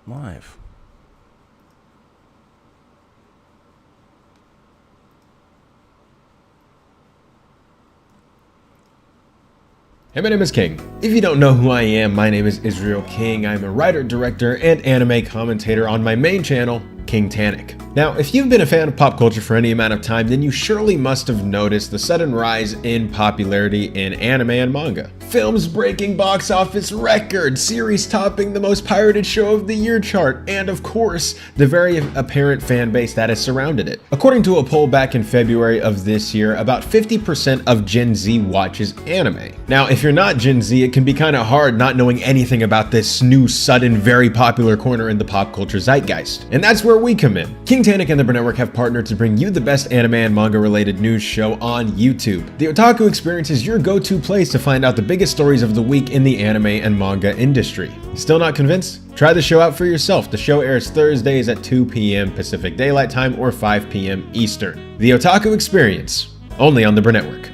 Live. Hey, my name is King. If you don't know who I am, my name is Israel King. I'm a writer, director, and anime commentator on my main channel, King Tannic. Now, if you've been a fan of pop culture for any amount of time, then you surely must have noticed the sudden rise in popularity in anime and manga. Films breaking box office records, series topping the most pirated show of the year chart, and of course, the very apparent fan base that has surrounded it. According to a poll back in February of this year, about 50% of Gen Z watches anime. Now, if you're not Gen Z, it can be kind of hard not knowing anything about this new, sudden, very popular corner in the pop culture zeitgeist. And that's where we come in. King Tannic and the Burnettwork have partnered to bring you the best anime and manga related news show on YouTube. The Otaku Experience is your go-to place to find out the biggest stories of the week in the anime and manga industry. Still not convinced? Try the show out for yourself. The show airs Thursdays at 2 p.m. Pacific Daylight Time or 5 p.m. Eastern. The Otaku Experience, only on the Burnettwork.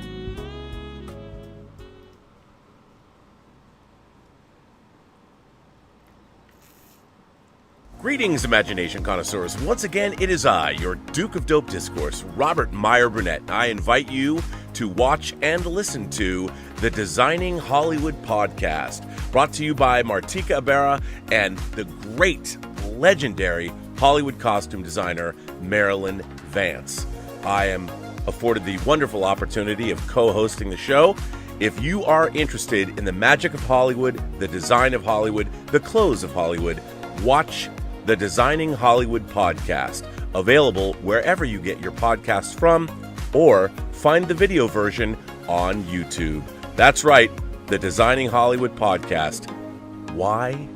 Greetings, imagination connoisseurs. Once again, it is I, your Duke of Dope Discourse, Robert Meyer Burnett. I invite you to watch and listen to the Designing Hollywood podcast, brought to you by Martika Ibarra and the great, legendary Hollywood costume designer, Marilyn Vance. I am afforded the wonderful opportunity of co-hosting the show. If you are interested in the magic of Hollywood, the design of Hollywood, the clothes of Hollywood, watch the Designing Hollywood podcast, available wherever you get your podcasts from, or find the video version on YouTube. That's right, the Designing Hollywood podcast. Why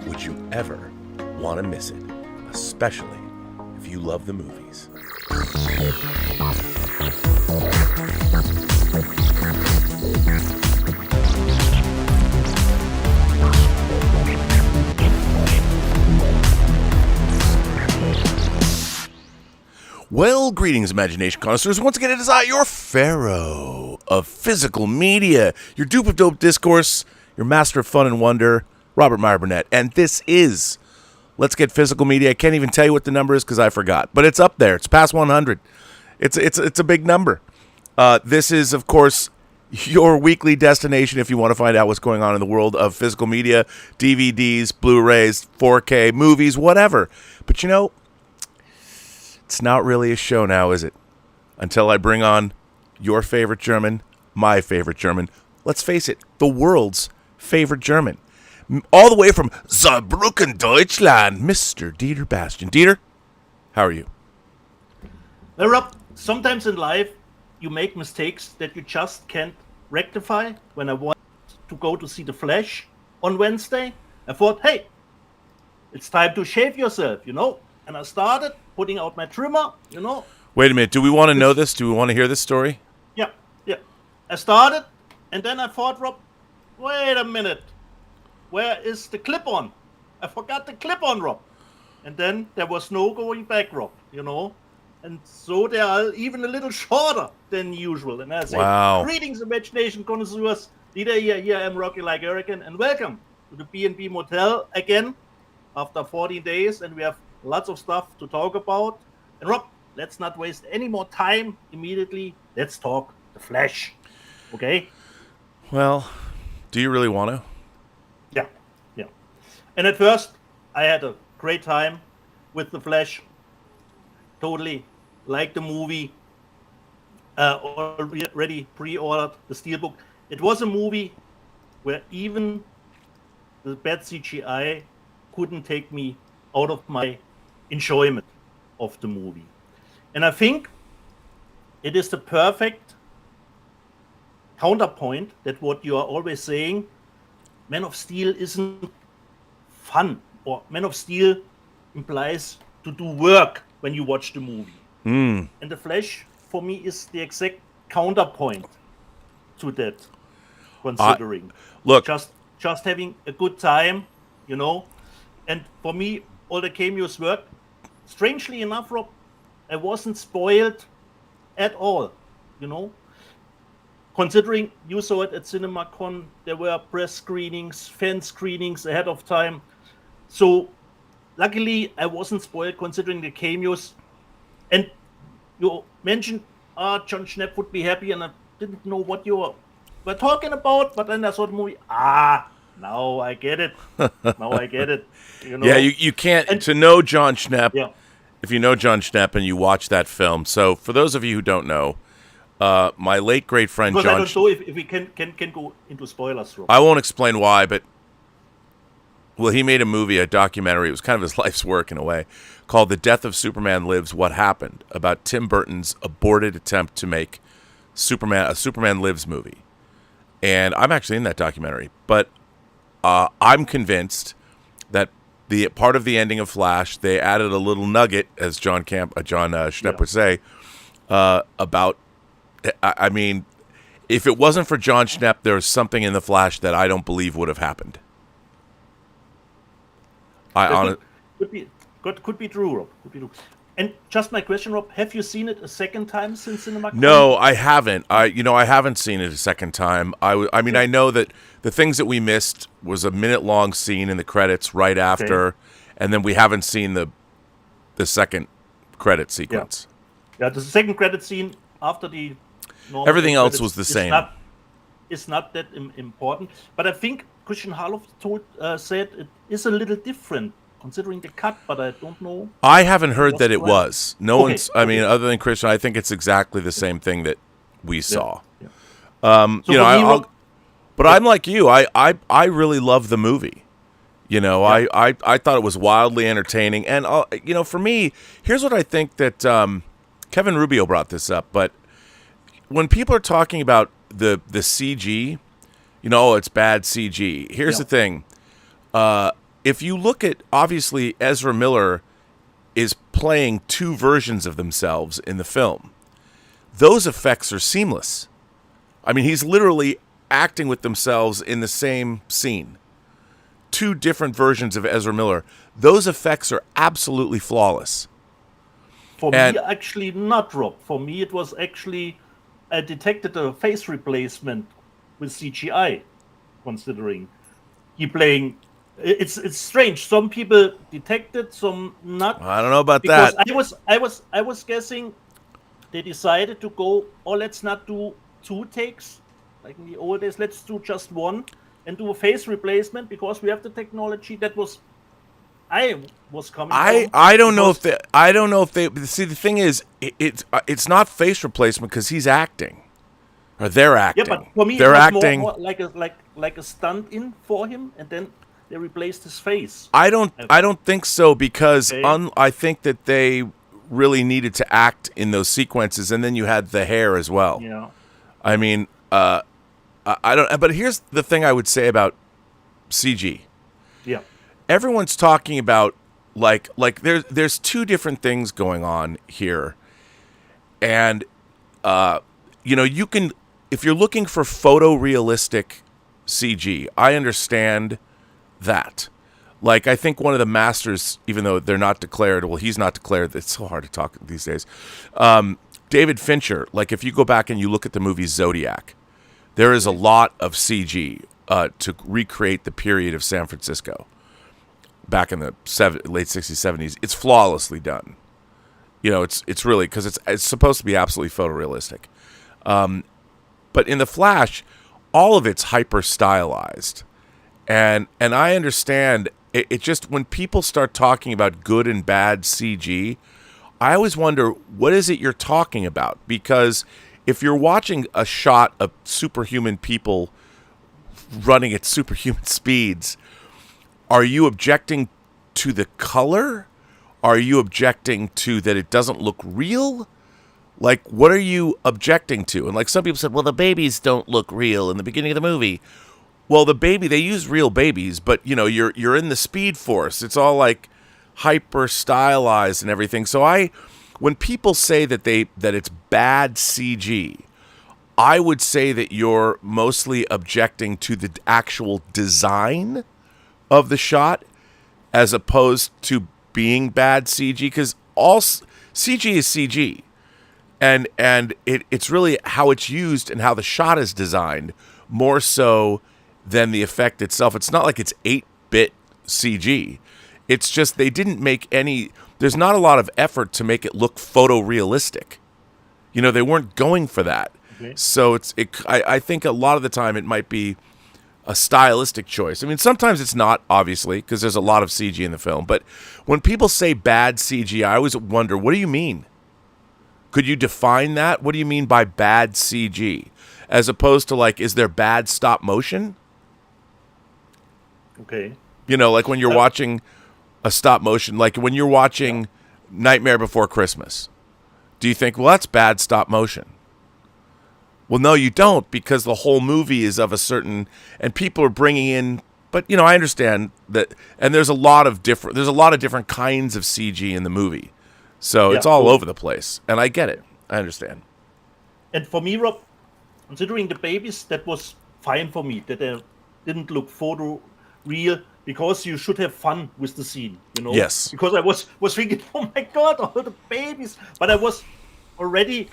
would you ever want to miss it? Especially if you love the movies. Well, greetings, imagination connoisseurs. Once again, it is I, your pharaoh of physical media, your dupe of dope discourse, your master of fun and wonder, Robert Meyer Burnett. And this is Let's Get Physical Media. I can't even tell you what the number is because I forgot, but it's up there. It's past 100. It's a big number. This is, of course, your weekly destination if you want to find out what's going on in the world of physical media, DVDs, Blu-rays, 4K, movies, whatever. But you know, it's not really a show now, is it? Until I bring on your favorite German, my favorite German. Let's face it, the world's favorite German. All the way from Saarbrücken, Deutschland, Mr. Dieter Bastian. Dieter, how are you? Well, Rob, sometimes in life you make mistakes that you just can't rectify. When I wanted to go to see The Flash on Wednesday, I thought, hey, it's time to shave yourself, you know? And I started putting out my trimmer, you know. Wait a minute. Do we want to know this? Do we want to hear this story? Yeah. I started, and then I thought, Rob, wait a minute. Where is the clip-on? I forgot the clip-on, Rob. And then there was no going back, Rob, you know. And so they are even a little shorter than usual. And I say, wow. Greetings, imagination connoisseurs. Dieter here I am, Rocky Like Hurricane, and welcome to the B&B Motel again after 14 days. And we have lots of stuff to talk about. And Rob, let's not waste any more time immediately. Let's talk The Flash. Okay? Well, do you really want to? Yeah. And at first, I had a great time with The Flash. Totally liked the movie. Already pre-ordered the Steelbook. It was a movie where even the bad CGI couldn't take me out of my enjoyment of the movie. And I think it is the perfect counterpoint that what you are always saying, Man of Steel isn't fun, or Man of Steel implies to do work when you watch the movie. And The Flash, for me, is the exact counterpoint to that, considering. Look, just having a good time, you know. And for me, all the cameos work. Strangely enough, Rob, I wasn't spoiled at all, you know. Considering you saw it at CinemaCon, there were press screenings, fan screenings ahead of time. So luckily I wasn't spoiled considering the cameos. And you mentioned John Schnapp would be happy, and I didn't know what you were talking about, but then I saw the movie. Now I get it. You know? Yeah, you can't, to know John Schnapp, Yeah. if you know John Schnapp and you watch that film. So for those of you who don't know, my late great friend Because John I don't know if we can go into spoilers, Rob. I won't explain why, but he made a movie, a documentary. It was kind of his life's work in a way, called "The Death of Superman Lives: What Happened," about Tim Burton's aborted attempt to make a Superman Lives movie. And I'm actually in that documentary, but I'm convinced that the part of the ending of Flash, they added a little nugget, as John Schnapp would say, about. I mean, if it wasn't for John Schnapp, there's something in the Flash that I don't believe would have happened. Could be true, Rob. Could be true. And just my question, Rob, have you seen it a second time since Cinema? No, I haven't. I haven't seen it a second time. I mean, I know that the things that we missed was a minute-long scene in the credits right after, and then we haven't seen the second credit sequence. Yeah, the second credit scene after the normal everything else was the same. It's not that important, but I think Christian Harloff said it is a little different considering the cut, but I don't know. I haven't heard that it was. No Okay, one's. I mean, other than Christian, I think it's exactly the same thing that we saw. Yeah. But I'm like you. I really love the movie. You know, I thought it was wildly entertaining, and for me, here's what I think that Kevin Rubio brought this up, but when people are talking about the CG, it's bad CG. Here's the thing. If you look at, obviously, Ezra Miller is playing two versions of themselves in the film. Those effects are seamless. I mean, he's literally acting with themselves in the same scene. Two different versions of Ezra Miller. Those effects are absolutely flawless. For me, actually not, Rob. For me, it was actually, I detected a face replacement with CGI, considering he playing. It's strange. Some people detected, some not. I don't know about that. I was guessing they decided to go, let's not do two takes like in the old days. Let's do just one and do a face replacement because we have the technology. That was I was coming. I don't know if they see. The thing is, it's not face replacement because he's acting, or they're acting. Yeah, but for me, they're it was acting more like a stunt in for him, and then they replaced his face. I don't think so because I think that they really needed to act in those sequences, and then you had the hair as well. Yeah. I mean, I don't. But here's the thing I would say about CG. Yeah. Everyone's talking about like there's two different things going on here, and you can, if you're looking for photorealistic CG, I understand that. Like, I think one of the masters, even though they're not declared, he's not declared. It's so hard to talk these days. David Fincher. Like, if you go back and you look at the movie Zodiac, there is a lot of CG to recreate the period of San Francisco back in the late 60s, 70s. It's flawlessly done. It's really, because it's supposed to be absolutely photorealistic. But in The Flash, all of it's hyper stylized. And I understand it just, when people start talking about good and bad CG, I always wonder, what is it you're talking about? Because if you're watching a shot of superhuman people running at superhuman speeds, are you objecting to the color? Are you objecting to that it doesn't look real? Like, what are you objecting to? And like some people said, well, the babies don't look real in the beginning of the movie. Well, they use real babies, but you're in the Speed Force. It's all like hyper stylized and everything. So when people say that it's bad CG, I would say that you're mostly objecting to the actual design of the shot as opposed to being bad CG, because all CG is CG. And it's really how it's used and how the shot is designed more so than the effect itself. It's not like it's 8-bit CG. It's just they didn't make any. There's not a lot of effort to make it look photorealistic. They weren't going for that. Okay. So I think a lot of the time it might be a stylistic choice. I mean, sometimes it's not, obviously, because there's a lot of CG in the film. But when people say bad CG, I always wonder, what do you mean? Could you define that? What do you mean by bad CG? As opposed to, like, is there bad stop motion? Okay. Like when you're watching a stop motion, like when you're watching Nightmare Before Christmas, do you think, well, that's bad stop motion? Well, no, you don't, because the whole movie is of a certain, and people are bringing in, but I understand that, and there's a lot of different kinds of CG in the movie, so it's all over the place, and I get it, I understand. And for me, Rob, considering the babies, that was fine for me, that they didn't look photo real, because you should have fun with the scene, Yes. Because I was thinking, oh my God, all the babies, but I was already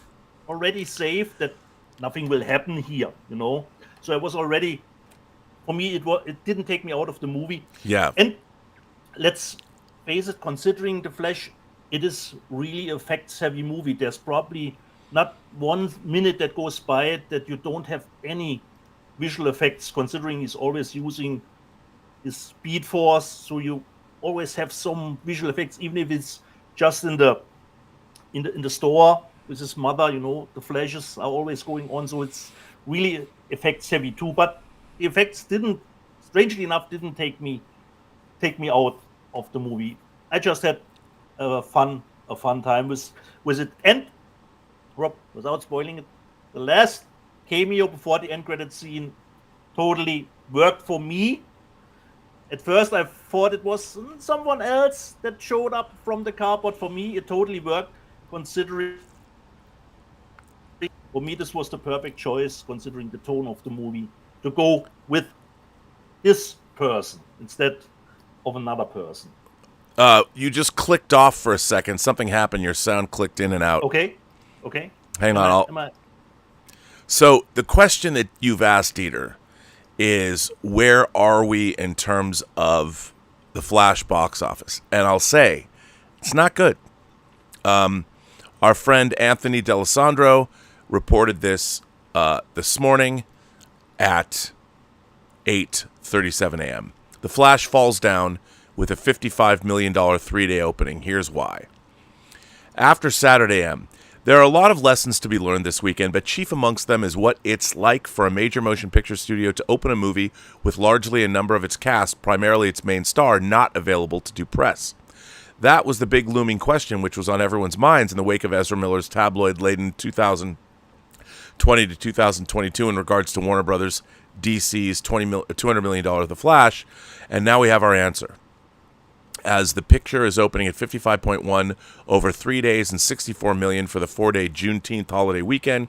safe that nothing will happen here, So I was already, for me, it didn't take me out of the movie. Yeah. And let's face it, considering The Flash, it is really effects-heavy movie. There's probably not 1 minute that goes by that you don't have any visual effects, considering he's always using his Speed Force, so you always have some visual effects, even if it's just in the store with his mother, the flashes are always going on, so it's really effects heavy too. But the effects strangely enough, didn't take me out of the movie. I just had a fun time with it. And Rob, without spoiling it, the last cameo before the end credit scene totally worked for me. At first, I thought it was someone else that showed up from the car, but for me, it totally worked, considering. For me, this was the perfect choice, considering the tone of the movie, to go with this person instead of another person. You just clicked off for a second. Something happened. Your sound clicked in and out. Okay. Hang on. So the question that you've asked, Dieter, is where are we in terms of the Flash box office? And I'll say, it's not good. Our friend Anthony D'Alessandro reported this this morning at 8:37 a.m. The Flash falls down with a $55 million 3-day opening. Here's why. After Saturday M, there are a lot of lessons to be learned this weekend, but chief amongst them is what it's like for a major motion picture studio to open a movie with largely a number of its cast, primarily its main star, not available to do press. That was the big looming question which was on everyone's minds in the wake of Ezra Miller's tabloid-laden 2020 to 2022 in regards to Warner Brothers DC's $200 million The Flash, and now we have our answer. As the picture is opening at 55.1 over 3 days and $64 million for the 4-day Juneteenth holiday weekend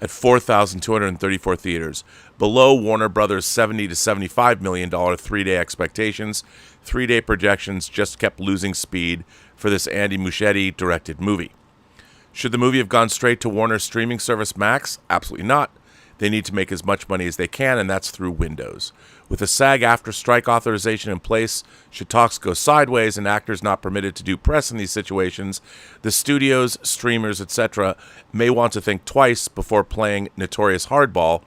at 4,234 theaters, below Warner Brothers' $70 to $75 million 3-day expectations. 3-day projections just kept losing speed for this Andy Muschietti-directed movie. Should the movie have gone straight to Warner's streaming service Max? Absolutely not. They need to make as much money as they can, and that's through Windows. With a SAG-AFTRA strike authorization in place, should talks go sideways and actors not permitted to do press in these situations, the studios, streamers, etc. may want to think twice before playing notorious hardball,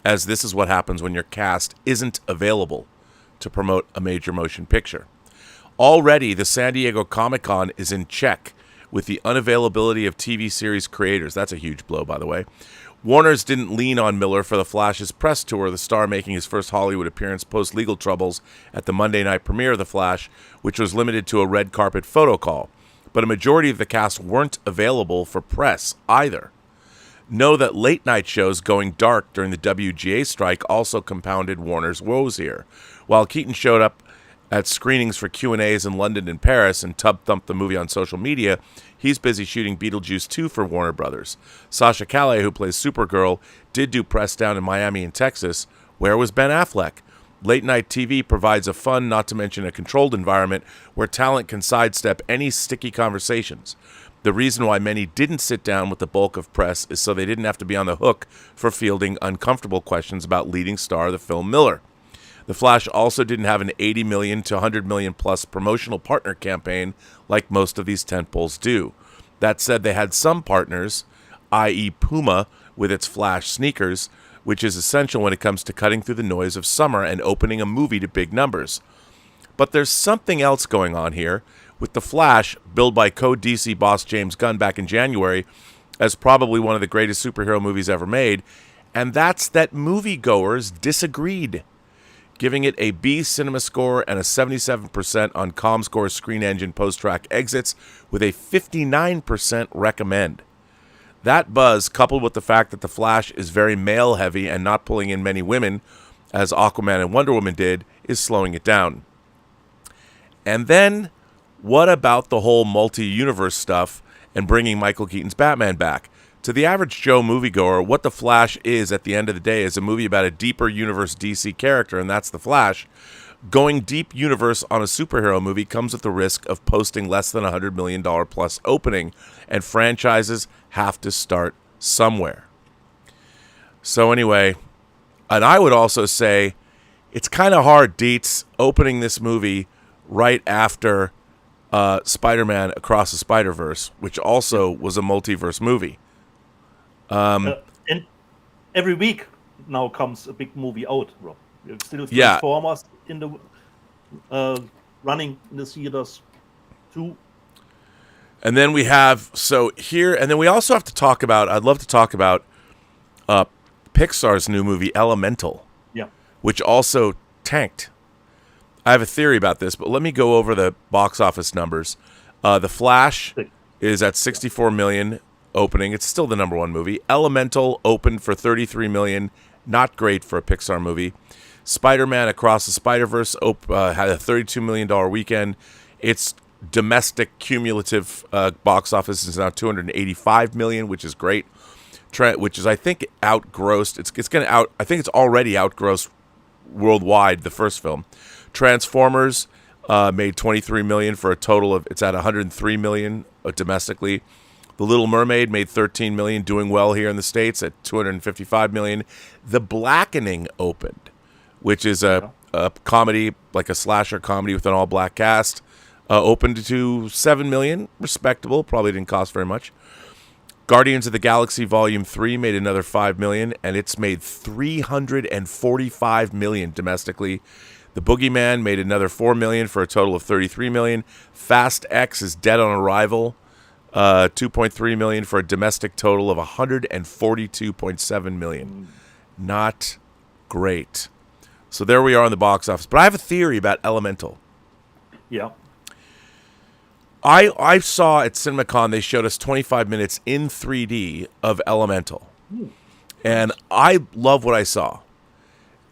as this is what happens when your cast isn't available to promote a major motion picture. Already, the San Diego Comic-Con is in check with the unavailability of TV series creators. That's a huge blow, by the way. Warner's didn't lean on Miller for The Flash's press tour, the star making his first Hollywood appearance post-legal troubles at the Monday night premiere of The Flash, which was limited to a red carpet photo call. But a majority of the cast weren't available for press either. Know that late-night shows going dark during the WGA strike also compounded Warner's woes here. While Keaton showed up at screenings for Q&As in London and Paris and tub-thumped the movie on social media, he's busy shooting Beetlejuice 2 for Warner Brothers. Sasha Calle, who plays Supergirl, did do press down in Miami and Texas. Where was Ben Affleck? Late-night TV provides a fun, not to mention a controlled environment where talent can sidestep any sticky conversations. The reason why many didn't sit down with the bulk of press is so they didn't have to be on the hook for fielding uncomfortable questions about leading star of the film Miller. The Flash also didn't have an 80 million to 100 million plus promotional partner campaign like most of these tentpoles do. That said, they had some partners, i.e. Puma with its Flash sneakers, which is essential when it comes to cutting through the noise of summer and opening a movie to big numbers. But there's something else going on here, with The Flash, billed by co-DC boss James Gunn back in January as probably one of the greatest superhero movies ever made, and that's that moviegoers disagreed, giving it a B cinema score and a 77% on ComScore's Screen Engine post-track exits, with a 59% recommend. That buzz, coupled with the fact that The Flash is very male-heavy and not pulling in many women, as Aquaman and Wonder Woman did, is slowing it down. And then, what about the whole multi-universe stuff and bringing Michael Keaton's Batman back? To the average Joe moviegoer, what The Flash is at the end of the day is a movie about a deeper universe DC character, and that's The Flash. Going deep universe on a superhero movie comes with the risk of posting less than $100 million plus opening, and franchises have to start somewhere. So anyway, and I would also say it's kind of hard, Dietz, opening this movie right after Spider-Man Across the Spider-Verse, which also was a multiverse movie. And every week now comes a big movie out, Rob. We have still Transformers in the running in the theaters too. And then we have and then we also have to talk about. I'd love to talk about Pixar's new movie Elemental, which also tanked. I have a theory about this, but let me go over the box office numbers. The Flash is at 64 million opening. It's still the number one movie. Elemental opened for 33 million. Not great for a Pixar movie. Spider-Man Across the Spider-Verse had a $32 million weekend. Its domestic cumulative box office is now 285 million, which is great. Which is, I think, outgrossed. It's going to I think it's already outgrossed worldwide the first film. Transformers made 23 million for a total of, it's at 103 million domestically. The Little Mermaid made 13 million, doing well here in the States at 255 million. The Blackening opened, which is a comedy, like a slasher comedy with an all-black cast, opened to 7 million, respectable, probably didn't cost very much. Guardians of the Galaxy Volume 3 made another 5 million, and it's made 345 million domestically. The Boogeyman made another 4 million for a total of 33 million. Fast X is dead on arrival, 2.3 million for a domestic total of 142.7 million. Not great. So there we are in the box office. But I have a theory about Elemental. Yeah. I saw at CinemaCon, they showed us 25 minutes in 3D of Elemental. And I love what I saw.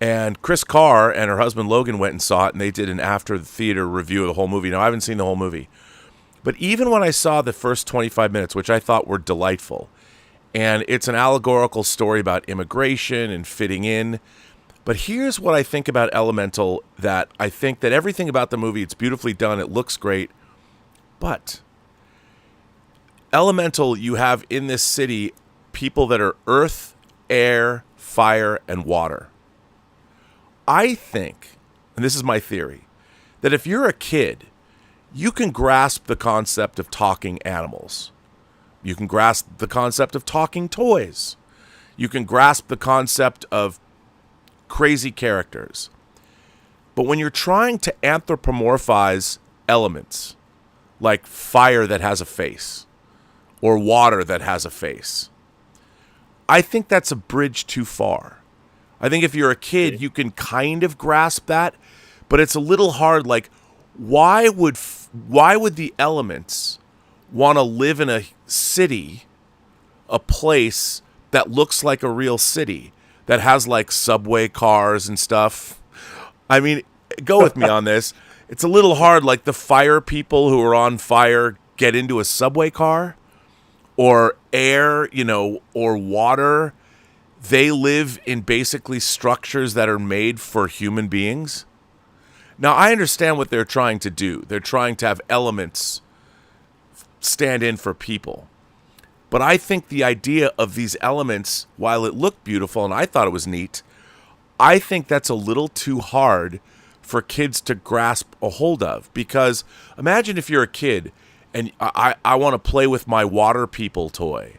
And Chris Carr and her husband Logan went and saw it, and they did an after-the-theater review of the whole movie. Now, I haven't seen the whole movie. But even when I saw the first 25 minutes, which I thought were delightful, and it's an allegorical story about immigration and fitting in, but here's what I think about Elemental, that I think that everything about the movie, it's beautifully done, it looks great, but Elemental, you have in this city people that are earth, air, fire, and water. I think, and this is my theory, that if you're a kid, you can grasp the concept of talking animals. You can grasp the concept of talking toys. You can grasp the concept of crazy characters. But when you're trying to anthropomorphize elements, like fire that has a face, or water that has a face, I think that's a bridge too far. I think if you're a kid, you can kind of grasp that, but it's a little hard. Like, why would the elements want to live in a city, a place that looks like a real city, that has like subway cars and stuff? I mean, go with me on this. It's a little hard. Like, the fire people who are on fire get into a subway car, or air, or water. They live in basically structures that are made for human beings. Now, I understand what they're trying to do. They're trying to have elements stand in for people. But I think the idea of these elements, while it looked beautiful and I thought it was neat, I think that's a little too hard for kids to grasp a hold of, because imagine if you're a kid and I want to play with my water people toy.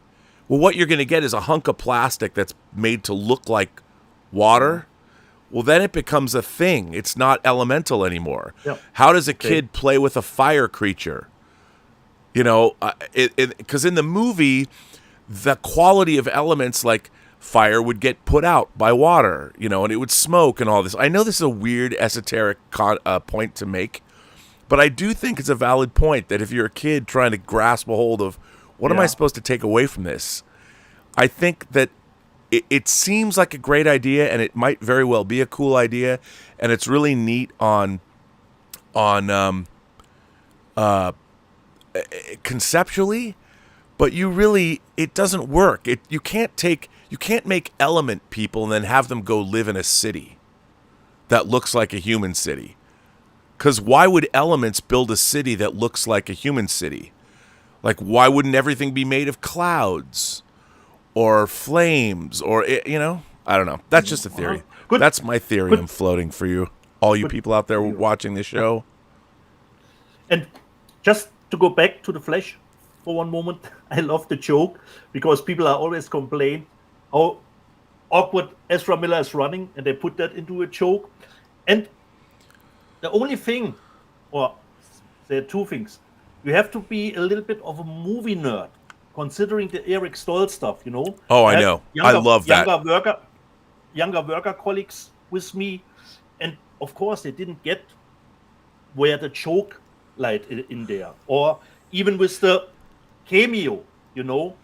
Well, what you're going to get is a hunk of plastic that's made to look like water. Well, then it becomes a thing. It's not elemental anymore. Yep. How does a kid play with a fire creature? You know, because in the movie, the quality of elements like fire would get put out by water, you know, and it would smoke and all this. I know this is a weird esoteric point to make, but I do think it's a valid point that if you're a kid trying to grasp a hold of what am I supposed to take away from this, I think that it seems like a great idea, and it might very well be a cool idea, and it's really neat on conceptually, but it doesn't work. You can't make element people and then have them go live in a city that looks like a human city. Because why would elements build a city that looks like a human city? Like, why wouldn't everything be made of clouds or flames or, you know? I don't know. That's just a theory. Good. That's my theory I'm floating for you, all you people out there watching this show. And just to go back to the Flash for one moment, I love the joke because people are always complain how awkward Ezra Miller is running, and they put that into a joke. And the only thing, or there are two things, you have to be a little bit of a movie nerd, considering the Eric Stoll stuff, you know. Oh, I know. I love that. Younger worker colleagues with me, and of course they didn't get where the joke lied in there, or even with the cameo, you know,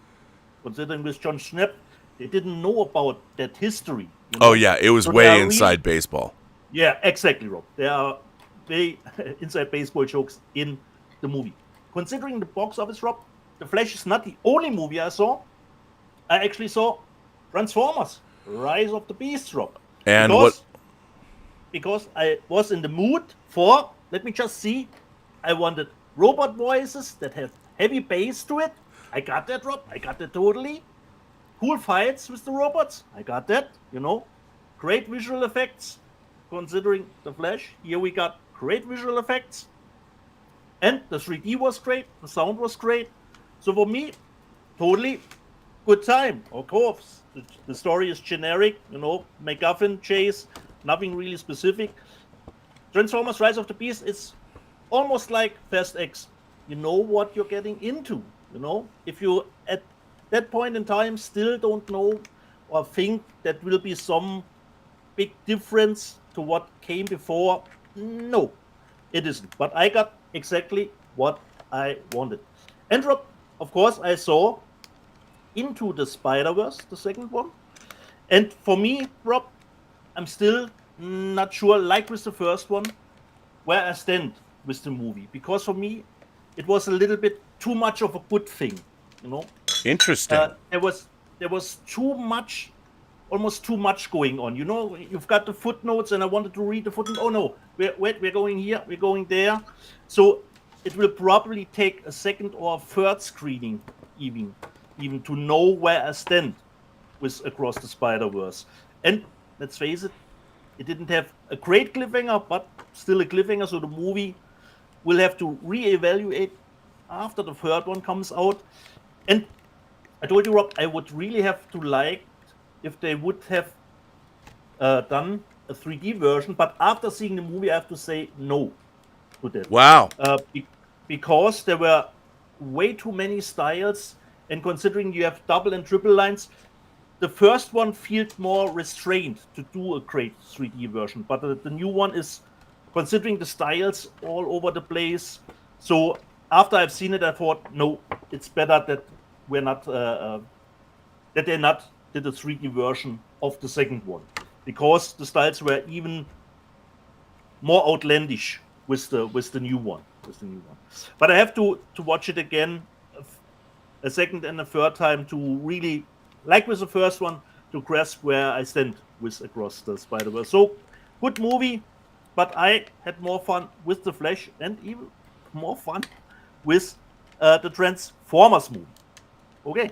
considering with John Schnapp, they didn't know about that history. You know? Oh yeah, it was so way inside baseball. Yeah, exactly, Rob. There are way inside baseball jokes in the movie. Considering the box office, Rob, The Flash is not the only movie I saw. I actually saw Transformers: Rise of the Beasts, Rob. And because I was in the mood for, let me just see, I wanted robot voices that have heavy bass to it. I got that, Rob. I got that totally. Cool fights with the robots. I got that, you know. Great visual effects. Considering The Flash, here we got great visual effects. And the 3D was great. The sound was great. So for me, totally good time. Of course, the story is generic, you know, MacGuffin chase, nothing really specific. Transformers: Rise of the Beast is almost like Fast X. You know what you're getting into, you know. If you at that point in time still don't know or think that will be some big difference to what came before, no, it isn't. But I got exactly what I wanted. And Rob, of course, I saw Into the Spider-Verse, the second one. And for me, Rob, I'm still not sure, like with the first one, where I stand with the movie. Because for me, it was a little bit too much of a good thing, you know. Interesting. There was too much, almost too much going on. You know, you've got the footnotes, and I wanted to read the footnote. Oh no, we're going here, we're going there. So it will probably take a second or a third screening, even to know where I stand with Across the Spider-Verse. And let's face it, it didn't have a great cliffhanger, but still a cliffhanger. So the movie will have to reevaluate after the third one comes out. And I told you, Rob, I would really have to like if they would have done a 3D version. But after seeing the movie, I have to say no to that. Wow. Because there were way too many styles. And considering you have double and triple lines, the first one felt more restrained to do a great 3D version. But the new one is, considering the styles all over the place. So after I've seen it, I thought, no, it's better that we're not that they not did a 3D version of the second one, because the styles were even more outlandish with the new one. But I have to watch it again a second and a third time to really, like with the first one, to grasp where I stand with Across the Spider-Verse. So good movie, but I had more fun with The Flash and even more fun with the Transformers movie. Okay.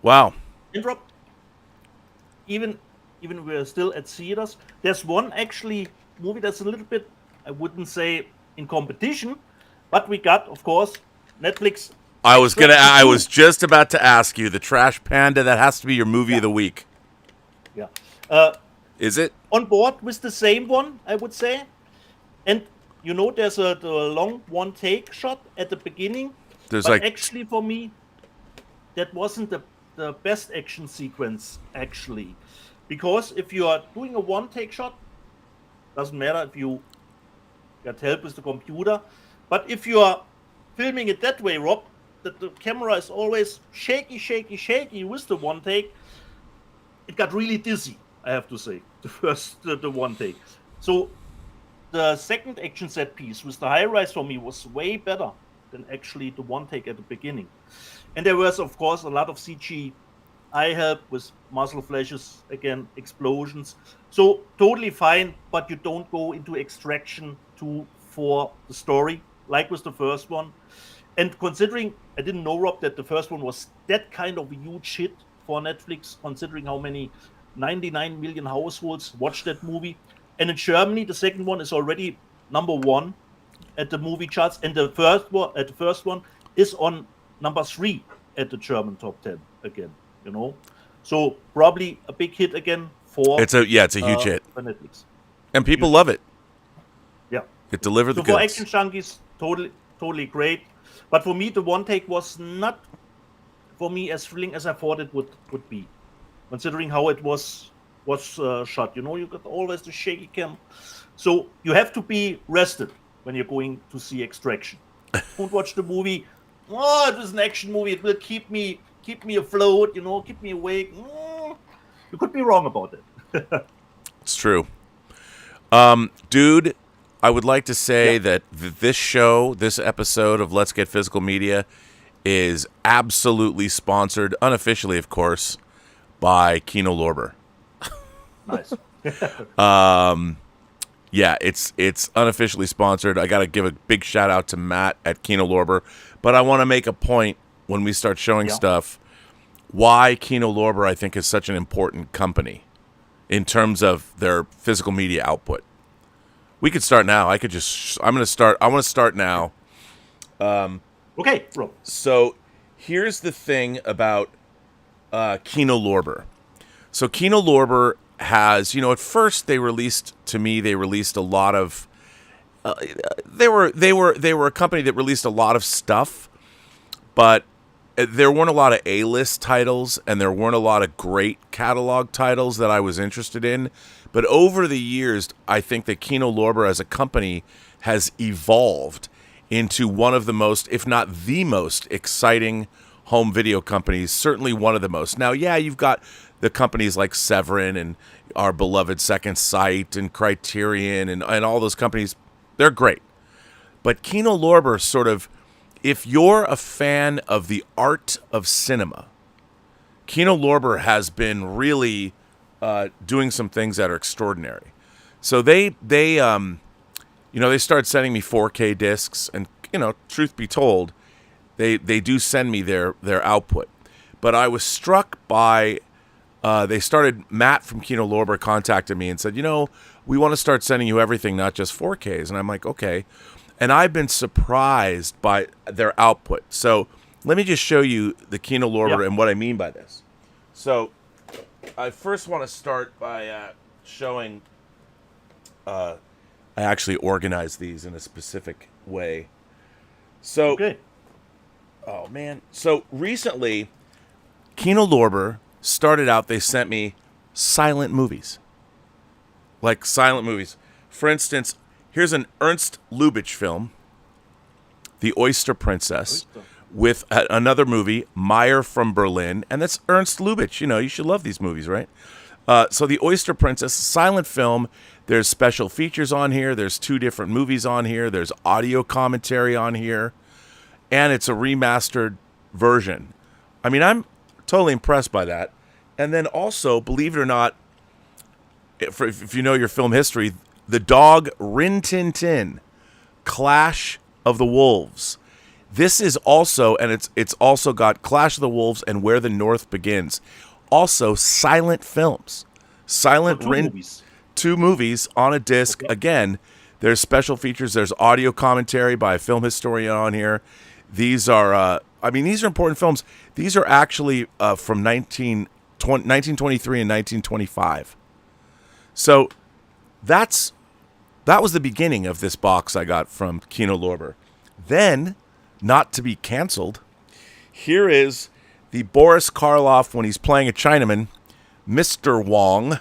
Wow. And Rob, even even we're still at theaters. There's one actually movie that's a little bit, I wouldn't say in competition, but we got, of course, Netflix. I was just about to ask you, the Trash Panda, that has to be your movie of the week. Yeah. Is it? On board with the same one, I would say. And there's the long one take shot at the beginning. Actually, for me, that wasn't the best action sequence, actually. Because if you are doing a one take shot, doesn't matter if you get help with the computer. But if you are filming it that way, Rob, that the camera is always shaky with the one take, it got really dizzy, I have to say, the one take. So the second action set piece with the high rise for me was way better than actually the one take at the beginning. And there was, of course, a lot of CG eye help with muscle flashes, again, explosions. So totally fine, but you don't go into extraction for the story, like with the first one. And considering, I didn't know, Rob, that the first one was that kind of a huge hit for Netflix, considering how many 99 million households watched that movie. And in Germany, the second one is already number 1 at the movie charts, and the first one is on number 3 at the German top 10 again. So probably a big hit again for it's a huge hit for Netflix, and people love it. Yeah, it delivered the goods. goods. For action junkies, totally great. But for me, the one take was not for me as thrilling as I thought it would be, considering how it was shot. You got always the shaky cam, so you have to be rested when you're going to see Extraction. Don't watch the movie. Oh, it was an action movie. It will keep me afloat. Keep me awake. You could be wrong about it. It's true, dude. I would like to say that this episode of Let's Get Physical Media is absolutely sponsored, unofficially, of course, by KINO LORBER. Nice. Yeah, it's unofficially sponsored. I got to give a big shout out to Matt at KINO LORBER, but I want to make a point when we start showing stuff why KINO LORBER I think is such an important company in terms of their physical media output. We could start now. I want to start now. Okay, bro. So here's the thing about KINO LORBER. So KINO LORBER has, at first they released a lot of they were a company that released a lot of stuff, but there weren't a lot of A-list titles and there weren't a lot of great catalog titles that I was interested in. But over the years, I think that KINO LORBER as a company has evolved into one of the most, if not the most, exciting home video companies, certainly one of the most. Now, you've got the companies like Severin and our beloved Second Sight and Criterion and all those companies. They're great. But KINO LORBER sort of, if you're a fan of the art of cinema, KINO LORBER has been really doing some things that are extraordinary. So they started sending me 4K discs, and truth be told, they do send me their output. But I was struck by Matt from KINO LORBER contacted me and said, we want to start sending you everything, not just 4Ks. And I'm like, okay. And I've been surprised by their output. So let me just show you the KINO LORBER and what I mean by this. So I first want to start by showing. I actually organized these in a specific way. So, okay. Oh man! So recently, KINO LORBER started out. They sent me silent movies, like silent movies. For instance, here's an Ernst Lubitsch film, The Oyster Princess, with another movie, Meyer from Berlin, and that's Ernst Lubitsch. You should love these movies, right? So The Oyster Princess, silent film. There's special features on here. There's 2 different movies on here. There's audio commentary on here, and it's a remastered version. I mean, I'm totally impressed by that. And then also, believe it or not, if you know your film history, the dog Rin Tin Tin, Clash of the Wolves. This is also, and it's also got Clash of the Wolves and Where the North Begins. Also, silent films. Silent Two Rin, movies. 2 movies on a disc. Okay. Again, there's special features. There's audio commentary by a film historian on here. These are, these are important films. These are actually from 1923 and 1925. So that was the beginning of this box I got from Kino Lorber. Then, not to be canceled, here is the Boris Karloff when he's playing a Chinaman, Mr. Wong.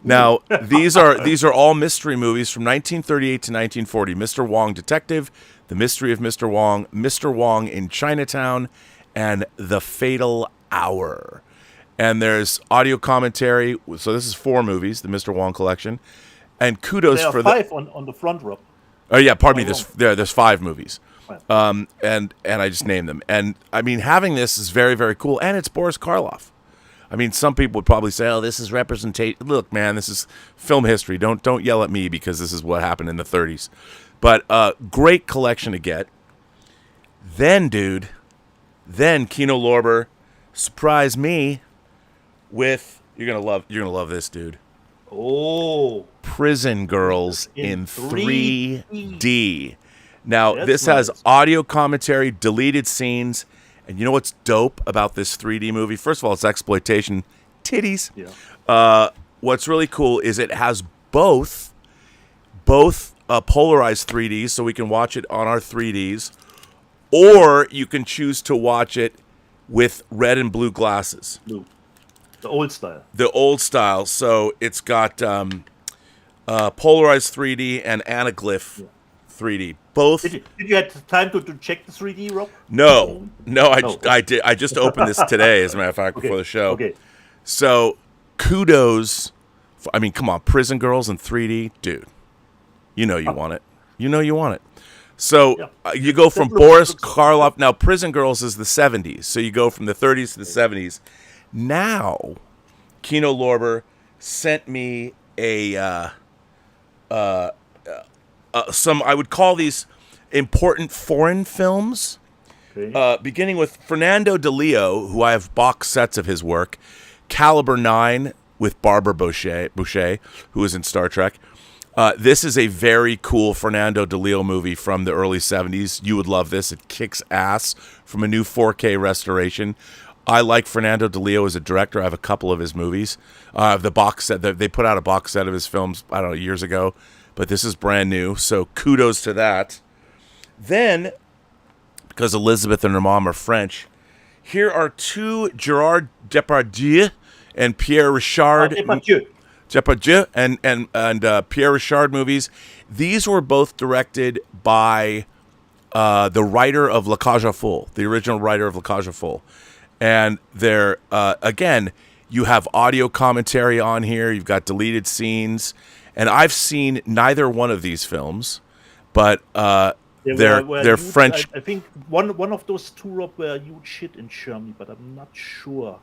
Now, these are all mystery movies from 1938 to 1940. Mr. Wong Detective, The Mystery of Mr. Wong in Chinatown, and The Fatal Hour. And there's audio commentary. So this is 4 movies, the Mr. Wong collection. And kudos There are for 5 on the front row. Oh yeah, pardon me. There's 5 movies. Right. And I just named them. And I mean, having this is very, very cool. And it's Boris Karloff. I mean, some people would probably say, "Oh, this is representation." Look, man, this is film history. Don't yell at me because this is what happened in the 30s. But great collection to get. Then, dude, Kino Lorber surprised me with you're gonna love this, dude. Oh, Prison Girls in 3D. Now, That's this has nice. audio commentary, deleted scenes, and you know what's dope about this 3D movie? First of all, it's exploitation, titties. Yeah. What's really cool is it has both polarized 3Ds, so we can watch it on our 3Ds, or you can choose to watch it with red and blue glasses. Blue. The old style. The old style. So it's got polarized 3D and anaglyph 3D. Both. Did you have time to check the 3D, Rob? No, No. I did. I just opened this today, as a matter of fact, before the show. Okay. So kudos. I mean, come on, Prison Girls in 3D, dude. You know you want it. You know you want it. So Yeah. you go from That looks- Boris looks- Karloff. Now, Prison Girls is the 70s. So you go from the 30s to the 70s. Now, Kino Lorber sent me some, I would call these important foreign films. Okay. Beginning with Fernando de Leo, who I have box sets of his work. Caliber 9 with Barbara Boucher, who was in Star Trek. This is a very cool Fernando de Leo movie from the early 70s. You would love this. It kicks ass from a new 4K restoration. I like Fernando de Leo as a director. I have a couple of his movies. The box set, they put out a box set of his films, I don't know, years ago. But this is brand new, so kudos to that. Then, because Elizabeth and her mom are French, here are 2 Gerard Depardieu and Pierre Richard Depardieu and Pierre Richard movies. These were both directed by the writer of La Cage aux Folles, the original writer of La Cage aux Folles. And they're, again, you have audio commentary on here. You've got deleted scenes. And I've seen neither one of these films, but they're huge, French. I think one of those 2, Rob, were huge hit in Germany, but I'm not sure.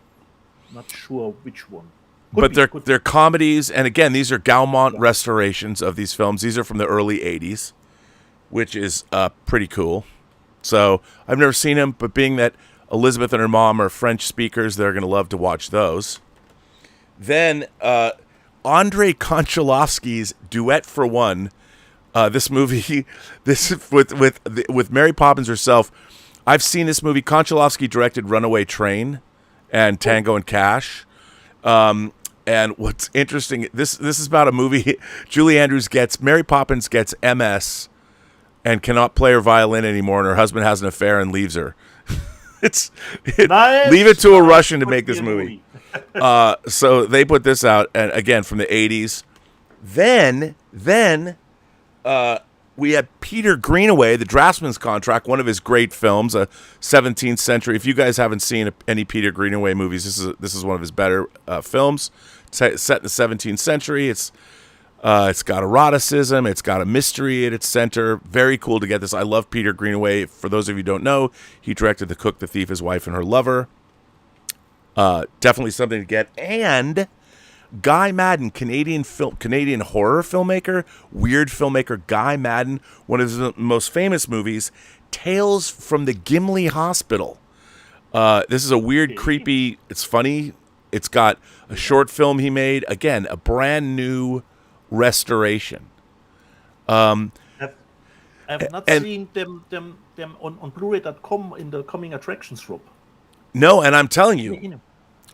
Not sure which one. They're comedies, and again, these are Gaumont restorations of these films. These are from the early 80s, which is pretty cool. So I've never seen them, but being that Elizabeth and her mom are French speakers, they're going to love to watch those. Then Andrei Konchalovsky's Duet for One. This movie, this is with Mary Poppins herself. I've seen this movie. Konchalovsky directed Runaway Train and Tango and Cash. And what's interesting, this is about a movie. Julie Andrews Mary Poppins gets MS and cannot play her violin anymore, and her husband has an affair and leaves her. Nice. Leave it to a Russian to make this movie. So they put this out, and again from the 80s. Then we had Peter Greenaway, The Draftsman's Contract, one of his great films, a 17th century. If you guys haven't seen any Peter Greenaway movies, this is one of his better films. Set in the 17th century. It's got eroticism. It's got a mystery at its center. Very cool to get this. I love Peter Greenaway. For those of you who don't know, he directed The Cook, the Thief, His Wife, and Her Lover. Definitely something to get. And Guy Madden, Canadian horror filmmaker, weird filmmaker, Guy Madden, one of his most famous movies, Tales from the Gimli Hospital. This is a weird, creepy, it's funny It's got a short film he made. Again, a brand new restoration. I've not seen them on Blu-ray.com in the coming attractions, Rob. No, and I'm telling you,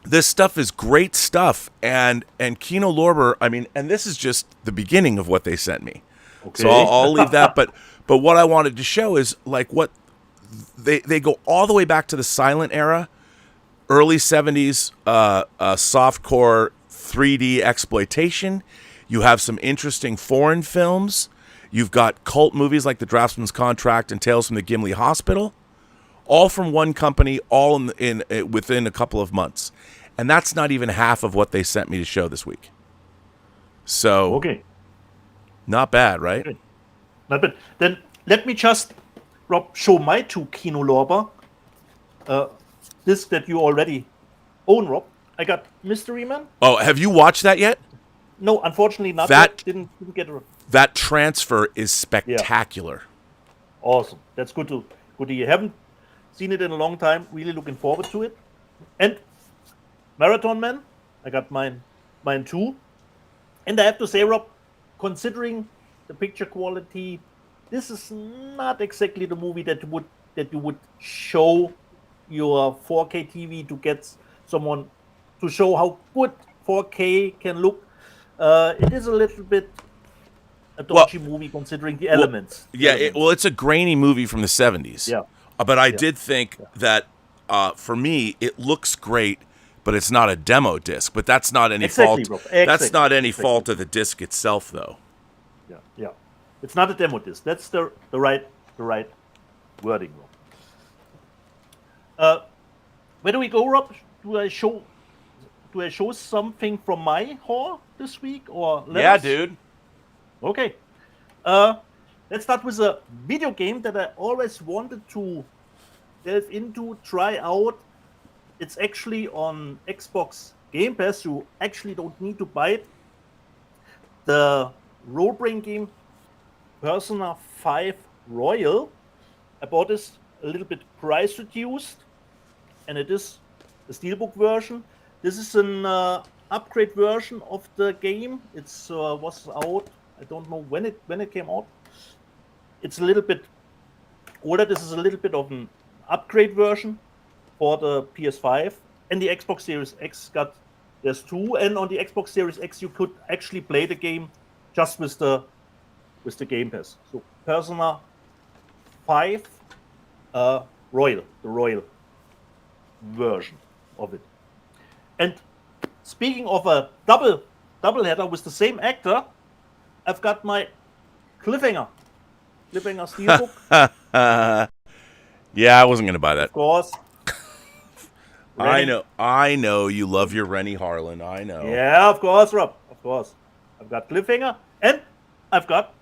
this stuff is great stuff. And KINO LORBER, I mean, and this is just the beginning of what they sent me. Okay. So I'll leave that. But what I wanted to show is like what they go all the way back to the silent era, early 70s, softcore 3D exploitation. You have some interesting foreign films. You've got cult movies like The Draftsman's Contract and Tales from the Gimli Hospital, all from one company, all within a couple of months. And that's not even half of what they sent me to show this week. So, okay, not bad, right? Good. Not bad. Then let me just, Rob, show my 2 KINO LORBER disc that you already own, Rob. I got Mystery Man. Oh, have you watched that yet? No, unfortunately not. That didn't get a... That transfer is spectacular. Yeah. Awesome. That's good to hear. Haven't seen it in a long time. Really looking forward to it. And Marathon Man, I got mine too. And I have to say, Rob, considering the picture quality, this is not exactly the movie that you would show your 4K TV to get someone to show how good 4K can look. It is a little bit a dodgy movie considering the elements. It's a grainy movie from the 70s. Yeah. But I did think that for me, it looks great, but it's not a demo disc. But that's not any fault. That's not any fault of the disc itself, though. Yeah. It's not a demo disc. That's the right wording, Rob. Where do we go, Rob? Do I show something from my haul this week or less? Yeah, dude. Okay. Let's start with a video game that I always wanted to delve into, try out. It's actually on Xbox Game Pass. You actually don't need to buy it. The role-playing game Persona 5 Royal. I bought this a little bit price reduced, and it is a steelbook version. This is an upgrade version of the game. It's was out. I don't know when it came out. It's a little bit older. This is a little bit of an upgrade version for the PS5 and the Xbox Series X. There's 2, and on the Xbox Series X you could actually play the game just with the Game Pass. So Persona 5 Royal, the Royal version of it. And speaking of a double header with the same actor, I've got my Cliffhanger Steelbook. Yeah, I wasn't going to buy that. Of course. I know you love your Rennie Harlan. I know. Yeah, of course, Rob. Of course. I've got Cliffhanger, and I've got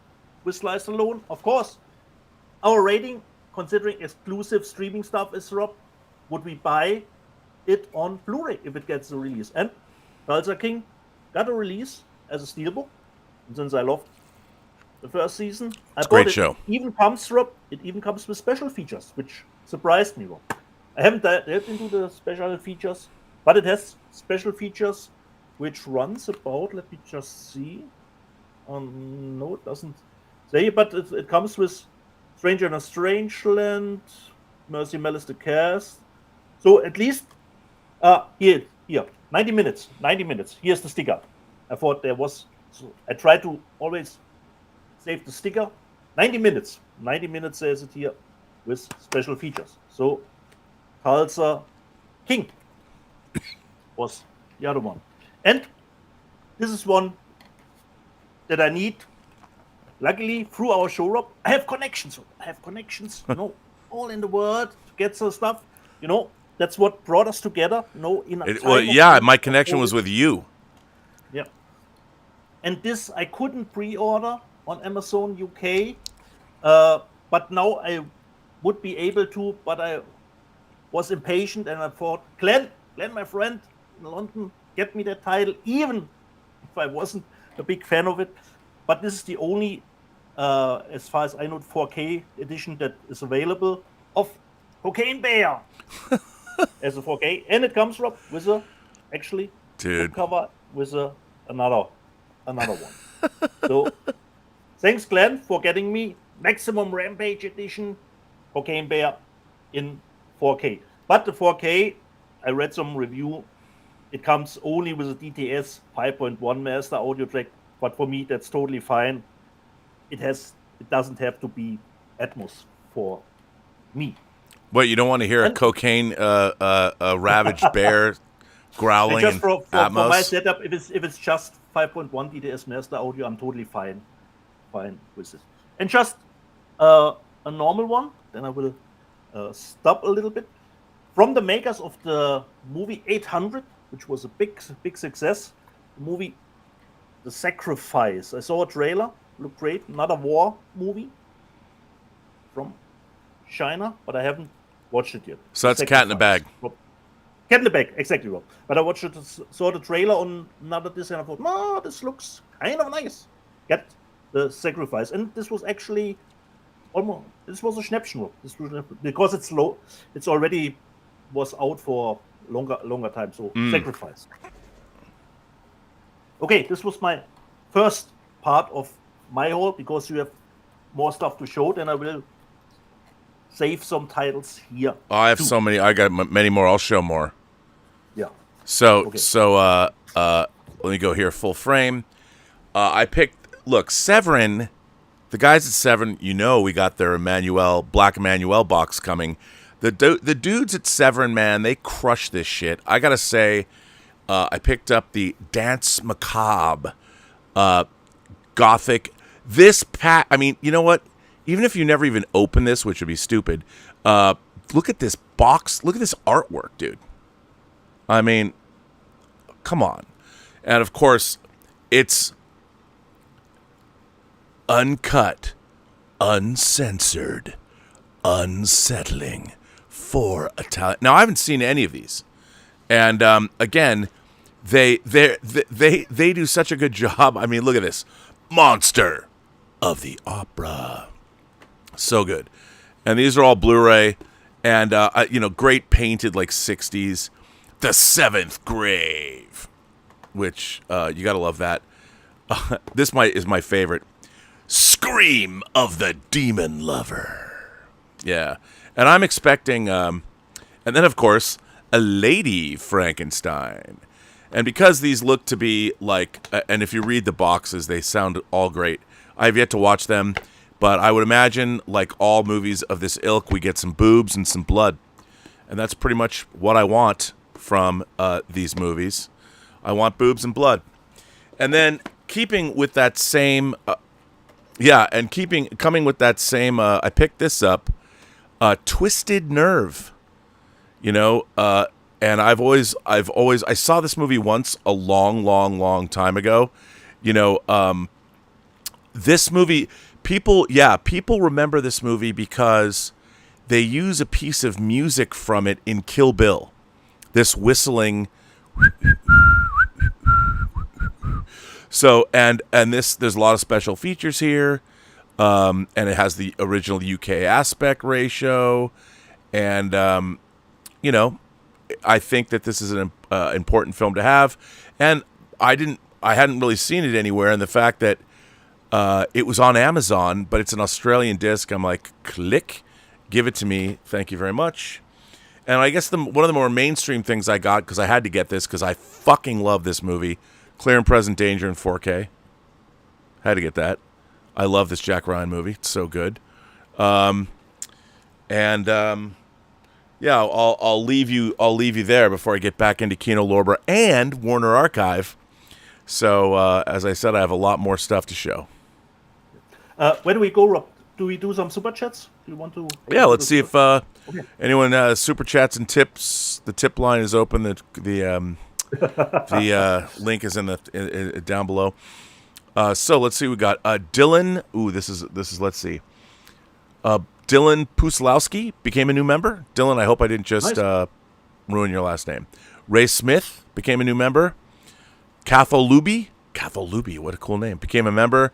with Sliced Alone, of course. Our rating, considering exclusive streaming stuff, is, Rob, would we buy it on Blu-ray if it gets a release? And Tulsa King got a release as a steelbook. And since I loved the first season, it's a great show. It even comes with special features, which surprised me, Rob. I haven't delved into the special features, but it has special features which runs about, let me just see. No, it doesn't say, but it comes with Stranger in a Strange Land, Mercy Malice the Cast. So at least, here, 90 minutes. Here's the sticker. I thought there was, so I try to always save the sticker. 90 minutes says it here with special features. So Tulsa King was the other one. And this is one that I need. Luckily, through our show, Rob, I have connections, all in the world to get some stuff. That's what brought us together. My connection was with you. Yeah. And this I couldn't pre-order on Amazon UK, but now I would be able to, but I was impatient and I thought, Glenn, my friend in London, get me that title, even if I wasn't a big fan of it. But this is the only, as far as I know, 4K edition that is available of Cocaine Bear as a 4K. And it comes, Rob, with a actually. Dude. Cover with another one. So, thanks, Glenn, for getting me Maximum Rampage Edition Cocaine Bear in 4K. But the 4K, I read some review. It comes only with a DTS 5.1 master audio track, but for me that's totally fine. It doesn't have to be Atmos for me. What, you don't want to hear a cocaine a ravaged bear growling and just in for Atmos? my setup, if it's just 5.1 DTS master audio, I'm totally fine with it. And just a normal one, then I will stop a little bit. From the makers of the movie 800, which was a big success, the movie The Sacrifice. I saw a trailer, looked great. Another war movie from China, but I haven't watched it yet. So that's Cat in a Bag. Cat in the Bag, exactly, Rob. But I saw the trailer on another disc, and I thought, no, this looks kind of nice. Get The Sacrifice, and this was actually this was a Schnäppchen, Rob. Because it's low. It's already was out for longer time. So Sacrifice. Okay, this was my first part of my haul, because you have more stuff to show. Then I will save some titles here. Oh, I have so many. I got many more. I'll show more. Yeah. So let me go here, full frame. I picked. Look, Severin. The guys at Severin, we got their Black Emmanuel box coming. The dudes at Severin, man, they crush this shit. I gotta say, I picked up the Dance Macabre, Gothic. This pack. I mean, you know what? Even if you never even open this, which would be stupid, look at this box. Look at this artwork, dude. I mean, come on. And of course, it's uncut, uncensored, unsettling for Italian. Now, I haven't seen any of these, and again, they do such a good job. I mean, look at this, Monster of the Opera, so good. And these are all Blu-ray, and great painted like 60s. The Seventh Grave, which you gotta love that. This is my favorite. Scream of the Demon Lover. Yeah. And I'm expecting, and then, of course, a Lady Frankenstein. And because these look to be like, and if you read the boxes, they sound all great. I have yet to watch them, but I would imagine, like all movies of this ilk, we get some boobs and some blood. And that's pretty much what I want from these movies. I want boobs and blood. And then, keeping with that same... coming with that same, I picked this up, Twisted Nerve, and I saw this movie once a long time ago, this movie, people remember this movie because they use a piece of music from it in Kill Bill, this whistling. So and there's a lot of special features here, and it has the original UK aspect ratio, and I think that this is an important film to have, and I hadn't really seen it anywhere, and the fact that it was on Amazon, but it's an Australian disc, I'm like, click, give it to me, thank you very much. And I guess one of the more mainstream things I got, because I had to get this because I fucking love this movie. Clear and Present Danger in 4K. Had to get that. I love this Jack Ryan movie. It's so good. I'll leave you there before I get back into Kino Lorber and Warner Archive. So as I said, I have a lot more stuff to show. Where do we go, Rob? Do we do some super chats? Do you want to? Yeah, let's see if anyone super chats and tips. The tip line is open. The link is in the down below. So let's see. We got Dylan. Ooh, this is. Let's see. Dylan Puslowski became a new member. Dylan, I hope I didn't just ruin your last name. Ray Smith became a new member. Cathal Luby, what a cool name, became a member.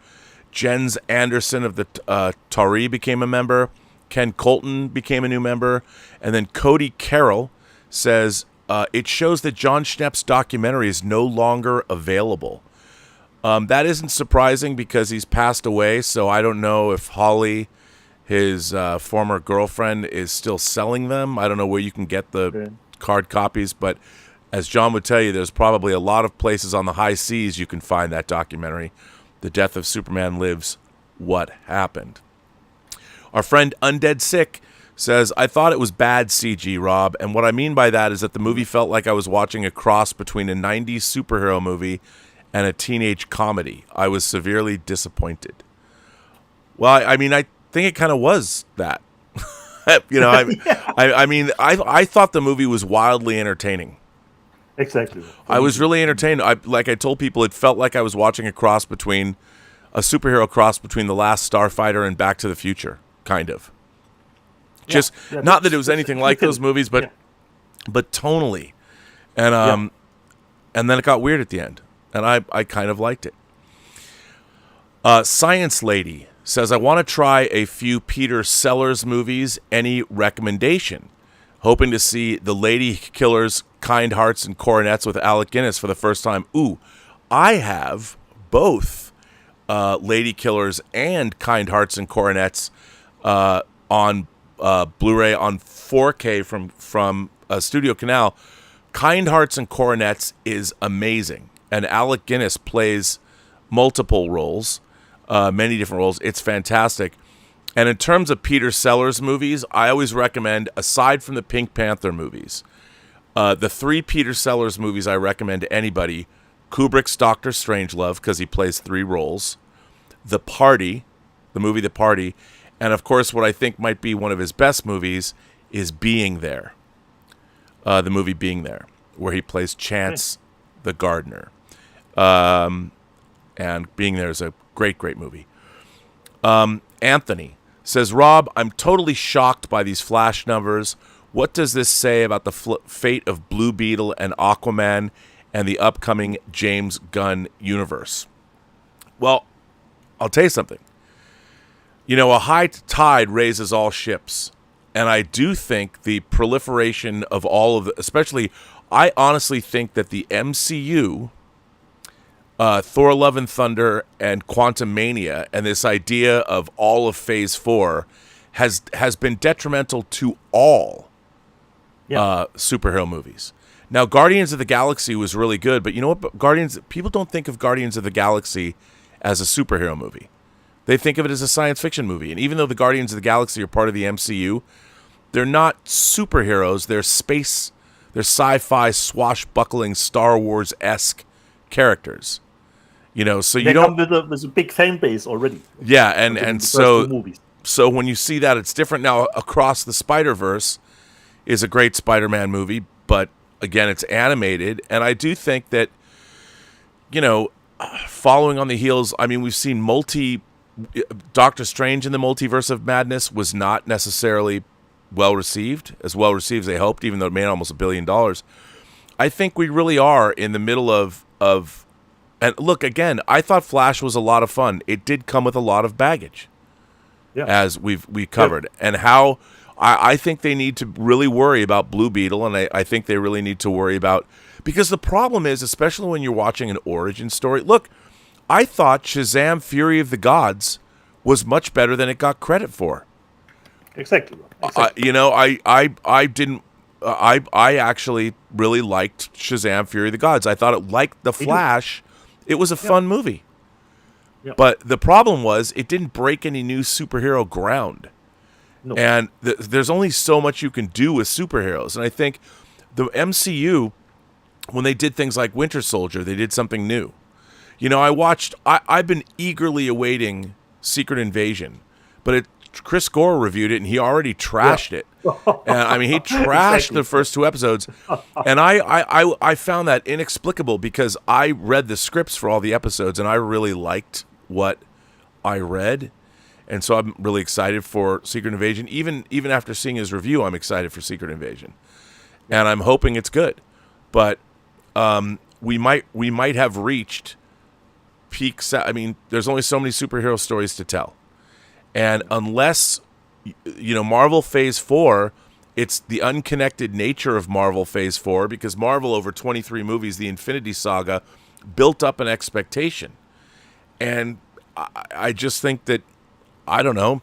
Jens Anderson of the Tari became a member. Ken Colton became a new member. And then Cody Carroll says, it shows that John Schnepp's documentary is no longer available. That isn't surprising because he's passed away, so I don't know if Holly, his former girlfriend, is still selling them. I don't know where you can get the card copies, but as John would tell you, there's probably a lot of places on the high seas you can find that documentary, The Death of Superman Lives, What Happened. Our friend Undead Sick says, I thought it was bad CG, Rob, and what I mean by that is that the movie felt like I was watching a cross between a 90s superhero movie and a teenage comedy. I was severely disappointed. Well, I mean, I think it kind of was that. I thought the movie was wildly entertaining. Exactly. I was really entertained. Like I told people, it felt like I was watching a superhero cross between The Last Starfighter and Back to the Future, kind of. Just not that it was anything like those movies, but tonally, and then it got weird at the end, and I kind of liked it. Science Lady says, I want to try a few Peter Sellers movies. Any recommendation? Hoping to see The Lady Killers, Kind Hearts and Coronets with Alec Guinness for the first time. Ooh, I have both Lady Killers and Kind Hearts and Coronets on Blu-ray on 4K from Studio Canal. Kind Hearts and Coronets is amazing, and Alec Guinness plays multiple roles, many different roles. It's fantastic. And in terms of Peter Sellers movies, I always recommend, aside from the Pink Panther movies, the 3 Peter Sellers movies I recommend to anybody: Kubrick's Dr. Strangelove, because he plays 3 roles, The Party, the movie The Party, and of course what I think might be one of his best movies is Being There, the movie Being There, where he plays Chance the gardener. And Being There is a great, great movie. Anthony says, Rob, I'm totally shocked by these Flash numbers. What does this say about the fate of Blue Beetle and Aquaman and the upcoming James Gunn universe? Well, I'll tell you something. A high tide raises all ships. And I do think the proliferation of all of the, especially, I honestly think that the MCU, Thor Love and Thunder and Quantumania, and this idea of all of Phase 4 has been detrimental to all superhero movies. Now, Guardians of the Galaxy was really good, but you know what? People don't think of Guardians of the Galaxy as a superhero movie. They think of it as a science fiction movie. And even though the Guardians of the Galaxy are part of the MCU, they're not superheroes. They're sci-fi, swashbuckling, Star Wars-esque characters. So you don't. There's a big fan base already. Yeah, and so when you see that, it's different. Now, Across the Spider-Verse is a great Spider-Man movie, but again, it's animated, and I do think that, following on the heels, I mean, we've seen Doctor Strange in the Multiverse of Madness was not necessarily well received as they hoped, even though it made almost $1 billion. I think we really are in the middle of. And look, again, I thought Flash was a lot of fun. It did come with a lot of baggage, as we covered, and how I think they need to really worry about Blue Beetle, and I think they really need to worry about, because the problem is, especially when you're watching an origin story. Look, I thought Shazam: Fury of the Gods was much better than it got credit for. Exactly. I actually really liked Shazam: Fury of the Gods. I thought it, like The Flash, it was a fun movie. Yep. But the problem was it didn't break any new superhero ground. No. And there's only so much you can do with superheroes. And I think the MCU, when they did things like Winter Soldier, they did something new. I've been eagerly awaiting Secret Invasion, but Chris Gore reviewed it, and he already trashed it. And I mean, he trashed the first 2 episodes, and I found that inexplicable, because I read the scripts for all the episodes, and I really liked what I read, and so I'm really excited for Secret Invasion. Even after seeing his review, I'm excited for Secret Invasion, and I'm hoping it's good. But we might have reached peak. I mean, there's only so many superhero stories to tell. And unless, Marvel Phase 4 It's the unconnected nature of Marvel Phase 4, because Marvel, over 23 movies, the Infinity Saga, built up an expectation. And I just think that, I don't know,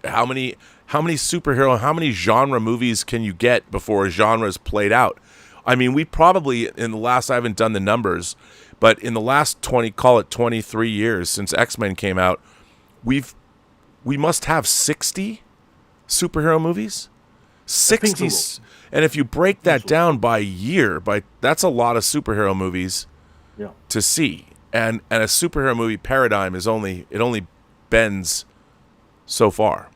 how many superhero, how many genre movies can you get before a genre is played out? I mean, we probably, in the last, I haven't done the numbers, but in the last 23 years since X-Men came out, we must have 60 superhero movies. 60, so. And if you break that down by year, that's a lot of superhero movies to see. And a superhero movie paradigm only bends so far.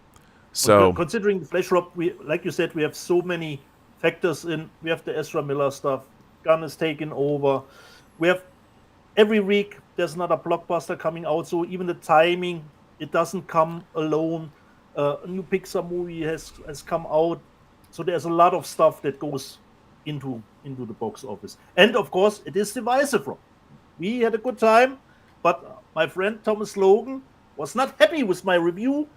So considering the Flash, Rob, like you said, we have so many factors in. We have the Ezra Miller stuff. Gunn is taking over. We have every week there's another blockbuster coming out. So even the timing, it doesn't come alone. A new Pixar movie has come out. So there's a lot of stuff that goes into the box office. And of course, it is divisive, Rob. We had a good time, but my friend Thomas Logan was not happy with my review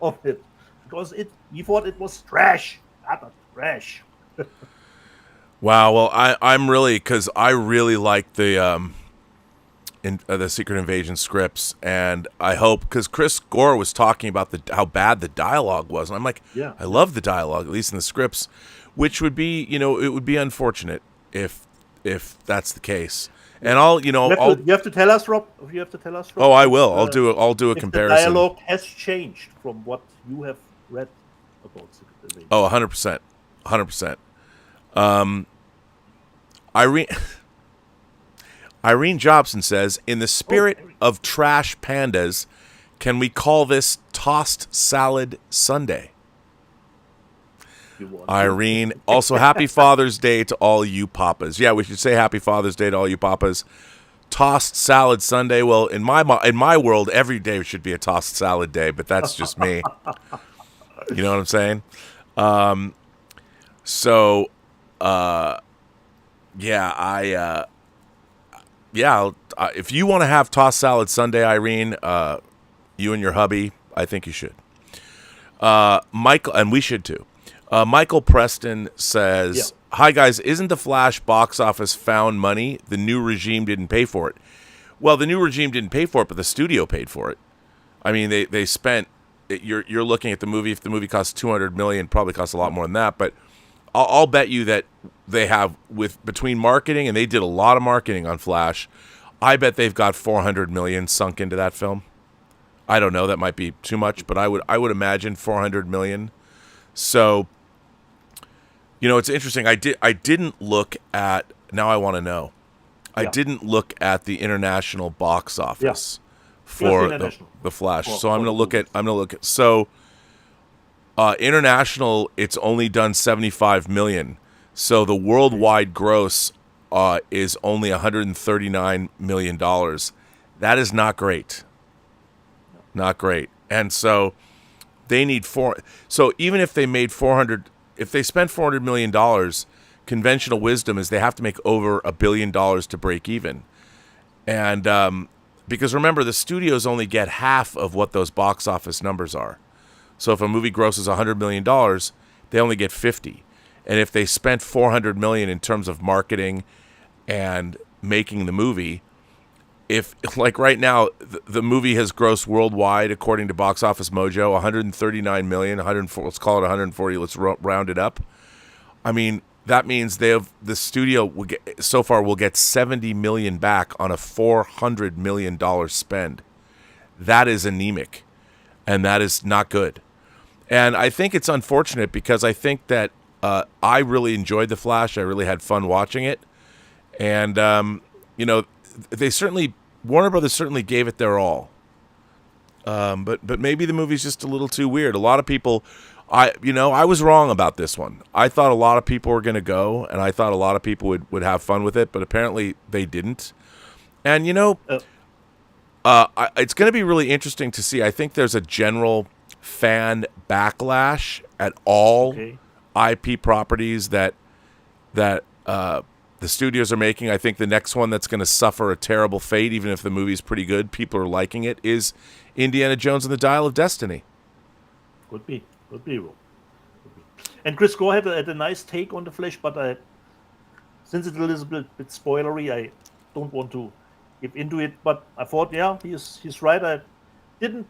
of it, because he thought it was trash. Trash. Wow. Well, I'm really, because I really like the Secret Invasion scripts, and I hope, because Chris Gore was talking about how bad the dialogue was, and I'm like, I love the dialogue, at least in the scripts, which would be, it would be unfortunate if that's the case. And you have to tell us, Rob. You have to tell us, Rob. Oh, I will. I'll do a comparison. The dialogue has changed from what you have read about Secret Invasion. Oh, 100%. 100%. Irene Jobson says, in the spirit of trash pandas, can we call this Tossed Salad Sunday? Irene, also happy Father's Day to all you papas. Yeah, we should say happy Father's Day to all you papas. Tossed Salad Sunday. Well, in my world, every day should be a tossed salad day, but that's just me. You know what I'm saying? If you want to have tossed salad Sunday, Irene, you and your hubby, I think you should. Michael, and we should too. Michael Preston says, hi guys, isn't the Flash box office found money? The new regime didn't pay for it. Well, the new regime didn't pay for it, but the studio paid for it. I mean, they spent, you're looking at the movie, if the movie costs $200 million, probably costs a lot more than that, but I'll bet you that they have, between marketing, and they did a lot of marketing on Flash, I bet they've got $400 million sunk into that film. I don't know, that might be too much, but I would imagine $400 million. So, it's interesting. I didn't look at, now I want to know. I didn't look at the international box office for the Flash. So I'm going to look at, so international, it's only done $75 million. So the worldwide gross is only $139 million. That is not great. Not great. And so they need so even if they made if they spent $400 million, conventional wisdom is they have to make over $1 billion to break even. And because remember, the studios only get half of what those box office numbers are. So if a movie grosses $100 million, they only get 50. And if they spent $400 million in terms of marketing and making the movie, if, like right now, the movie has grossed worldwide, according to Box Office Mojo, $139 million, let's call it 140, let's round it up. I mean, that means the studio will get $70 million back on a $400 million spend. That is anemic, and that is not good. And I think it's unfortunate, because I think that I really enjoyed The Flash. I really had fun watching it. And, Warner Brothers certainly gave it their all. But maybe the movie's just a little too weird. A lot of people, I was wrong about this one. I thought a lot of people were going to go, and I thought a lot of people would have fun with it, but apparently they didn't. And, it's going to be really interesting to see. I think there's a general fan backlash at all IP properties that the studios are making. I think the next one that's going to suffer a terrible fate, even if the movie's pretty good, people are liking it, is Indiana Jones and the Dial of Destiny. Could be. And Chris Gore had a nice take on the Flash, but since it's a little bit spoilery, I don't want to get into it. But I thought, yeah, he's right. I didn't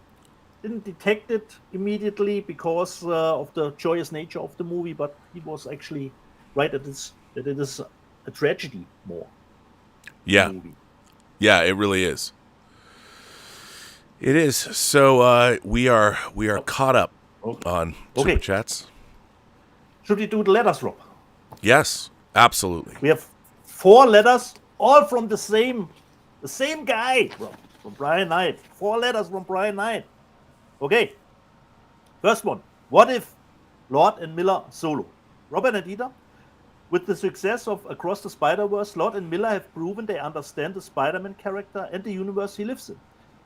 detect it immediately because of the joyous nature of the movie, but he was actually right that it is a tragedy more. Yeah. Movie. Yeah, it really is. It is. So we are caught up on Super Chats. Should we do the letters, Rob? Yes, absolutely. We have 4 letters, all from the same guy, Rob, from Brian Knight. 4 letters from Brian Knight. Okay. First one. What if Lord and Miller solo? Robert and Dieter, with the success of Across the Spider-Verse, Lord and Miller have proven they understand the Spider-Man character and the universe he lives in.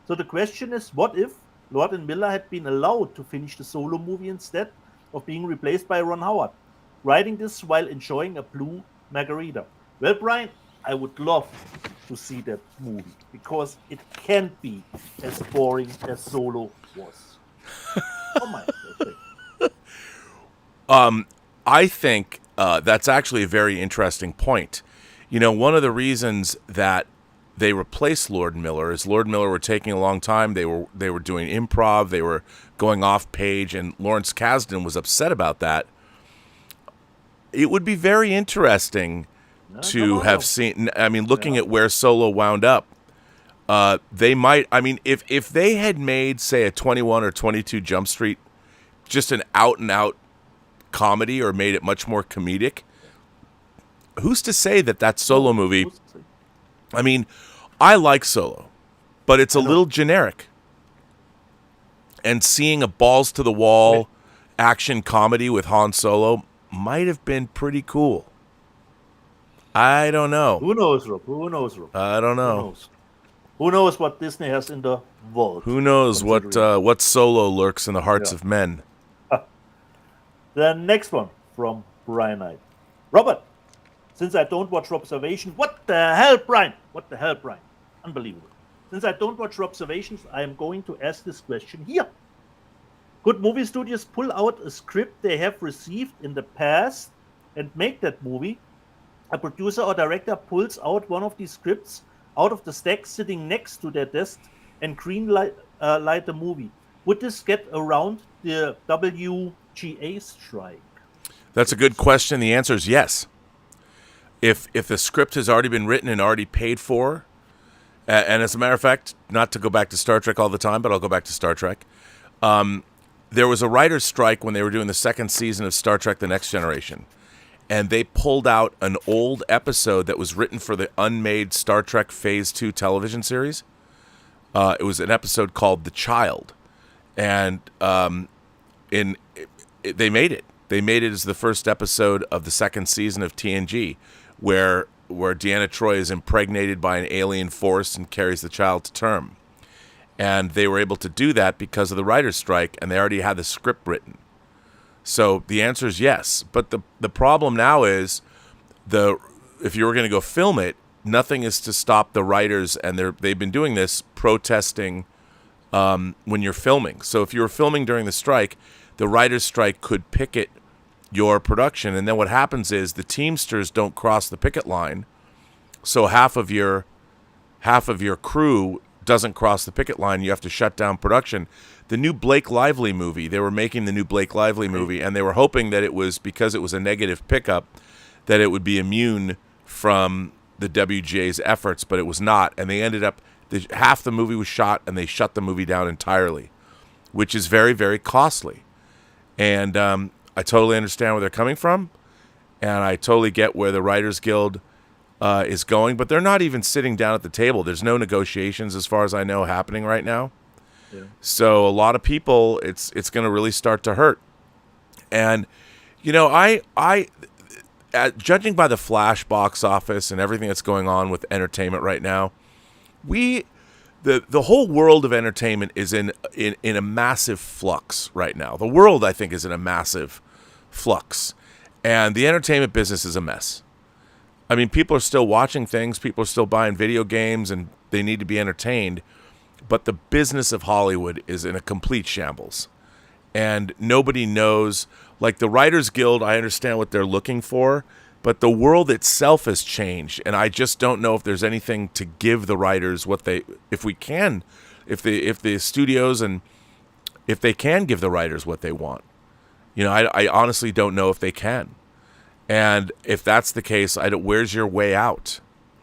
So the question is, what if Lord and Miller had been allowed to finish the solo movie instead of being replaced by Ron Howard, writing this while enjoying a blue margarita? Well, Brian, I would love to see that movie because it can't be as boring as Solo was. Oh my God. I think that's actually a very interesting point. You know, one of the reasons that they replaced Lord and Miller is Lord and Miller were taking a long time. They were doing improv. They were going off page, and Lawrence Kasdan was upset about that. It would be very interesting to have seen. I mean, looking at where Solo wound up, they might. I mean, if they had made, say, a 21 or 22 Jump Street, just an out and out comedy, or made it much more comedic, who's to say that Solo movie? I mean, I like Solo, but it's a little generic. And seeing a balls to the wall action comedy with Han Solo might have been pretty cool. I don't know. Who knows, Rob? Who knows, Rob? I don't know. Who knows what Disney has in the vault? Who knows what Solo lurks in the hearts of men? The next one from Brian Knight. Robert, since I don't watch Observation, what the hell, Brian? What the hell, Brian? Unbelievable. Since I don't watch Observations, I am going to ask this question here. Could movie studios pull out a script they have received in the past and make that movie? A producer or director pulls out one of these scripts out of the stack sitting next to their desk and green light the movie. Would this get around the WGA strike? That's a good question. The answer is yes. If the script has already been written and already paid for, and as a matter of fact, not to go back to Star Trek all the time, but I'll go back to Star Trek. There was a writer's strike when they were doing the second season of Star Trek The Next Generation. And they pulled out an old episode that was written for the unmade Star Trek Phase 2 television series. It was an episode called The Child. And they made it. They made it as the first episode of the second season of TNG, where Deanna Troi is impregnated by an alien force and carries the child to term. And they were able to do that because of the writer's strike, and they already had the script written. So the answer is yes. But the problem now is, if you were going to go film it, nothing is to stop the writers, and they've been doing this, protesting when you're filming. So if you were filming during the strike, the writer's strike could picket your production, and then what happens is the Teamsters don't cross the picket line, so half of your crew doesn't cross the picket line. You have to shut down production. The new Blake Lively movie, they were making the new Blake Lively movie, and they were hoping that it was, because it was a negative pickup, that it would be immune from the WGA's efforts, but it was not, and they ended up, half the movie was shot, and they shut the movie down entirely, which is very, very costly. And I totally understand where they're coming from, and I totally get where the Writers Guild is going, but they're not even sitting down at the table. There's no negotiations, as far as I know, happening right now. Yeah. So a lot of people, it's going to really start to hurt. And, you know, I judging by the Flash box office and everything that's going on with entertainment right now, the whole world of entertainment is in a massive flux right now. The world, I think, is in a massive flux, and the entertainment business is a mess. I mean, people are still watching things, people are still buying video games, and they need to be entertained, but the business of Hollywood is in a complete shambles, and nobody knows. Like the Writers Guild, I understand what they're looking for, but the world itself has changed, and I just don't know if there's anything to give the writers what they, if the studios and if they can give the writers what they want. I honestly don't know if they can. And if that's the case, where's your way out?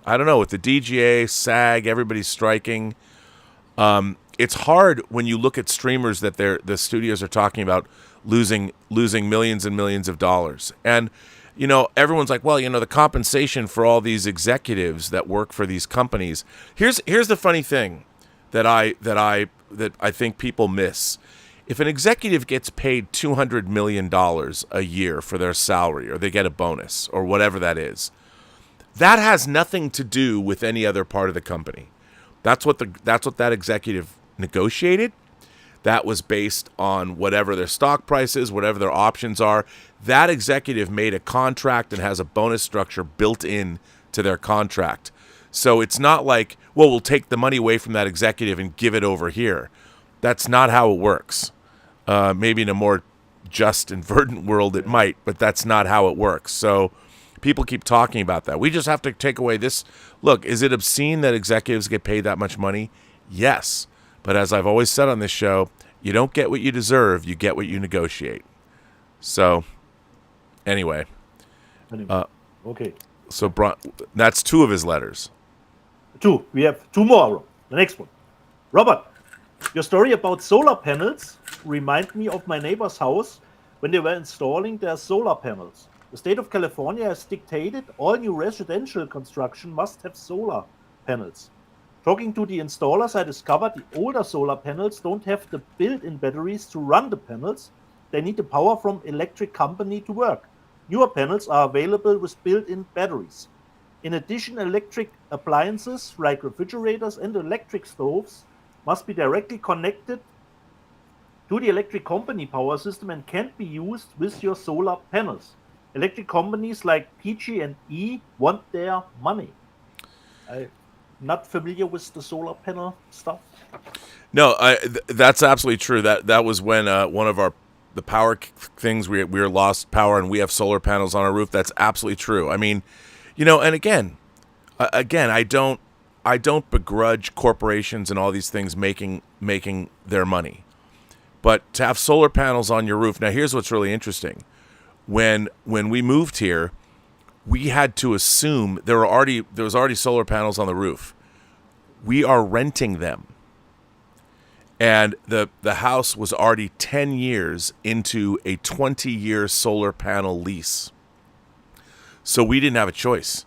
I don't know. With the DGA, SAG, everybody's striking. It's hard when you look at streamers that the studios are talking about losing millions and millions of dollars. And everyone's like, well, the compensation for all these executives that work for these companies. Here's the funny thing that I think people miss. If an executive gets paid $200 million a year for their salary, or they get a bonus, or whatever that is, that has nothing to do with any other part of the company. That's what that executive negotiated. That was based on whatever their stock price is, whatever their options are. That executive made a contract and has a bonus structure built in to their contract. So it's not like, well, we'll take the money away from that executive and give it over here. That's not how it works. Maybe in a more just and verdant world it might, but that's not how it works. So people keep talking about that. We just have to take away this. Look, is it obscene that executives get paid that much money? Yes. But as I've always said on this show, you don't get what you deserve, you get what you negotiate. So, anyway. Okay. So that's 2 of his letters. 2. We have 2 more. The next one. Robert, your story about solar panels remind me of my neighbor's house when they were installing their solar panels. The state of California has dictated all new residential construction must have solar panels. Talking to the installers, I discovered the older solar panels don't have the built-in batteries to run the panels. They need the power from electric company to work. Newer panels are available with built-in batteries. In addition, electric appliances like refrigerators and electric stoves must be directly connected to the electric company power system and can't be used with your solar panels. Electric companies like PG&E want their money. I'm not familiar with the solar panel stuff. No, that's absolutely true. That was when one of the power things, we were lost power and we have solar panels on our roof. That's absolutely true. I mean, and again, I don't begrudge corporations and all these things making their money. But to have solar panels on your roof, now here's what's really interesting. When we moved here, we had to assume there was already solar panels on the roof. We are renting them. And the house was already 10 years into a 20-year solar panel lease. So we didn't have a choice.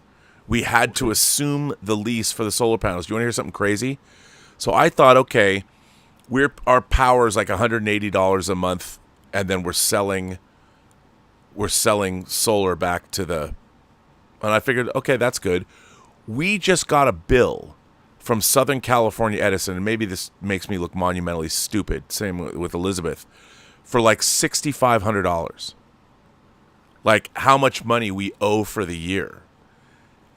We had to assume the lease for the solar panels. Do you want to hear something crazy? So I thought, okay, our power is like $180 a month, and then we're selling solar back to the. And I figured, okay, that's good. We just got a bill from Southern California Edison, and maybe this makes me look monumentally stupid. Same with Elizabeth, for like $6,500. Like how much money we owe for the year.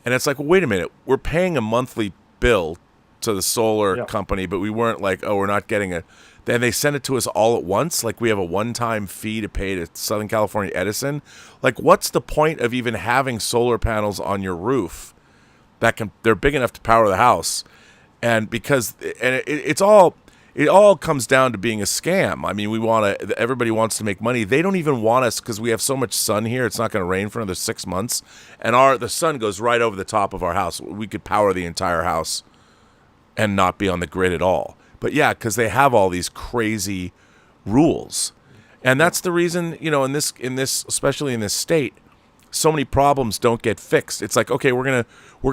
And it's like, well, wait a minute. We're paying a monthly bill to the solar company, but we weren't like, oh, we're not getting it. Then they send it to us all at once. Like we have a one-time fee to pay to Southern California Edison. Like what's the point of even having solar panels on your roof they're big enough to power the house? And because it all comes down to being a scam. I mean, everybody wants to make money. They don't even want us because we have so much sun here. It's not going to rain for another 6 months. And the sun goes right over the top of our house. We could power the entire house and not be on the grid at all. But yeah, because they have all these crazy rules. And that's the reason, in this, especially in this state, so many problems don't get fixed. It's like, okay, we're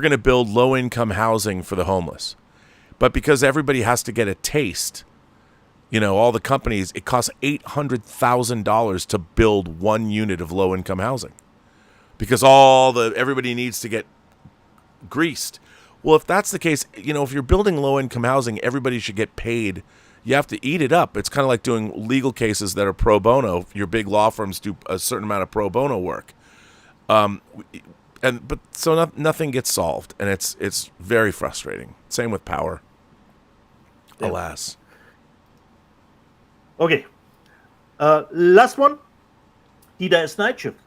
gonna build low-income housing for the homeless. But because everybody has to get a taste, all the companies, it costs $800,000 to build 1 unit of low-income housing. Because everybody needs to get greased. Well, if that's the case, if you're building low-income housing, everybody should get paid. You have to eat it up. It's kind of like doing legal cases that are pro bono. Your big law firms do a certain amount of pro bono work. But nothing gets solved, and it's very frustrating. Same with power. Yeah. Alas. Okay. Last one. Dieter is night shift.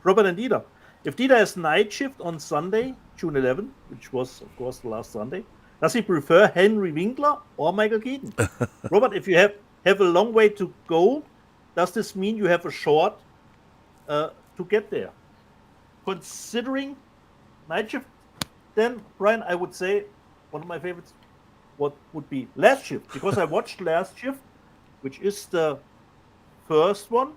Robert and Dieter. If Dieter is night shift on Sunday, June 11, which was, of course, the last Sunday, does he prefer Henry Winkler or Michael Keaton? Robert, if you have a long way to go, does this mean you have a short to get there? Considering night shift, then, Brian, I would say one of my favorites what would be Last Shift, because I watched Last Shift, which is the first one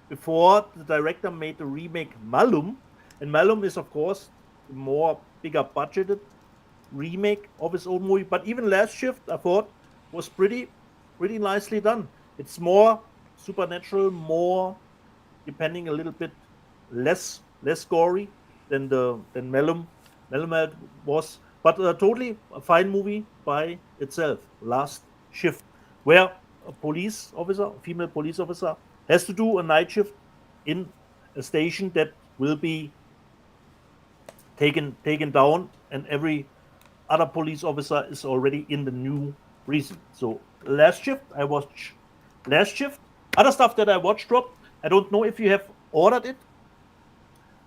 before the director made the remake Malum, and Malum is, of course, a more bigger budgeted remake of his own movie. But even Last Shift, I thought, was pretty nicely done. It's more supernatural, more depending a little bit less gory than Malum was, but totally a fine movie by itself. Last Shift, where a female police officer, has to do a night shift in a station that will be taken down, and every other police officer is already in the new precinct. So Last Shift, I watched Last Shift. Other stuff that I watched, Rob, I don't know if you have ordered it.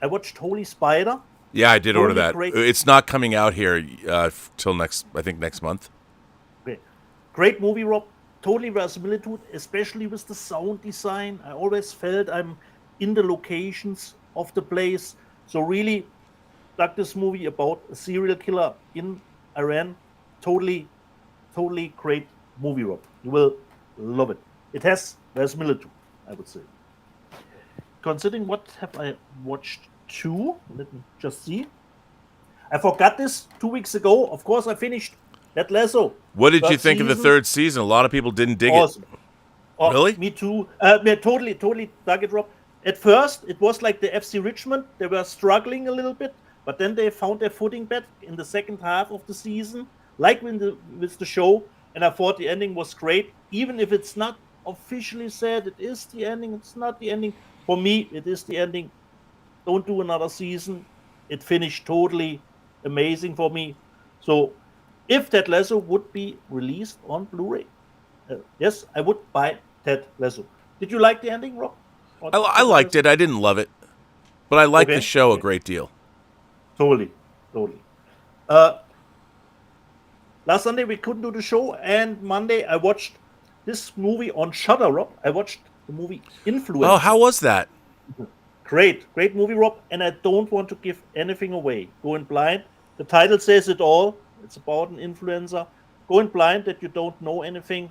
I watched Holy Spider. Yeah, I did order that. Great. It's not coming out here till next month. Okay. Great movie, Rob. Totally verisimilitude, especially with the sound design. I always felt I'm in the locations of the place. So really dug this movie about a serial killer in Iran. Totally great movie, Rob. You will love it. It has verisimilitude, I would say. Considering what have I watched too? Let me just see. I forgot this 2 weeks ago. Of course, I finished Ted Lasso. What did you think of the third season? A lot of people didn't dig awesome. it. Oh, Really? Me too. Totally dug it, Rob. At first, it was like the FC Richmond. They were struggling a little bit, but then they found their footing back in the second half of the season, like with the show. And I thought the ending was great, even if it's not officially said it is the ending. It's not the ending. For me, it is the ending. Don't do another season. It finished totally amazing for me. So if Ted Lasso would be released on Blu-ray, yes, I would buy Ted Lasso. Did you like the ending, Rob? I liked it. I didn't love it, but I liked the show a great deal. Totally. Last Sunday we couldn't do the show, and Monday I watched this movie on Shudder, Rob. I watched the movie Influence. Oh, how was that? Great movie, Rob. And I don't want to give anything away. Going blind. The title says it all. It's about an influencer. Going blind that you don't know anything.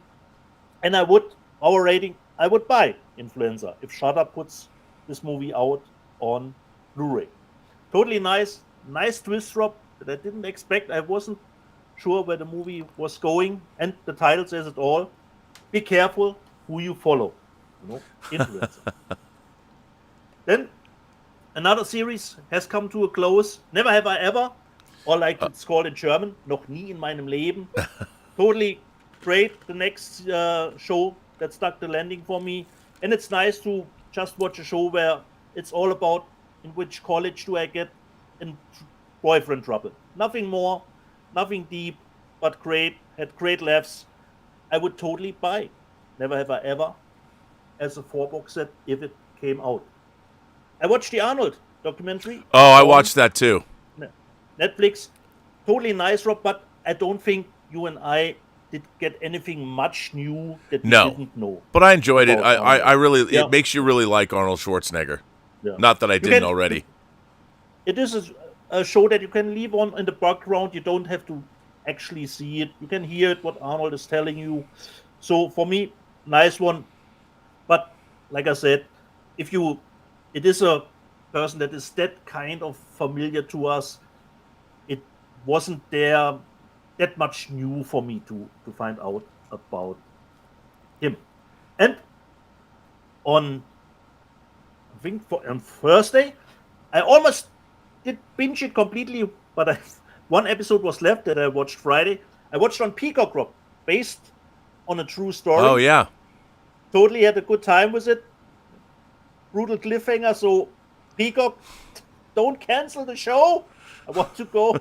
And I would buy Influencer if Shudder puts this movie out on Blu-ray. Totally nice twist, Rob, that I didn't expect. I wasn't sure where the movie was going, and the title says it all. Be careful who you follow. Influencer. Then another series has come to a close. Never Have I Ever, or like it's called in German, Noch nie in meinem Leben. Totally great. The next show that stuck the landing for me. And it's nice to just watch a show where it's all about in which college do I get in boyfriend trouble. Nothing more, nothing deep, but great. Had great laughs. I would totally buy Never Have I Ever as a 4-box set if it came out. I watched the Arnold documentary. Oh, I watched that too. Netflix. Totally nice, Rob, but I don't think you and I did get anything much new that we didn't know. But I enjoyed it. I really, it makes you really like Arnold Schwarzenegger. Yeah. Not that I didn't already. It is a show that you can leave on in the background. You don't have to actually see it. You can hear it, what Arnold is telling you. So for me, nice one. But like I said, it is a person that is that kind of familiar to us. It wasn't there that much new for me to find out about him. And on Thursday, I almost did binge it completely, but one episode was left that I watched Friday. I watched on Peacock, Rob, based on a true story. Oh, yeah. Totally had a good time with it. Brutal cliffhanger, so Peacock, don't cancel the show. I want to go.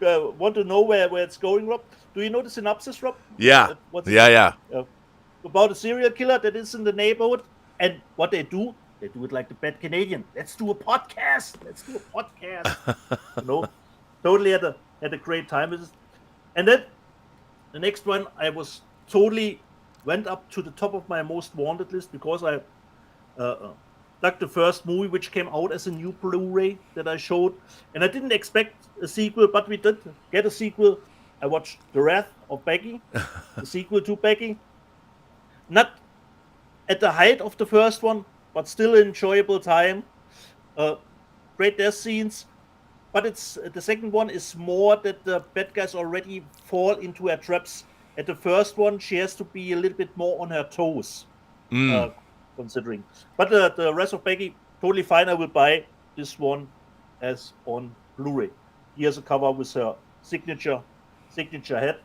Want to know where it's going, Rob? Do you know the synopsis, Rob? Yeah. Yeah. About a serial killer that is in the neighborhood, and what they do, They do it like the bad Canadian. Let's do a podcast. Totally had a great time with it. And then the next one, I was totally went up to the top of my most wanted list because I like the first movie which came out as a new Blu-ray that I showed, and I didn't expect a sequel, but we did get a sequel. I watched The Wrath of Becky, the sequel to Becky. Not at the height of the first one, but still an enjoyable time. Great death scenes, but it's the second one is more that the bad guys already fall into her traps. At the first one, she has to be a little bit more on her toes. Considering, but the rest of Becky totally fine. I will buy this one as on Blu-ray. Here's a cover with her signature head,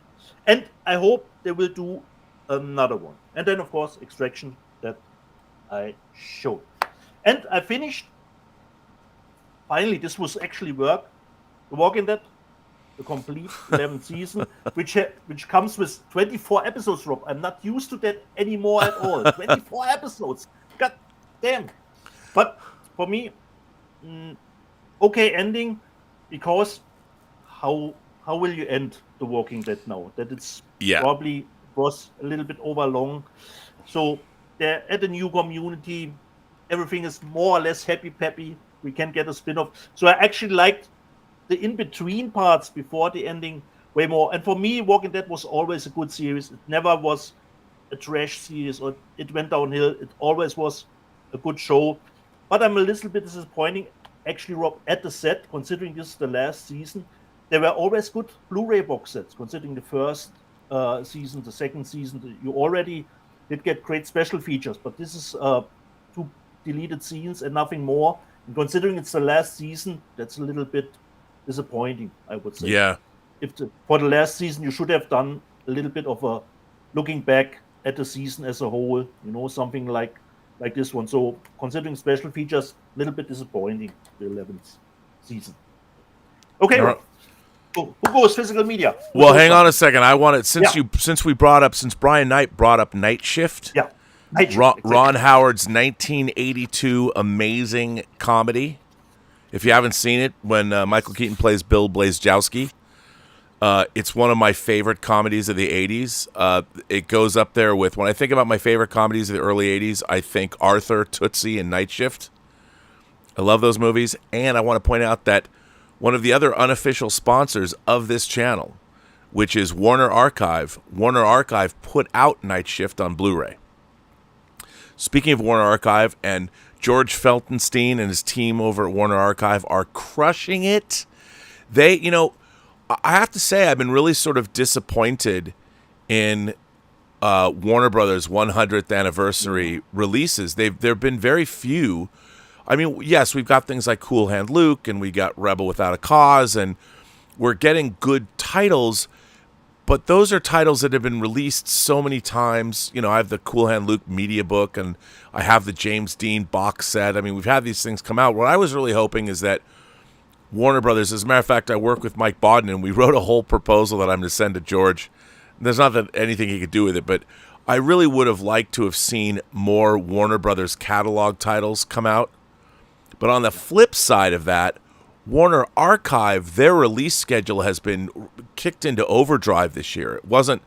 and I hope they will do another one. And then of course Extraction that I showed, and I finished. Finally, this was actually work. The Walking Dead, the complete 11th season, which comes with 24 episodes, Rob. I'm not used to that anymore at all. 24 episodes. God damn. But for me, okay ending, because how will you end The Walking Dead now? That it's probably was a little bit over long. So they're at a new community. Everything is more or less happy-peppy. We can get a spin-off. So I actually liked the in-between parts before the ending way more. And for me, Walking Dead was always a good series. It never was a trash series or it went downhill. It always was a good show. But I'm a little bit disappointed, actually, Rob, at the set, considering this is the last season. There were always good Blu-ray box sets, considering the first season, the second season. You already did get great special features, but this is 2 deleted scenes and nothing more. And considering it's the last season, that's a little bit disappointing, I would say. Yeah. For the last season, you should have done a little bit of a looking back at the season as a whole, something like this one. So considering special features, a little bit disappointing, the 11th season. Okay, right. Who goes physical media? Well, hang on a second. I wanted since Brian Knight brought up Night Shift. Yeah. Ron Howard's 1982 amazing comedy. If you haven't seen it, when Michael Keaton plays Bill Blazejowski, it's one of my favorite comedies of the 80s. It goes up there with, when I think about my favorite comedies of the early 80s, I think Arthur, Tootsie, and Night Shift. I love those movies. And I want to point out that one of the other unofficial sponsors of this channel, which is Warner Archive put out Night Shift on Blu-ray. Speaking of Warner Archive, and George Feltenstein and his team over at Warner Archive are crushing it. They, I have to say, I've been really sort of disappointed in Warner Brothers' 100th anniversary releases. There have been very few. I mean, yes, we've got things like Cool Hand Luke, and we got Rebel Without a Cause, and we're getting good titles. But those are titles that have been released so many times. I have the Cool Hand Luke media book, and I have the James Dean box set. I mean, we've had these things come out. What I was really hoping is that Warner Brothers, as a matter of fact, I work with Mike Bodden, and we wrote a whole proposal that I'm going to send to George. There's not that anything he could do with it, but I really would have liked to have seen more Warner Brothers catalog titles come out. But on the flip side of that, Warner Archive, their release schedule has been kicked into overdrive this year. It wasn't,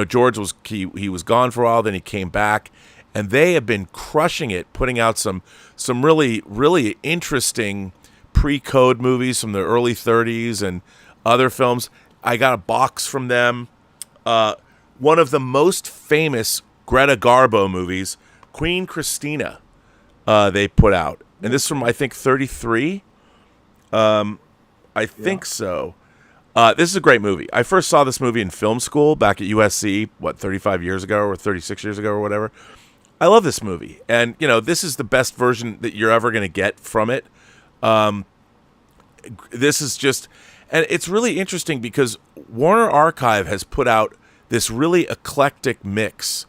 George was he was gone for a while, then he came back, and they have been crushing it, putting out some really, really interesting pre-code movies from the early 30s and other films. I got a box from them. One of the most famous Greta Garbo movies, Queen Christina, they put out. And this is from, I think, 33. I think so. This is a great movie. I first saw this movie in film school back at USC, 35 years ago or 36 years ago or whatever. I love this movie. And, this is the best version that you're ever going to get from it. This is just... And it's really interesting because Warner Archive has put out this really eclectic mix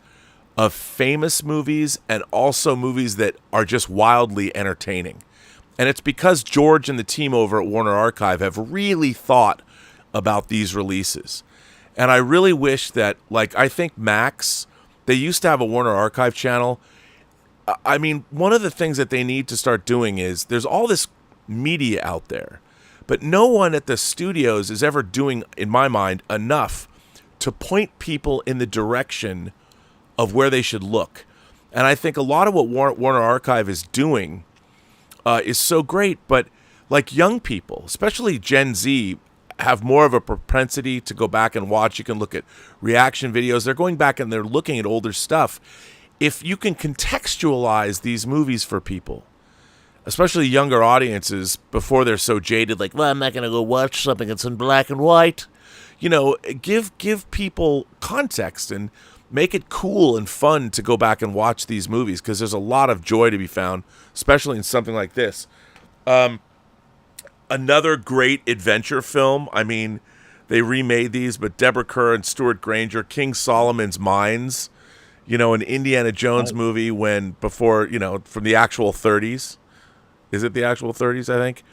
of famous movies and also movies that are just wildly entertaining. And it's because George and the team over at Warner Archive have really thought about these releases. And I really wish that, I think Max, they used to have a Warner Archive channel. I mean, one of the things that they need to start doing is there's all this media out there, but no one at the studios is ever doing, in my mind, enough to point people in the direction of where they should look. And I think a lot of what Warner Archive is doing is so great, but like young people, especially Gen Z, have more of a propensity to go back and watch. You can look at reaction videos. They're going back and they're looking at older stuff. If you can contextualize these movies for people, especially younger audiences, before they're so jaded, like, well, I'm not going to go watch something that's in black and white. You know, give people context and make it cool and fun to go back and watch these movies, because there's a lot of joy to be found, especially in something like this. Another great adventure film. I mean, they remade these, but Deborah Kerr and Stuart Granger, King Solomon's Mines, you know, an Indiana Jones movie before, you know, from the actual 30s. Is it the actual 30s, I think?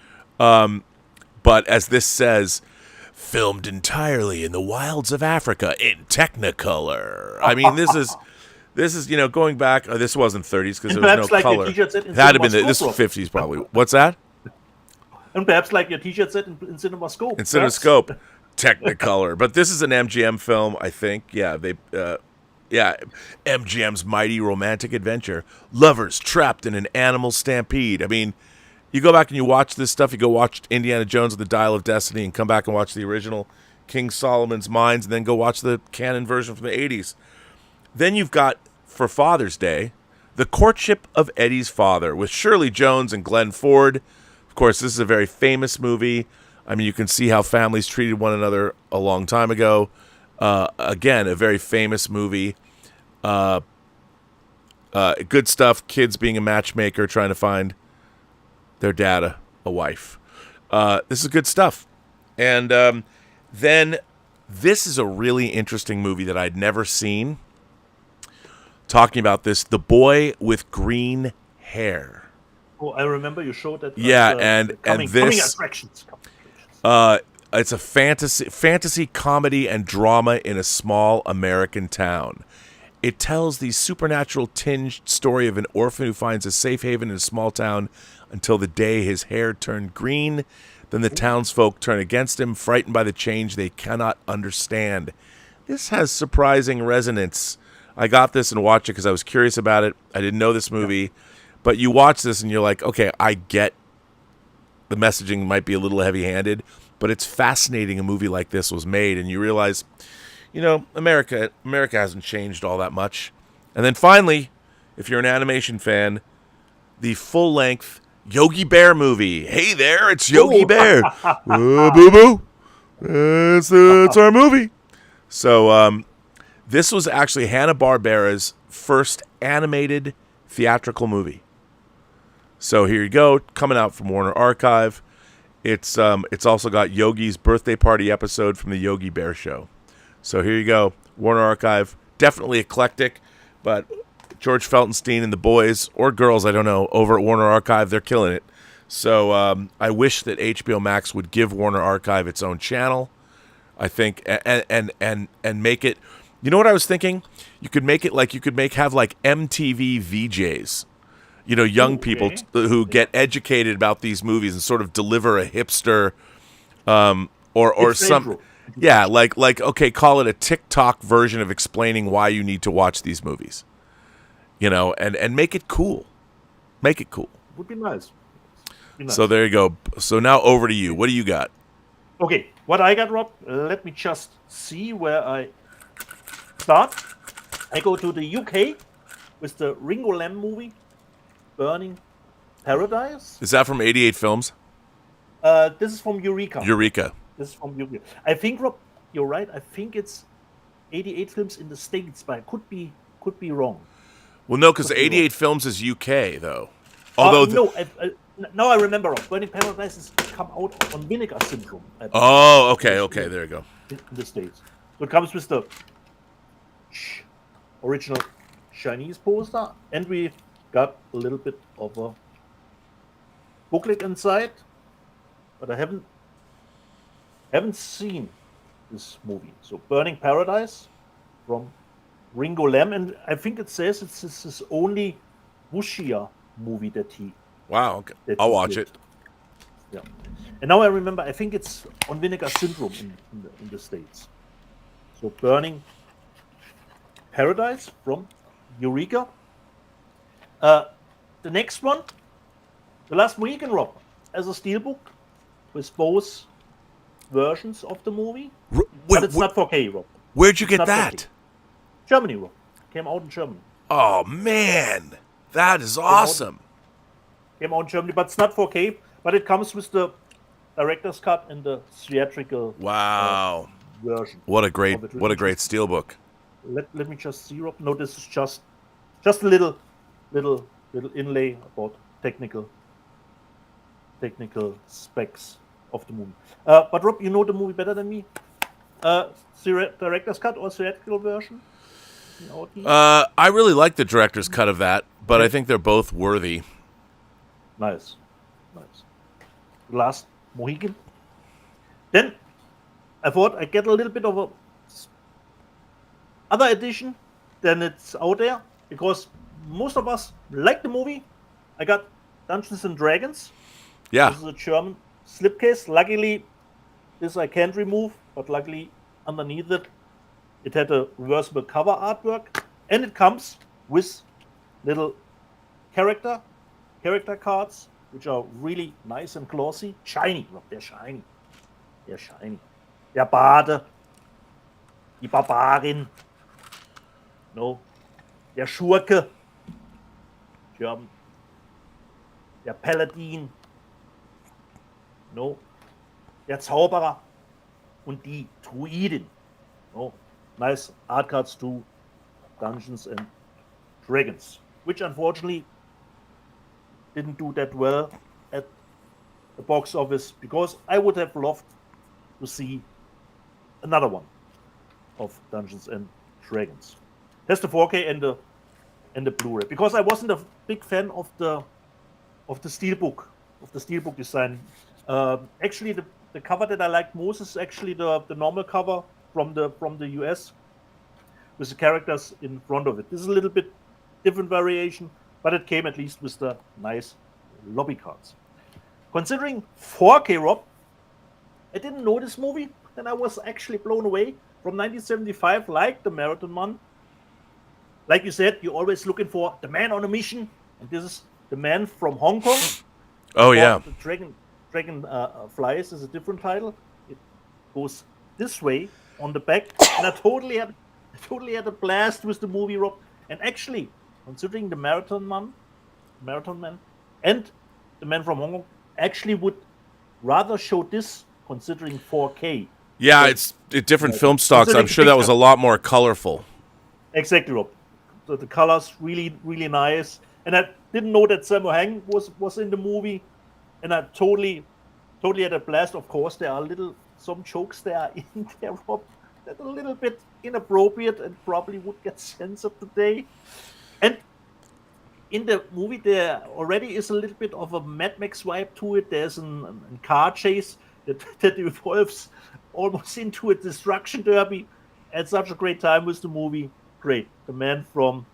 But as this says, filmed entirely in the wilds of Africa in Technicolor. I mean, this is, you know, going back. This wasn't 30s because there was no like color. It had to be this 50s probably. What's that? And perhaps like your T-shirt said in CinemaScope. In CinemaScope, Technicolor. But this is an MGM film, I think. Yeah, MGM's mighty romantic adventure. Lovers trapped in an animal stampede. I mean, you go back and you watch this stuff. You go watch Indiana Jones and the Dial of Destiny and come back and watch the original King Solomon's Mines, and then go watch the canon version from the 80s. Then you've got, for Father's Day, The Courtship of Eddie's Father with Shirley Jones and Glenn Ford. Of course, this is a very famous movie. I mean, you can see how families treated one another a long time ago. Again, a very famous movie. Good stuff. Kids being a matchmaker, trying to find their dad a wife. This is good stuff. And then this is a really interesting movie that I'd never seen. Talking about this, The Boy with Green Hair. Oh, I remember you showed that. Yeah, and coming this attractions. it's a fantasy comedy and drama in a small American town. It tells the supernatural tinged story of an orphan who finds a safe haven in a small town until the day his hair turned green. Then the townsfolk turn against him, frightened by the change they cannot understand. This has surprising resonance. I got this and watched it because I was curious about it. I didn't know this movie. But you watch this and you're like, okay, I get the messaging might be a little heavy-handed, but it's fascinating a movie like this was made, and you realize, you know, America hasn't changed all that much. And then finally, if you're an animation fan, the full-length Yogi Bear movie. Hey there, it's Yogi Bear. Boo-boo. It's our movie. So this was actually Hanna-Barbera's first animated theatrical movie. So here you go, coming out from Warner Archive. It's also got Yogi's birthday party episode from the Yogi Bear Show. So here you go, Warner Archive. Definitely eclectic, but George Feltenstein and the boys, or girls, I don't know, over at Warner Archive, they're killing it. So I wish that HBO Max would give Warner Archive its own channel. I think and make it. You know what I was thinking? You could make it like have MTV VJs. You know, young people who get educated about these movies and sort of deliver a hipster, or some, yeah, like okay, call it a TikTok version of explaining why you need to watch these movies. You know, and make it cool, make it cool. Would be nice. So there you go. So now over to you. What do you got? Okay, what I got, Rob? Let me just see where I start. I go to the UK with the Ringo Lam movie. Burning Paradise. Is that from 88 Films? This is from Eureka. This is from Eureka. I think, Rob, you're right. I think it's 88 Films in the States, but I could be wrong. Well, no, because 88 Films is UK, though. Although now I remember, Rob. Burning Paradise has come out on Vinegar Syndrome. Oh, okay, there you go. In the States. So it comes with the original Chinese poster, and we got a little bit of a booklet inside, but I haven't seen this movie. So Burning Paradise from Ringo Lam, and I think it says it's his only wuxia movie that he. Wow. Okay. That I'll he watch did. it. Yeah. And now I remember. I think it's on Vinegar Syndrome in the States. So Burning Paradise from Eureka. The next one, The Last Mohican, Rob, as a steelbook with both versions of the movie, but it's not 4K, Rob. Where'd you It's get not that? 4K. Germany, Rob. Came out in Germany. Oh man, that is awesome. Came out in Germany, but it's not 4K. But it comes with the director's cut and the theatrical Wow. version. What a great steelbook. Let me just see, Rob. No, this is just a little inlay about technical specs of the movie. But Rob, you know the movie better than me. Director's cut or theatrical version? I really like the director's cut of that, but I think they're both worthy. Nice. Last Mohican. Then I thought I'd get a little bit of a other edition than it's out there, because most of us like the movie. I got Dungeons and Dragons. Yeah. This is a German slipcase. Luckily, this I can't remove, but luckily underneath it had a reversible cover artwork, and it comes with little character cards, which are really nice and glossy. Shiny. Look, they're shiny. Der Bade. Die Barbarin. No. Der Schurke. German. Der Paladin. No. Der Zauberer. Und die Druidin. No. Nice art cards to Dungeons and Dragons, which unfortunately didn't do that well at the box office, because I would have loved to see another one of Dungeons and Dragons. That's the 4K and the Blu-ray, because I wasn't a big fan of the steelbook design. Actually, the cover that I liked most is actually the normal cover from the US with the characters in front of it. This is a little bit different variation, but it came at least with the nice lobby cards. Considering 4K, Rob, I didn't know this movie, and I was actually blown away. From 1975, like The Marathon Man. Like you said, you're always looking for the man on a mission, and this is the man from Hong Kong. Oh yeah. The Dragon Flies is a different title. It goes this way on the back, and I totally had a blast with the movie, Rob. And actually, considering the Marathon Man, and the man from Hong Kong, actually would rather show this considering 4K. Yeah, it's different film stocks. I'm sure that was a lot more colorful. Exactly, Rob. So the colors really, really nice. And I didn't know that Sammo Hung was in the movie, and I totally had a blast. Of course, there are some jokes there in there, Rob, that are a little bit inappropriate and probably would get censored today. And in the movie, there already is a little bit of a Mad Max vibe to it. There's a car chase that evolves almost into a destruction derby. I had such a great time with the movie. Great. The man from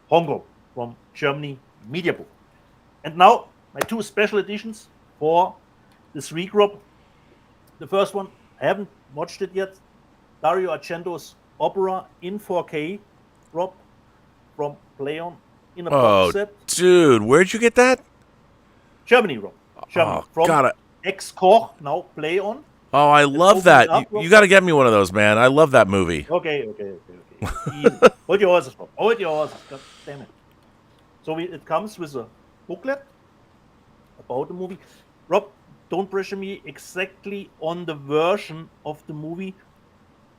Hong Kong, from Germany, Media Book. And now, my two special editions for this week, Rob. The first one, I haven't watched it yet. Dario Argento's opera in 4K, Rob, from Play-On, in a box set. Dude, where'd you get that? Germany, Rob. Germany. From Ex-Koch, now Play-On. Oh, I love that. You got to get me one of those, man. I love that movie. Okay. Hold your horses, Rob. Hold your horses. God damn it. So it comes with a booklet about the movie. Rob, don't pressure me exactly on the version of the movie.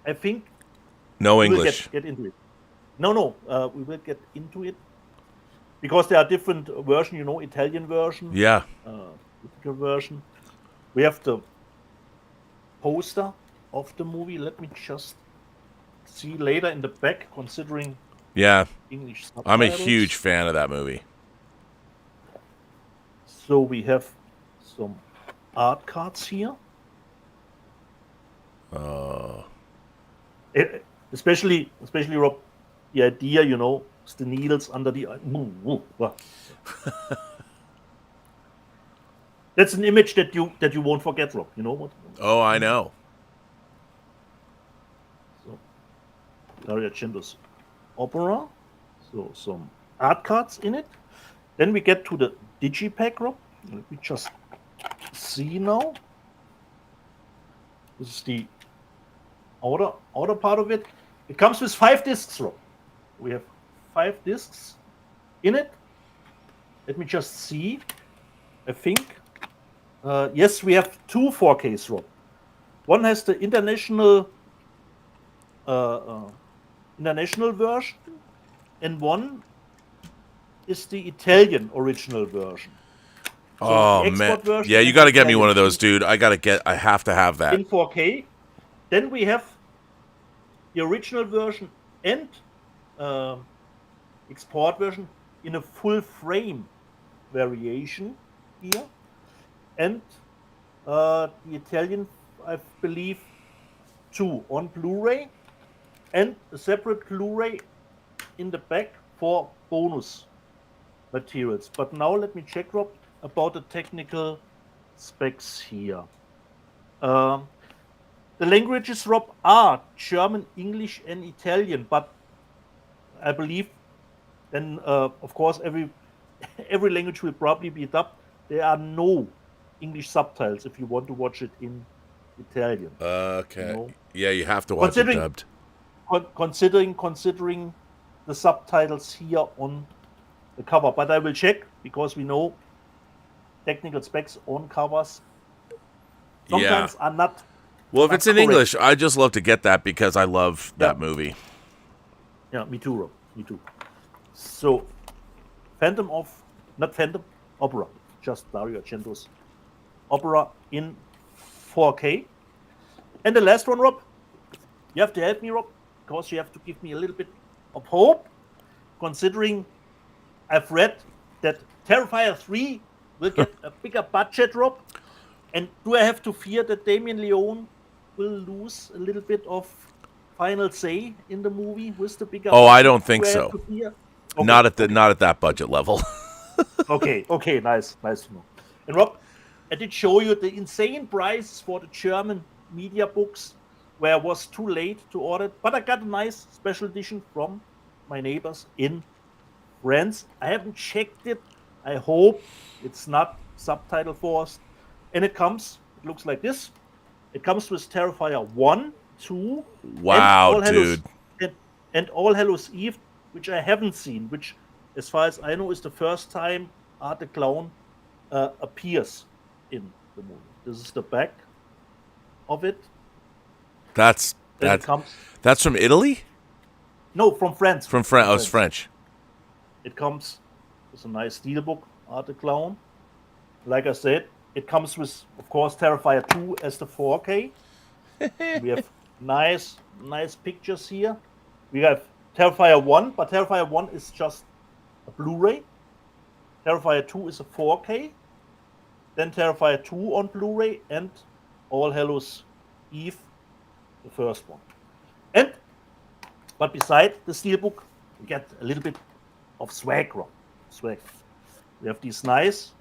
I think no English. Get into it. No, we will get into it, because there are different versions. Italian version. Yeah. Version. We have the poster of the movie. Let me just see later in the back, considering English subtitles. I'm a huge fan of that movie. So we have some art cards here. Especially Rob, the idea, It's the needles under the eye. That's an image that you won't forget, Rob. You know what? Oh, I know. So, Dario Argento's opera. So some art cards in it. Then we get to the digipack, Rob. Let me just see now. This is the outer part of it. It comes with 5 discs, Rob. We have 5 discs in it. Let me just see. I think. Yes, we have 2 4Ks, Rob. One has the international version, and one is the Italian original version. So Oh, the man. export version Yeah, you and got to the get me one of Italian those, dude. I have to have that. in 4K. Then we have the original version and export version in a full frame variation here. And the Italian, I believe, 2 on Blu-ray and a separate Blu-ray in the back for bonus materials. But now let me check, Rob, about the technical specs here. The languages, Rob, are German, English, and Italian. But I believe then, of course, every language will probably be dubbed. There are no English subtitles if you want to watch it in Italian. Okay. You know? Yeah, you have to watch it dubbed. Considering the subtitles here on the cover, but I will check because we know technical specs on covers sometimes are not. Well, if it's in correct. English, I just love to get that because I love that movie. Yeah, me too, Rob. Me too. So, Opera. Just Dario Argento's opera in 4K. And the last one, Rob, you have to help me, Rob, because you have to give me a little bit of hope, considering I've read that Terrifier 3 will get a bigger budget, Rob. And do I have to fear that Damien Leone will lose a little bit of final say in the movie with the bigger budget? I don't think so. Okay. Not at that budget level. Okay, nice to know. And Rob, I did show you the insane prices for the German media books, where I was too late to order it, but I got a nice special edition from my neighbors in France. I haven't checked it. I hope it's not subtitle forced. And it looks like this. It comes with Terrifier 1, 2, Wow, dude. And All Hallows Eve, which I haven't seen, which, as far as I know, is the first time Art the Clown appears in the movie. This is the back of it. That's from Italy? No, from France. From France. Oh, it's French. It comes with a nice steelbook, Art the Clown. Like I said, it comes with, of course, Terrifier 2 as the 4K. We have nice pictures here. We have Terrifier 1, but Terrifier 1 is just a Blu-ray. Terrifier 2 is a 4K. Then Terrifier 2 on Blu-ray and All Hallows Eve, the first one. But beside the steelbook, we get a little bit of swag, Rob. Swag. We have this nice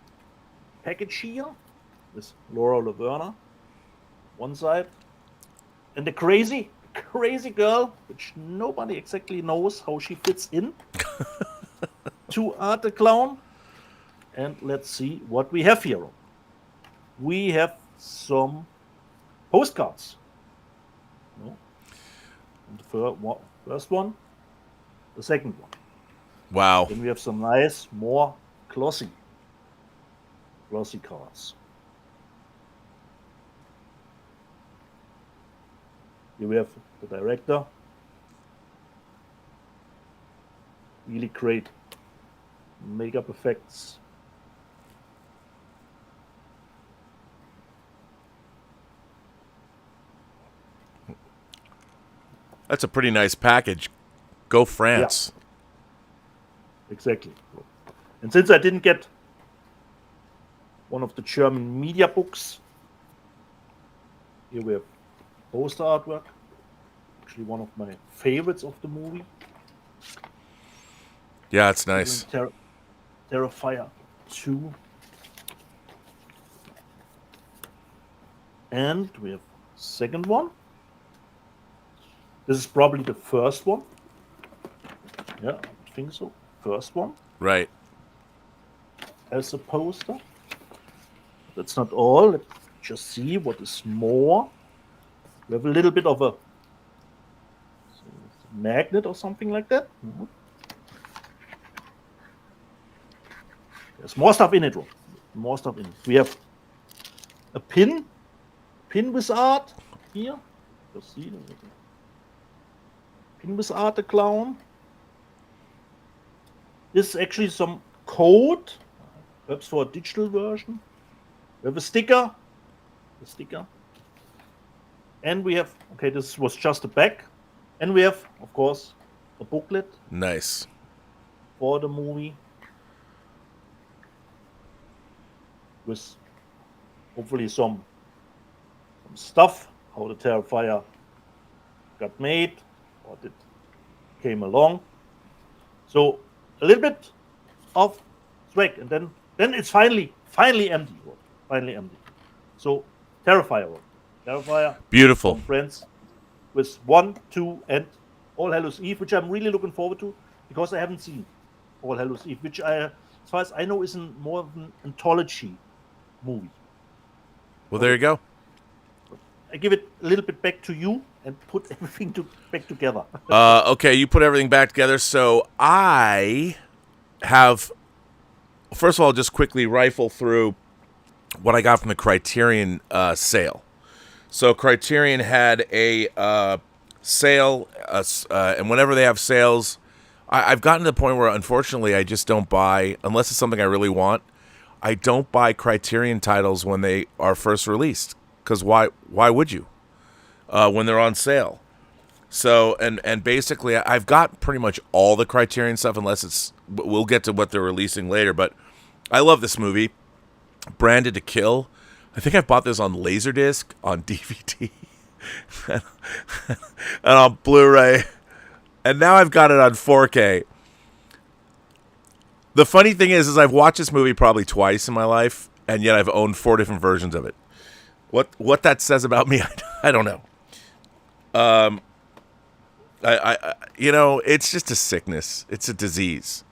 package here with Laura Laverna one side, and the crazy girl, which nobody exactly knows how she fits in to Art the Clown. And let's see what we have here. We have some postcards. No. And the first one, the second one. Wow. Then we have some nice, more glossy cards. Here we have the director. Really great makeup effects. That's a pretty nice package. Go France. Yeah. Exactly. And since I didn't get one of the German media books, here we have poster artwork. Actually one of my favorites of the movie. Yeah, it's nice. Terrifier 2. And we have second one. This is probably the first one. Yeah, I think so. First one. Right. As a poster. That's not all. Let's just see what is more. We have a little bit of a magnet or something like that. Mm-hmm. There's more stuff in it, Rob. More stuff in it. We have a pin with art here. Just see. Pin with art, the clown. This is actually some code, perhaps for a digital version. We have a sticker. And we have, okay, this was just a back. And we have, of course, a booklet. Nice. For the movie. With hopefully some stuff, how the Terrifier got made, or it came along. So a little bit of swag, and then it's finally empty. Finally empty. So Terrifier. Beautiful. Friends with 1, 2, and All Hallows Eve, which I'm really looking forward to because I haven't seen All Hallows Eve, which as far as I know is more of an anthology movie. Well, there you go. I give it a little bit back to you and put everything back together. Okay, you put everything back together. So I have, first of all, just quickly rifle through what I got from the Criterion sale. So Criterion had a sale, and whenever they have sales, I've gotten to the point where, unfortunately, I just don't buy, unless it's something I really want, I don't buy Criterion titles when they are first released. Because why would you? When they're on sale. So, and basically, I've got pretty much all the Criterion stuff, unless it's, we'll get to what they're releasing later, but I love this movie. Branded to Kill. I think I've bought this on Laserdisc, on DVD, and on Blu-ray, and now I've got it on 4K. The funny thing is I've watched this movie probably twice in my life, and yet I've owned 4 different versions of it. What that says about me, I don't know. I it's just a sickness. It's a disease.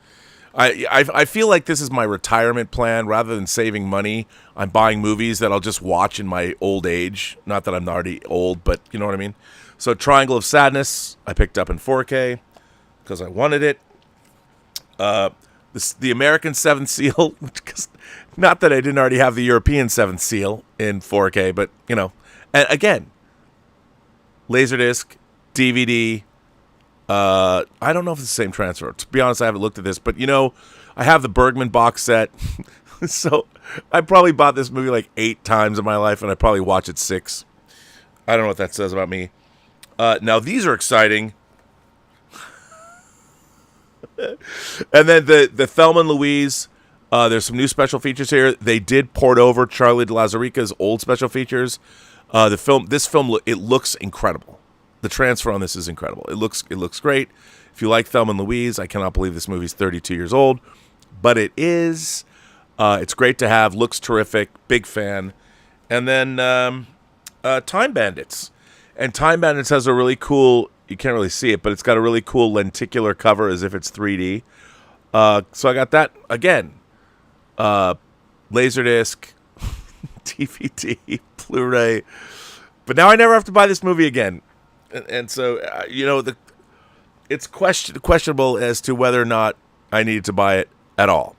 I feel like this is my retirement plan. Rather than saving money, I'm buying movies that I'll just watch in my old age. Not that I'm already old, but you know what I mean. So Triangle of Sadness, I picked up in 4K because I wanted it. The American Seventh Seal, not that I didn't already have the European Seventh Seal in 4K, but you know, and again, Laserdisc, DVD. I don't know if it's the same transfer. To be honest, I haven't looked at this, but you know, I have the Bergman box set, so I probably bought this movie like 8 times in my life, and I probably watch it 6. I don't know what that says about me. Now these are exciting. And then the Thelma and Louise. There's some new special features here. They did port over Charlie de Lauzirika's old special features. This film, it looks incredible. The transfer on this is incredible. It looks great. If you like Thelma and Louise, I cannot believe this movie's 32 years old, but it is. It's great to have. Looks terrific. Big fan. And then Time Bandits. And Time Bandits has a really cool. You can't really see it, but it's got a really cool lenticular cover as if it's 3D. So I got that again. Laserdisc, DVD, Blu-ray. But now I never have to buy this movie again. And so, it's questionable as to whether or not I needed to buy it at all.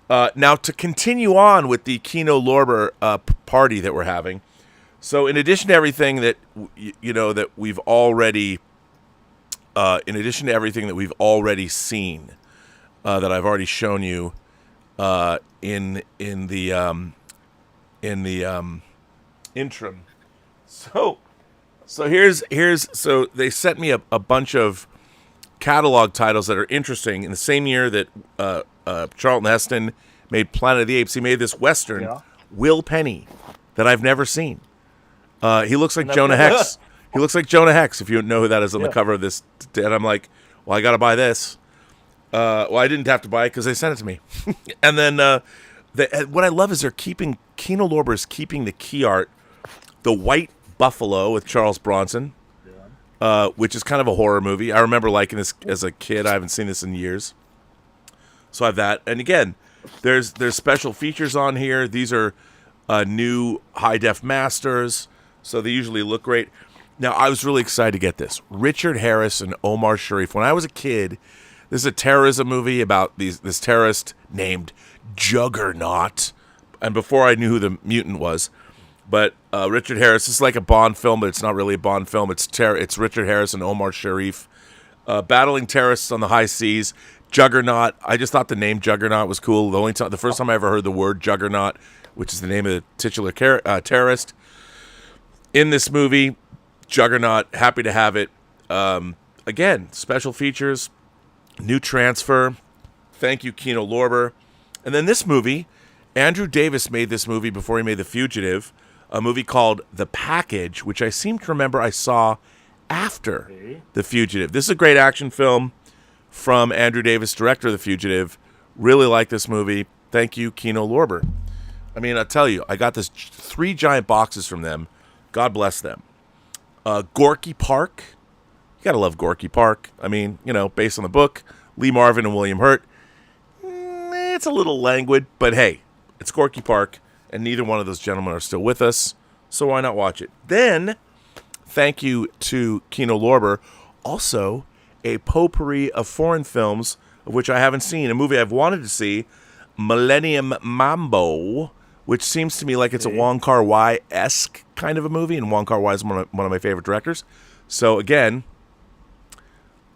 Now, to continue on with the KINO LORBER party that we're having. So, in addition to everything that that we've already, seen, that I've already shown you, in the interim. So so they sent me a bunch of catalog titles that are interesting. In the same year that Charlton Heston made Planet of the Apes, he made this Western, Will Penny, that I've never seen. He looks like Jonah Hex. He looks like Jonah Hex, if you know who that is on the cover of this. And I'm like, well, I got to buy this. Well, I didn't have to buy it because they sent it to me. And then what I love is Kino Lorber is keeping the key art, the White Buffalo with Charles Bronson, which is kind of a horror movie. I remember liking this as a kid. I haven't seen this in years. So I have that. And again, there's special features on here. These are new high-def masters, so they usually look great. Now, I was really excited to get this. Richard Harris and Omar Sharif. When I was a kid, this is a terrorism movie about this terrorist named Juggernaut. And before I knew who the mutant was. But Richard Harris, this is like a Bond film, but it's not really a Bond film. It's Richard Harris and Omar Sharif battling terrorists on the high seas. Juggernaut. I just thought the name Juggernaut was cool. The first time I ever heard the word Juggernaut, which is the name of the titular terrorist in this movie. Juggernaut. Happy to have it. Again, special features, new transfer. Thank you, Kino Lorber. And then this movie, Andrew Davis made this movie before he made The Fugitive, a movie called The Package, which I seem to remember I saw after The Fugitive. This is a great action film from Andrew Davis, director of The Fugitive. Really like this movie. Thank you, Kino Lorber. I mean, I'll tell you, I got this 3 giant boxes from them. God bless them. Gorky Park. You gotta love Gorky Park. I mean, based on the book, Lee Marvin and William Hurt. It's a little languid, but hey, it's Gorky Park, and neither one of those gentlemen are still with us, so why not watch it? Then, thank you to Kino Lorber. Also, a potpourri of foreign films, of which I haven't seen. A movie I've wanted to see, Millennium Mambo, which seems to me like it's a Wong Kar-wai-esque kind of a movie, and Wong Kar-wai is one of my favorite directors. So again,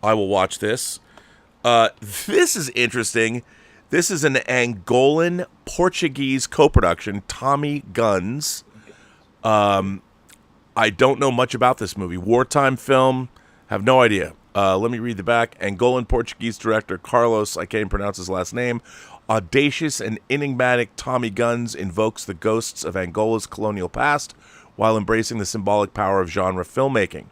I will watch this. This is interesting. This is an Angolan-Portuguese co-production, Tommy Guns. I don't know much about this movie. Wartime film, have no idea. Let me read the back. Angolan-Portuguese director Carlos, I can't even pronounce his last name. Audacious and enigmatic Tommy Guns invokes the ghosts of Angola's colonial past while embracing the symbolic power of genre filmmaking.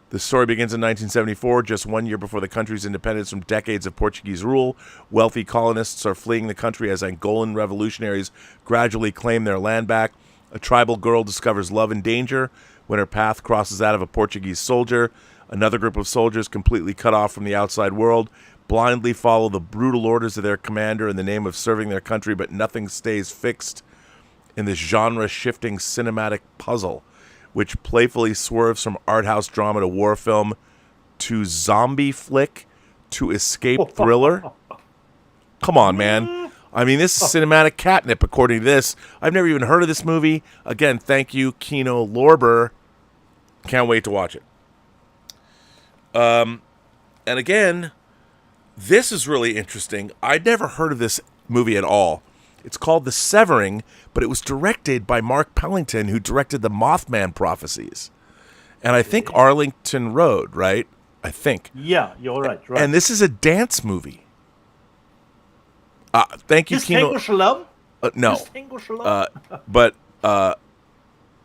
The story begins in 1974, just 1 year before the country's independence from decades of Portuguese rule. Wealthy colonists are fleeing the country as Angolan revolutionaries gradually claim their land back. A tribal girl discovers love and danger when her path crosses that of a Portuguese soldier. Another group of soldiers, completely cut off from the outside world, blindly follow the brutal orders of their commander in the name of serving their country, but nothing stays fixed in this genre-shifting cinematic puzzle, which playfully swerves from art house drama to war film to zombie flick to escape thriller. Come on, man. I mean, this is cinematic catnip, according to this. I've never even heard of this movie. Again, thank you, Kino Lorber. Can't wait to watch it. And again, this is really interesting. I'd never heard of this movie at all. It's called The Severin, but it was directed by Mark Pellington, who directed the Mothman Prophecies. And I think Arlington Road, right? I think. Yeah, you're right. And this is a dance movie. Thank you, Kino. No. But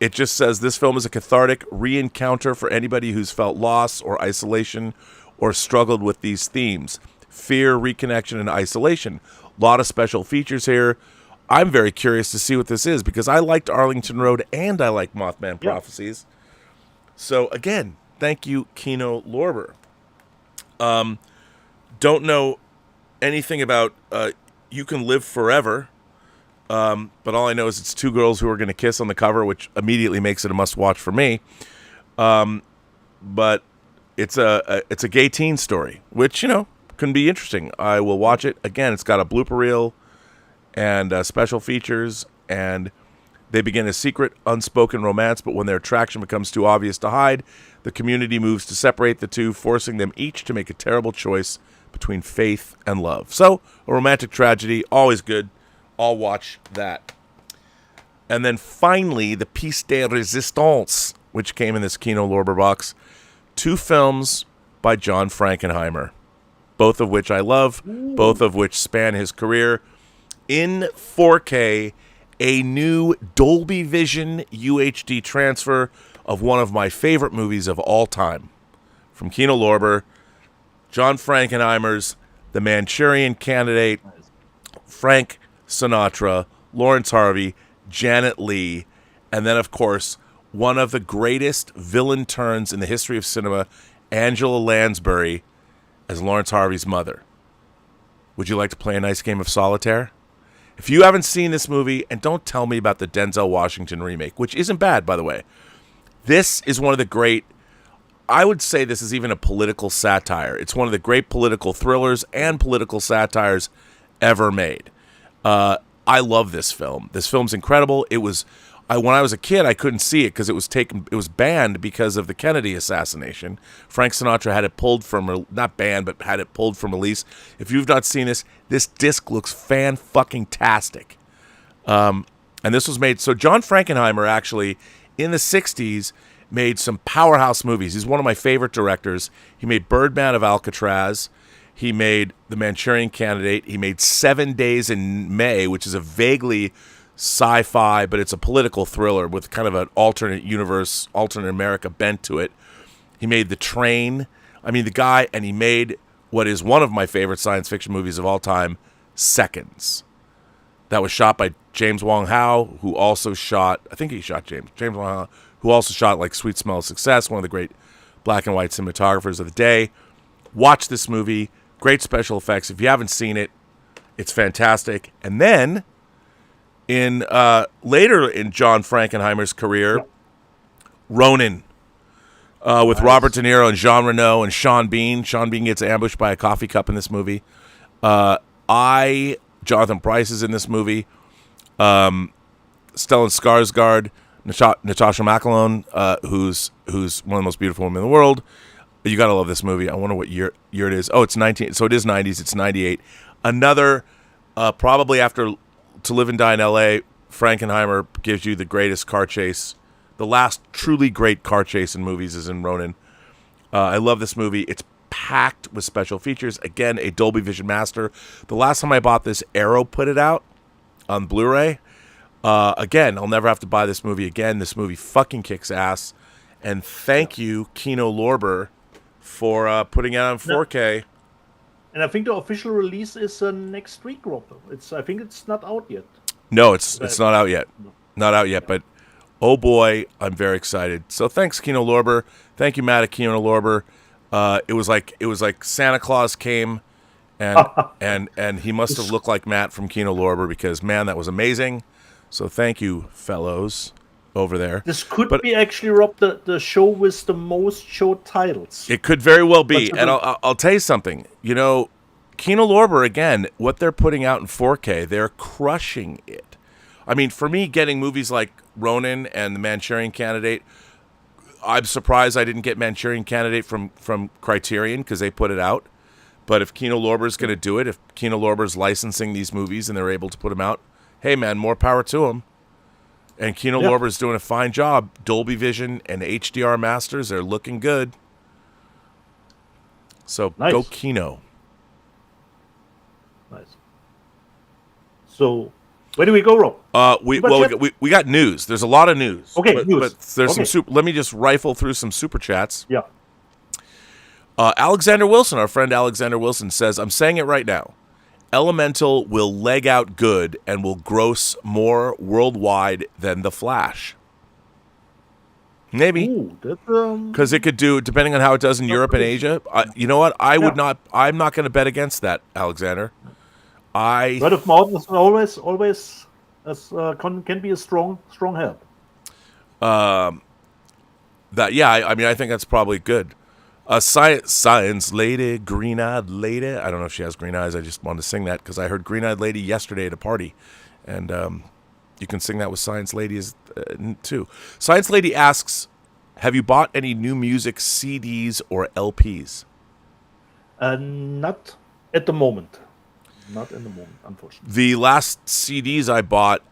it just says this film is a cathartic re-encounter for anybody who's felt loss or isolation or struggled with these themes. Fear, reconnection, and isolation. A lot of special features here. I'm very curious to see what this is because I liked Arlington Road and I like Mothman Prophecies. So again, thank you, Kino Lorber. Don't know anything about You Can Live Forever, but all I know is it's 2 girls who are going to kiss on the cover, which immediately makes it a must-watch for me. But it's a gay teen story, which can be interesting. I will watch it. Again, it's got a blooper reel and special features, and they begin a secret, unspoken romance, but when their attraction becomes too obvious to hide, the community moves to separate the two, forcing them each to make a terrible choice between faith and love. So, a romantic tragedy, always good. I'll watch that. And then finally, the piece de resistance, which came in this Kino Lorber box. 2 films by John Frankenheimer, both of which I love, both of which span his career. In 4K, a new Dolby Vision UHD transfer of one of my favorite movies of all time. From Kino Lorber, John Frankenheimer's The Manchurian Candidate, Frank Sinatra, Lawrence Harvey, Janet Leigh, and then, of course, one of the greatest villain turns in the history of cinema, Angela Lansbury as Lawrence Harvey's mother. Would you like to play a nice game of solitaire? If you haven't seen this movie, and don't tell me about the Denzel Washington remake, which isn't bad, by the way. This is one of the great, I would say this is even a political satire. It's one of the great political thrillers and political satires ever made. I love this film. This film's incredible. It was, when I was a kid, I couldn't see it because it was banned because of the Kennedy assassination. Frank Sinatra had it pulled from, not banned, but had it pulled from release. If you've not seen this disc looks fan-fucking-tastic. And this was made, so John Frankenheimer actually, in the 60s, made some powerhouse movies. He's one of my favorite directors. He made Birdman of Alcatraz. He made The Manchurian Candidate. He made 7 Days in May, which is a vaguely sci-fi, but it's a political thriller with kind of an alternate universe, alternate America bent to it. He made The Train. I mean, the guy, and he made what is one of my favorite science fiction movies of all time, Seconds. That was shot by James Wong Howe, who also shot, I think he shot James Wong Howe, who also shot like Sweet Smell of Success, one of the great black and white cinematographers of the day. Watch this movie. Great special effects. If you haven't seen it, it's fantastic. And then, later in John Frankenheimer's career, Ronin, with Robert De Niro and Jean Reno and Sean Bean. Sean Bean gets ambushed by a coffee cup in this movie. Jonathan Pryce is in this movie. Stellan Skarsgård, Natasha McElhone, who's one of the most beautiful women in the world. You gotta love this movie. I wonder what year it is. Oh, it's 19. So it is 90s. It's 98. Another, probably after To Live and Die in L.A., Frankenheimer gives you the greatest car chase. The last truly great car chase in movies is in Ronin. I love this movie. It's packed with special features. Again, a Dolby Vision Master. The last time I bought this, Arrow put it out on Blu-ray. Again, I'll never have to buy this movie again. This movie fucking kicks ass. And thank you, Kino Lorber, for putting it on 4K. And I think the official release is next week, Rob. I think it's not out yet. No, it's not out yet. Not out yet, but oh boy, I'm very excited. So thanks, Kino Lorber. Thank you, Matt at Kino Lorber. It was like Santa Claus came and he must have looked like Matt from Kino Lorber because man, that was amazing. So thank you, fellows over there. This could be actually, Rob, the show with the most show titles. It could very well be. And I'll tell you something. You know, Kino Lorber, again, what they're putting out in 4K, they're crushing it. I mean, for me, getting movies like Ronin and The Manchurian Candidate, I'm surprised I didn't get Manchurian Candidate from Criterion because they put it out. But if Kino Lorber's going to do it, if Kino Lorber's licensing these movies and they're able to put them out, hey, man, more power to them. And Kino Lorber's doing a fine job. Dolby Vision and HDR masters, they're looking good. So go Kino. Nice. So where do we go, Rob? We got news. There's a lot of news. Okay, news. But there's some let me just rifle through some super chats. Yeah. Alexander Wilson, our friend Alexander Wilson says, I'm saying it right now. Elemental will leg out good and will gross more worldwide than The Flash. Maybe. Because it could do, depending on how it does in Europe and Asia. You know what? I'm not going to bet against that, Alexander. Word of mouth is always can be a strong help. I think that's probably good. Science lady, green-eyed lady. I don't know if she has green eyes. I just wanted to sing that because I heard green-eyed lady yesterday at a party. And you can sing that with Science Lady too. Science Lady asks, have you bought any new music CDs or LPs? Not at the moment. Not in the moment, unfortunately. The last CDs I bought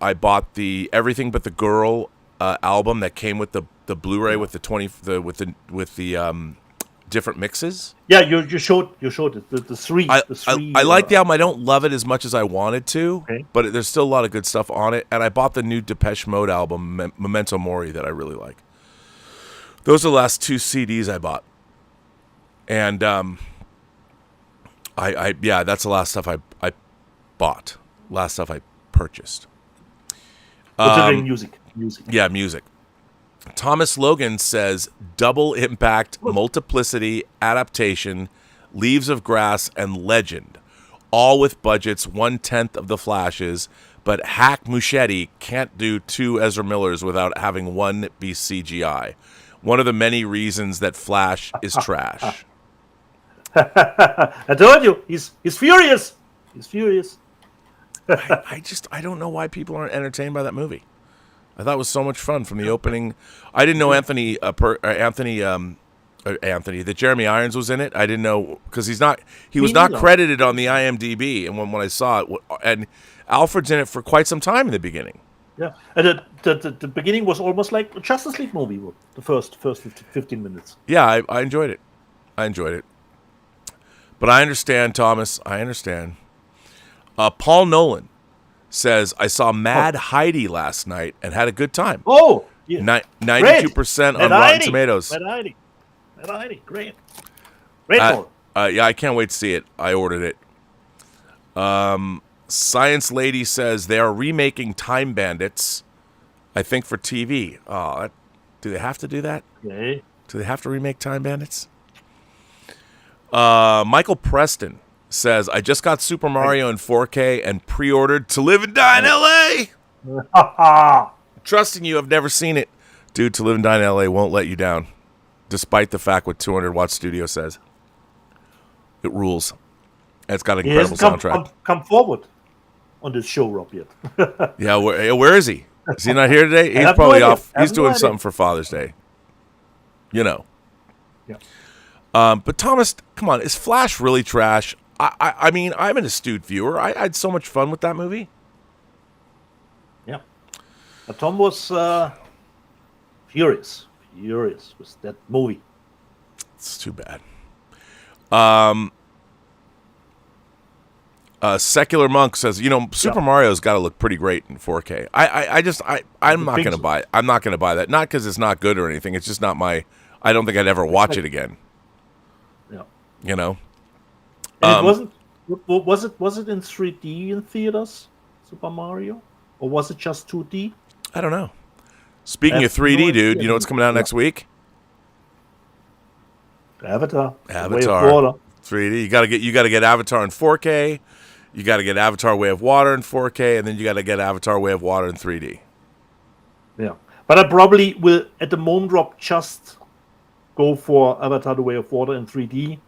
the Everything But the Girl album that came with the Blu-ray with the different mixes. Yeah, you showed it. The three. I like the album. I don't love it as much as I wanted to, okay. But there's still a lot of good stuff on it. And I bought the new Depeche Mode album, Memento Mori, that I really like. Those are the last two CDs I bought. And Yeah, that's the last stuff I bought. Last stuff I purchased. Considering music. Yeah, music. Thomas Logan says Double Impact, Multiplicity, Adaptation, Leaves of Grass, and Legend, all with budgets 1/10 of the Flash's, but Hack Muschietti can't do 2 Ezra Millers without having one be CGI. One of the many reasons that Flash is trash. I told you, he's furious. He's furious. I don't know why people aren't entertained by that movie. I thought it was so much fun from the opening. I didn't know Anthony that Jeremy Irons was in it. I didn't know because he was not credited on the IMDb. And when I saw it, and Alfred's in it for quite some time in the beginning. Yeah, and the beginning was almost like a Justice League movie. The first 15 minutes. Yeah, I enjoyed it. But I understand, Thomas. I understand. Paul Nolan says, I saw Mad Heidi last night and had a good time. Oh, yeah. 92% on Rotten Tomatoes. Mad Heidi, great. Yeah, I can't wait to see it. I ordered it. Science Lady says they are remaking Time Bandits, I think, for TV. Oh, do they have to do that? Okay. Do they have to remake Time Bandits? Michael Preston says, I just got Super Mario in 4K and pre-ordered To Live and Die in L.A. Trusting you, I've never seen it. Dude, To Live and Die in L.A. won't let you down, despite the fact what 200-watt studio says. It rules. It's got an incredible soundtrack. Come forward on this show, Rob, yet. Yeah, where is he? Is he not here today? He's probably off. He's doing something for Father's Day. You know. Yeah. But Thomas, come on, is Flash really trash? I mean, I'm an astute viewer. I had so much fun with that movie. Yeah. But Tom was furious with that movie. It's too bad. Secular Monk says, Super Mario's got to look pretty great in 4K. I'm not going to buy it. I'm not going to buy that. Not because it's not good or anything. It's just not my. I don't think I'd ever watch it again. Yeah. You know. And it wasn't. Was it in 3D in theaters, Super Mario, or was it just 2D? I don't know. Speaking of 3D, dude, you know what's coming out next week? Avatar. Way of Water. 3D. You got to get Avatar in 4K. You got to get Avatar Way of Water in 4K, and then you got to get Avatar Way of Water in 3D. Yeah, but I probably will at the moment, Rob, just go for Avatar: The Way of Water in 3D.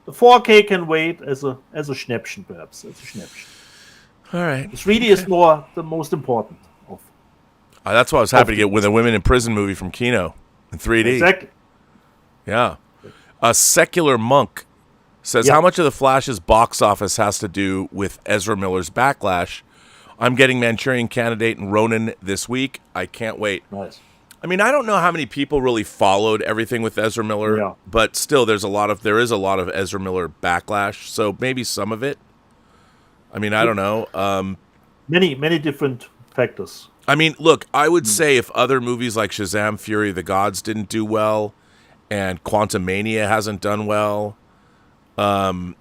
The 4K can wait as a Schnäppchen, perhaps. As a Schnäppchen. All right. The 3D is the most important. That's why I was happy to get with a Women in Prison movie from KINO in 3D. Exactly. Yeah. A Secular Monk says, how much of the Flash's box office has to do with Ezra Miller's backlash? I'm getting Manchurian Candidate and Ronin this week. I can't wait. Nice. I mean, I don't know how many people really followed everything with Ezra Miller, but still, there is a lot of Ezra Miller backlash. So maybe some of it. I mean, I don't know. Many different factors. I mean, look, I would say if other movies like Shazam! Fury of the Gods didn't do well, and Quantumania hasn't done well, I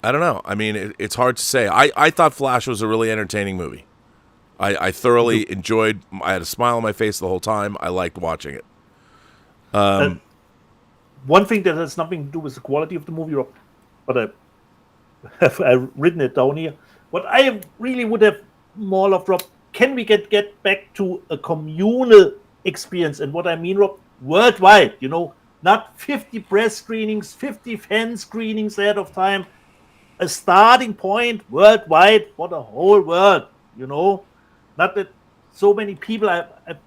don't know. I mean, it's hard to say. I thought Flash was a really entertaining movie. I thoroughly enjoyed. I had a smile on my face the whole time. I liked watching it. One thing that has nothing to do with the quality of the movie, Rob, but I've written it down here. What I really would have more of, Rob, can we get back to a communal experience? And what I mean, Rob, worldwide, not 50 press screenings, 50 fan screenings ahead of time. A starting point worldwide for the whole world, Not that so many people. I've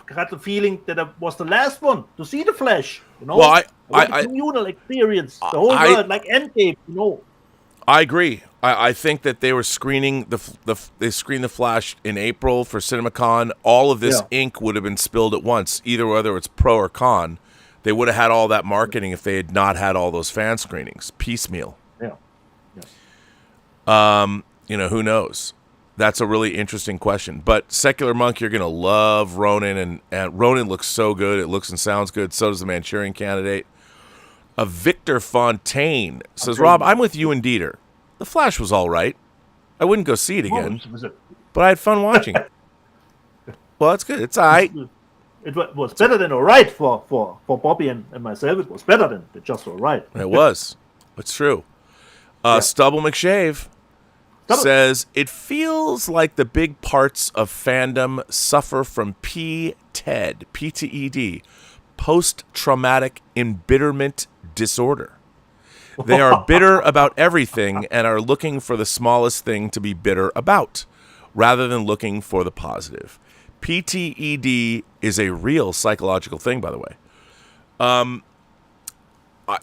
got the feeling that I was the last one to see the Flash. Well, I communal experience, the whole world, like Endgame. I agree. I think that they were screening they screened the Flash in April for CinemaCon. All of this ink would have been spilled at once, either whether it's pro or con. They would have had all that marketing if they had not had all those fan screenings piecemeal. Who knows? That's a really interesting question. But Secular Monk, you're going to love Ronin, and Ronin looks so good. It looks and sounds good. So does the Manchurian Candidate. Victor Fontaine says, Okay. Rob, I'm with you and Dieter. The Flash was all right. I wouldn't go see it again, but I had fun watching it. Well, that's good. It's all right. It was better than all right for Bobby and myself. It was better than just all right. It was. It's true. Stubble McShave says, it feels like the big parts of fandom suffer from PTED, P-T-E-D, post-traumatic embitterment disorder. They are bitter about everything and are looking for the smallest thing to be bitter about, rather than looking for the positive. PTED is a real psychological thing, by the way.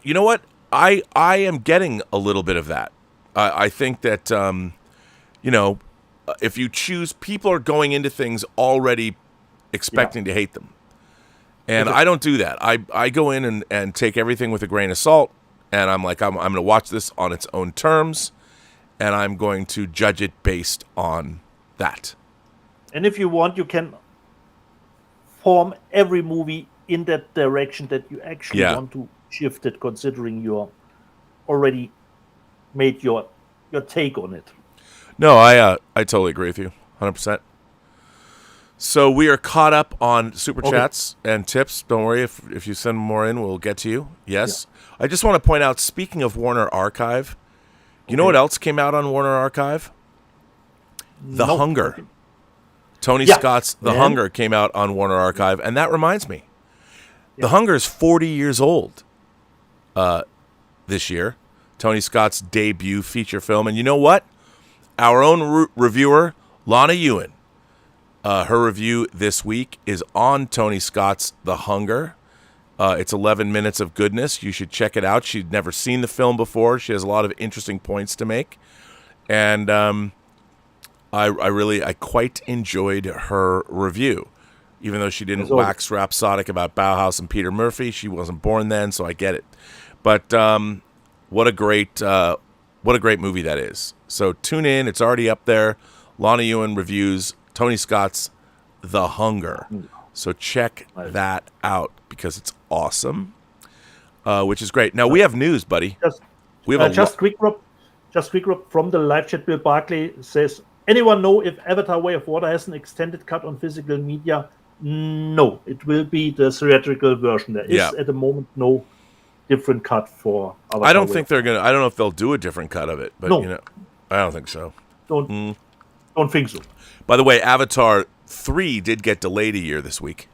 You know what? I am getting a little bit of that. I think that, if you choose, people are going into things already expecting to hate them. And I don't do that. I go in and take everything with a grain of salt, and I'm like, I'm going to watch this on its own terms, and I'm going to judge it based on that. And if you want, you can form every movie in that direction that you actually want to shift it, considering you already made your take on it. No, I totally agree with you, 100%. So we are caught up on super chats and tips. Don't worry, if you send more in, we'll get to you. Yes. Yeah. I just want to point out, speaking of Warner Archive, you know what else came out on Warner Archive? The Hunger. Tony Scott's The Hunger came out on Warner Archive, and that reminds me. The Hunger is 40 years old this year. Tony Scott's debut feature film. And you know what? Our own reviewer, Lana Ewan, her review this week is on Tony Scott's The Hunger. It's 11 minutes of goodness. You should check it out. She'd never seen the film before. She has a lot of interesting points to make. And I quite enjoyed her review. Even though she didn't wax rhapsodic about Bauhaus and Peter Murphy. She wasn't born then, so I get it. But what a great movie that is. So tune in. It's already up there. Lana Ewan reviews Tony Scott's The Hunger. So check that out because it's awesome, which is great. Now we have news, buddy. Quick Rob from the live chat. Bill Barclay says, anyone know if Avatar: Way of Water has an extended cut on physical media? No, it will be the theatrical version. There is at the moment no different cut for Avatar. I don't think they're gonna. I don't know if they'll do a different cut of it, but I don't think so. Don't think so. By the way, Avatar 3 did get delayed a year this week.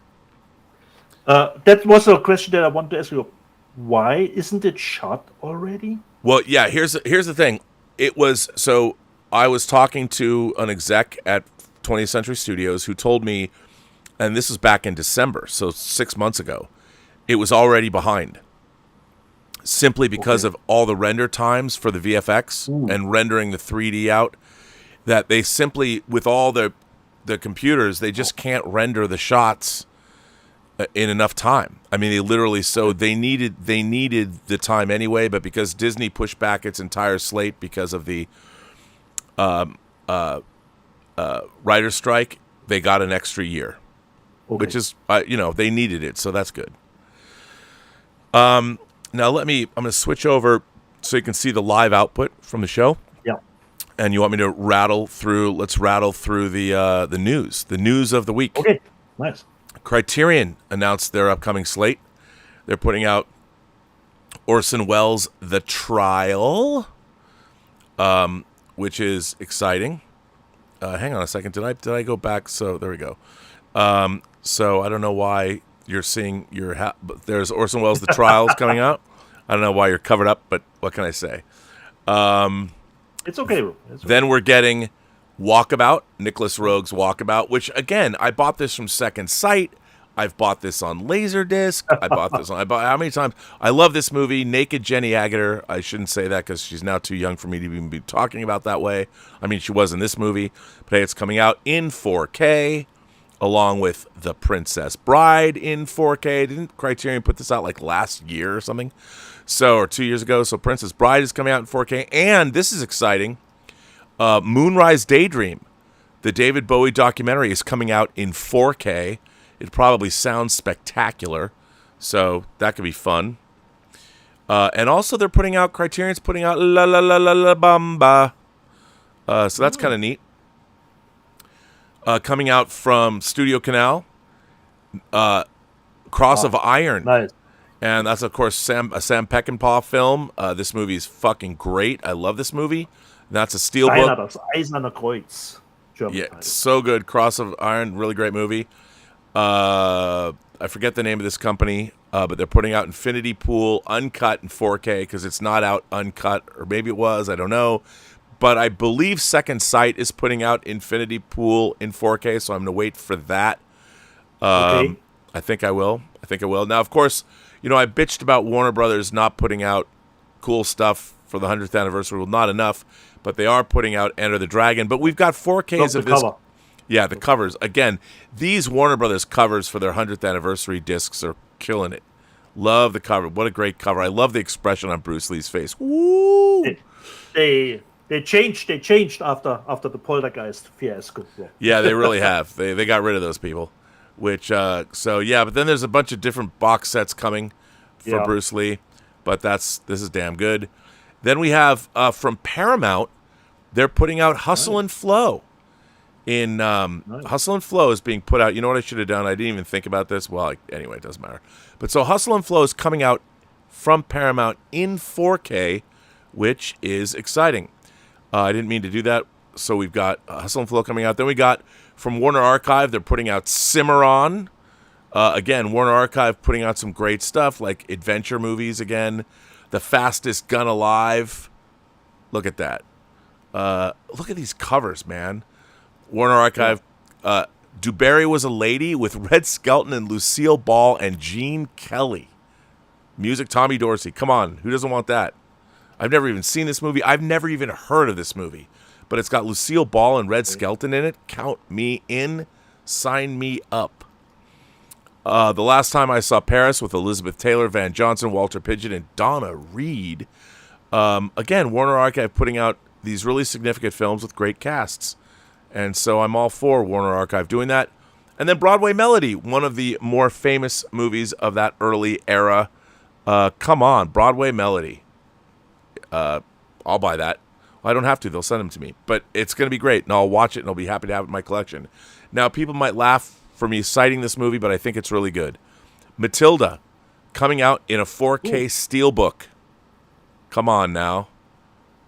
That was a question that I wanted to ask you. Why isn't it shot already? Well, yeah. Here's the thing. It was so. I was talking to an exec at 20th Century Studios who told me, and this was back in December, so 6 months ago, it was already behind. Simply because of all the render times for the VFX and rendering the 3D out, that they simply, with all the computers, they just can't render the shots in enough time. I mean, they literally, so they needed the time anyway, but because Disney pushed back its entire slate because of the writer's strike, they got an extra year, which is, they needed it, so that's good. Now I'm going to switch over so you can see the live output from the show. Yeah. And you want me to rattle through the news of the week. Okay, nice. Criterion announced their upcoming slate. They're putting out Orson Welles' The Trial, which is exciting. Hang on a second. Did I go back? So there we go. So I don't know why you're seeing but there's Orson Welles' The Trial is coming out. I don't know why you're covered up, but what can I say? It's okay. Then we're getting Walkabout, Nicholas Roeg's Walkabout, which again, I bought this from Second Sight. I've bought this on Laserdisc. I bought how many times? I love this movie. Naked Jenny Agutter. I shouldn't say that because she's now too young for me to even be talking about that way. I mean, she was in this movie, but hey, it's coming out in 4K. Along with The Princess Bride in 4K. Didn't Criterion put this out like last year or something? Or 2 years ago. So Princess Bride is coming out in 4K. And this is exciting. Moonrise Daydream, the David Bowie documentary, is coming out in 4K. It probably sounds spectacular. So that could be fun. And also they're putting out, Criterion's putting out La La La La La Bamba. So that's kind of neat. Coming out from Studio Canal, Cross of Iron. Nice. And that's, of course, a Sam Peckinpah film. This movie is fucking great. I love this movie. That's a steelbook. Das Eiserne Kreuz. German Yeah, title. it's so good. Cross of Iron, really great movie. I forget the name of this company, but they're putting out Infinity Pool uncut in 4K because it's not out uncut, or maybe it was, I don't know. But I believe Second Sight is putting out Infinity Pool in 4K, so I'm going to wait for that. Okay. I think I will. Now, of course, I bitched about Warner Brothers not putting out cool stuff for the 100th anniversary. Well, not enough, but they are putting out Enter the Dragon. But we've got 4Ks of this. Cover. Yeah, the covers. Again, these Warner Brothers covers for their 100th anniversary discs are killing it. Love the cover. What a great cover. I love the expression on Bruce Lee's face. Woo! They changed after the Poltergeist fiasco. Yeah, they really have. They got rid of those people. But then there's a bunch of different box sets coming for Bruce Lee, but this is damn good. Then we have from Paramount, they're putting out Hustle and Flow. Hustle and Flow is being put out. You know what I should have done? I didn't even think about this. Well, anyway, it doesn't matter. But so Hustle and Flow is coming out from Paramount in 4K, which is exciting. I didn't mean to do that. So we've got Hustle and Flow coming out. Then we got from Warner Archive, they're putting out Cimarron. Again, Warner Archive putting out some great stuff like adventure movies again. The Fastest Gun Alive. Look at that. Look at these covers, man. Warner Archive. DuBarry Was a Lady with Red Skelton and Lucille Ball and Gene Kelly. Music, Tommy Dorsey. Come on. Who doesn't want that? I've never even seen this movie. I've never even heard of this movie. But it's got Lucille Ball and Red Skelton in it. Count me in. Sign me up. The last time I saw Paris with Elizabeth Taylor, Van Johnson, Walter Pidgeon, and Donna Reed. Again, Warner Archive putting out these really significant films with great casts. And so I'm all for Warner Archive doing that. And then Broadway Melody, one of the more famous movies of that early era. Come on, Broadway Melody. I'll buy that. Well, I don't have to. They'll send them to me. But it's going to be great, and I'll watch it, and I'll be happy to have it in my collection. Now, people might laugh for me citing this movie, but I think it's really good. Matilda, coming out in a 4K steelbook. Come on now.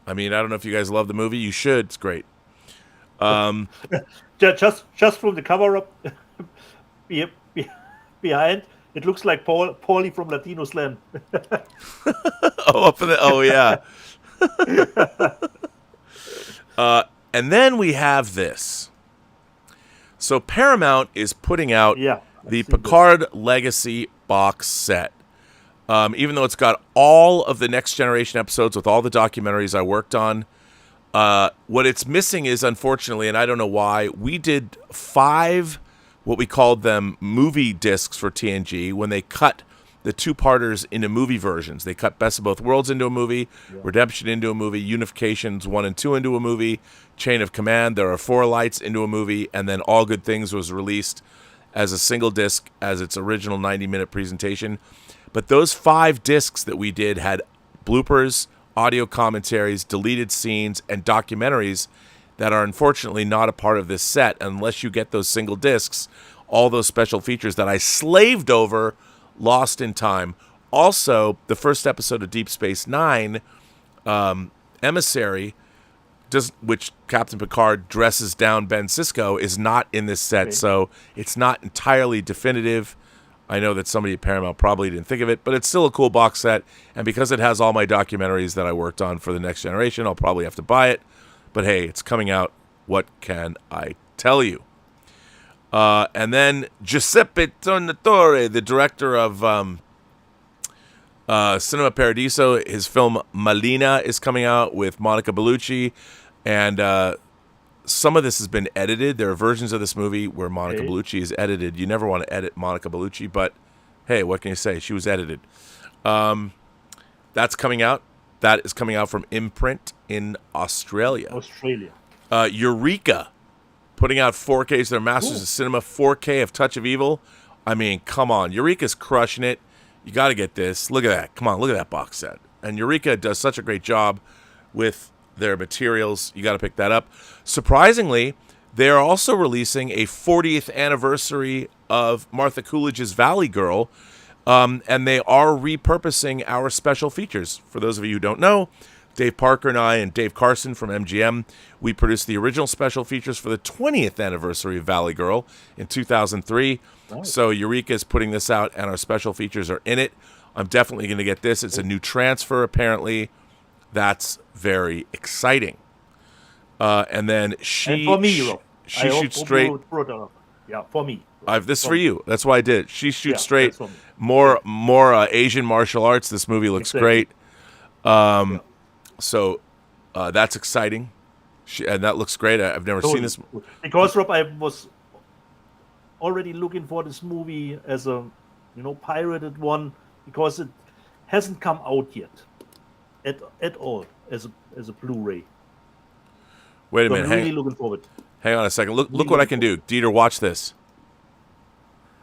I mean, I don't know if you guys love the movie. You should. It's great. Just from the cover up behind, it looks like Paulie from Latino Slam. Yeah. And then we have this. So Paramount is putting out the Picard Legacy box set. Even though it's got all of the Next Generation episodes with all the documentaries I worked on, what it's missing is, unfortunately, and I don't know why, we did 5, what we called them, movie discs for TNG when they cut the two-parters into movie versions. They cut Best of Both Worlds into a movie, Redemption into a movie, Unifications 1 and 2 into a movie, Chain of Command, There Are 4 Lights into a movie, and then All Good Things was released as a single disc as its original 90-minute presentation. But those 5 discs that we did had bloopers, audio commentaries, deleted scenes, and documentaries that are unfortunately not a part of this set unless you get those single discs. All those special features that I slaved over, lost in time. Also, the first episode of Deep Space Nine, Emissary, which Captain Picard dresses down Ben Sisko, is not in this set, so it's not entirely definitive. I know that somebody at Paramount probably didn't think of it, but it's still a cool box set, and because it has all my documentaries that I worked on for the Next Generation, I'll probably have to buy it. But hey, it's coming out. What can I tell you? And then Giuseppe Tornatore, the director of Cinema Paradiso, his film Malina is coming out with Monica Bellucci, and some of this has been edited. There are versions of this movie where Monica Bellucci is edited. You never want to edit Monica Bellucci, but hey, what can you say? She was edited. That's coming out. That is coming out from Imprint in Australia. Eureka, putting out 4Ks, their Masters of Cinema 4K of Touch of Evil. I mean, come on. Eureka's crushing it. You got to get this. Look at that. Come on, look at that box set. And Eureka does such a great job with their materials. You got to pick that up. Surprisingly, they're also releasing a 40th anniversary of Martha Coolidge's Valley Girl, and they are repurposing our special features. For those of you who don't know, Dave Parker and I and Dave Carson from MGM, we produced the original special features for the 20th anniversary of Valley Girl in 2003. Nice. So Eureka is putting this out, and our special features are in it. I'm definitely going to get this. It's a new transfer, apparently. That's very exciting. And then she shoots straight. Yeah, for me. This for you. That's why I did. She shoots straight. More Asian martial arts. This movie looks great. So that's exciting, and that looks great. I've never seen this. Because Rob, I was already looking for this movie as a pirated one, because it hasn't come out yet at all as a Blu-ray. Wait a minute. I'm really looking forward. Hang on a second. Look what I can do. Dieter, watch this.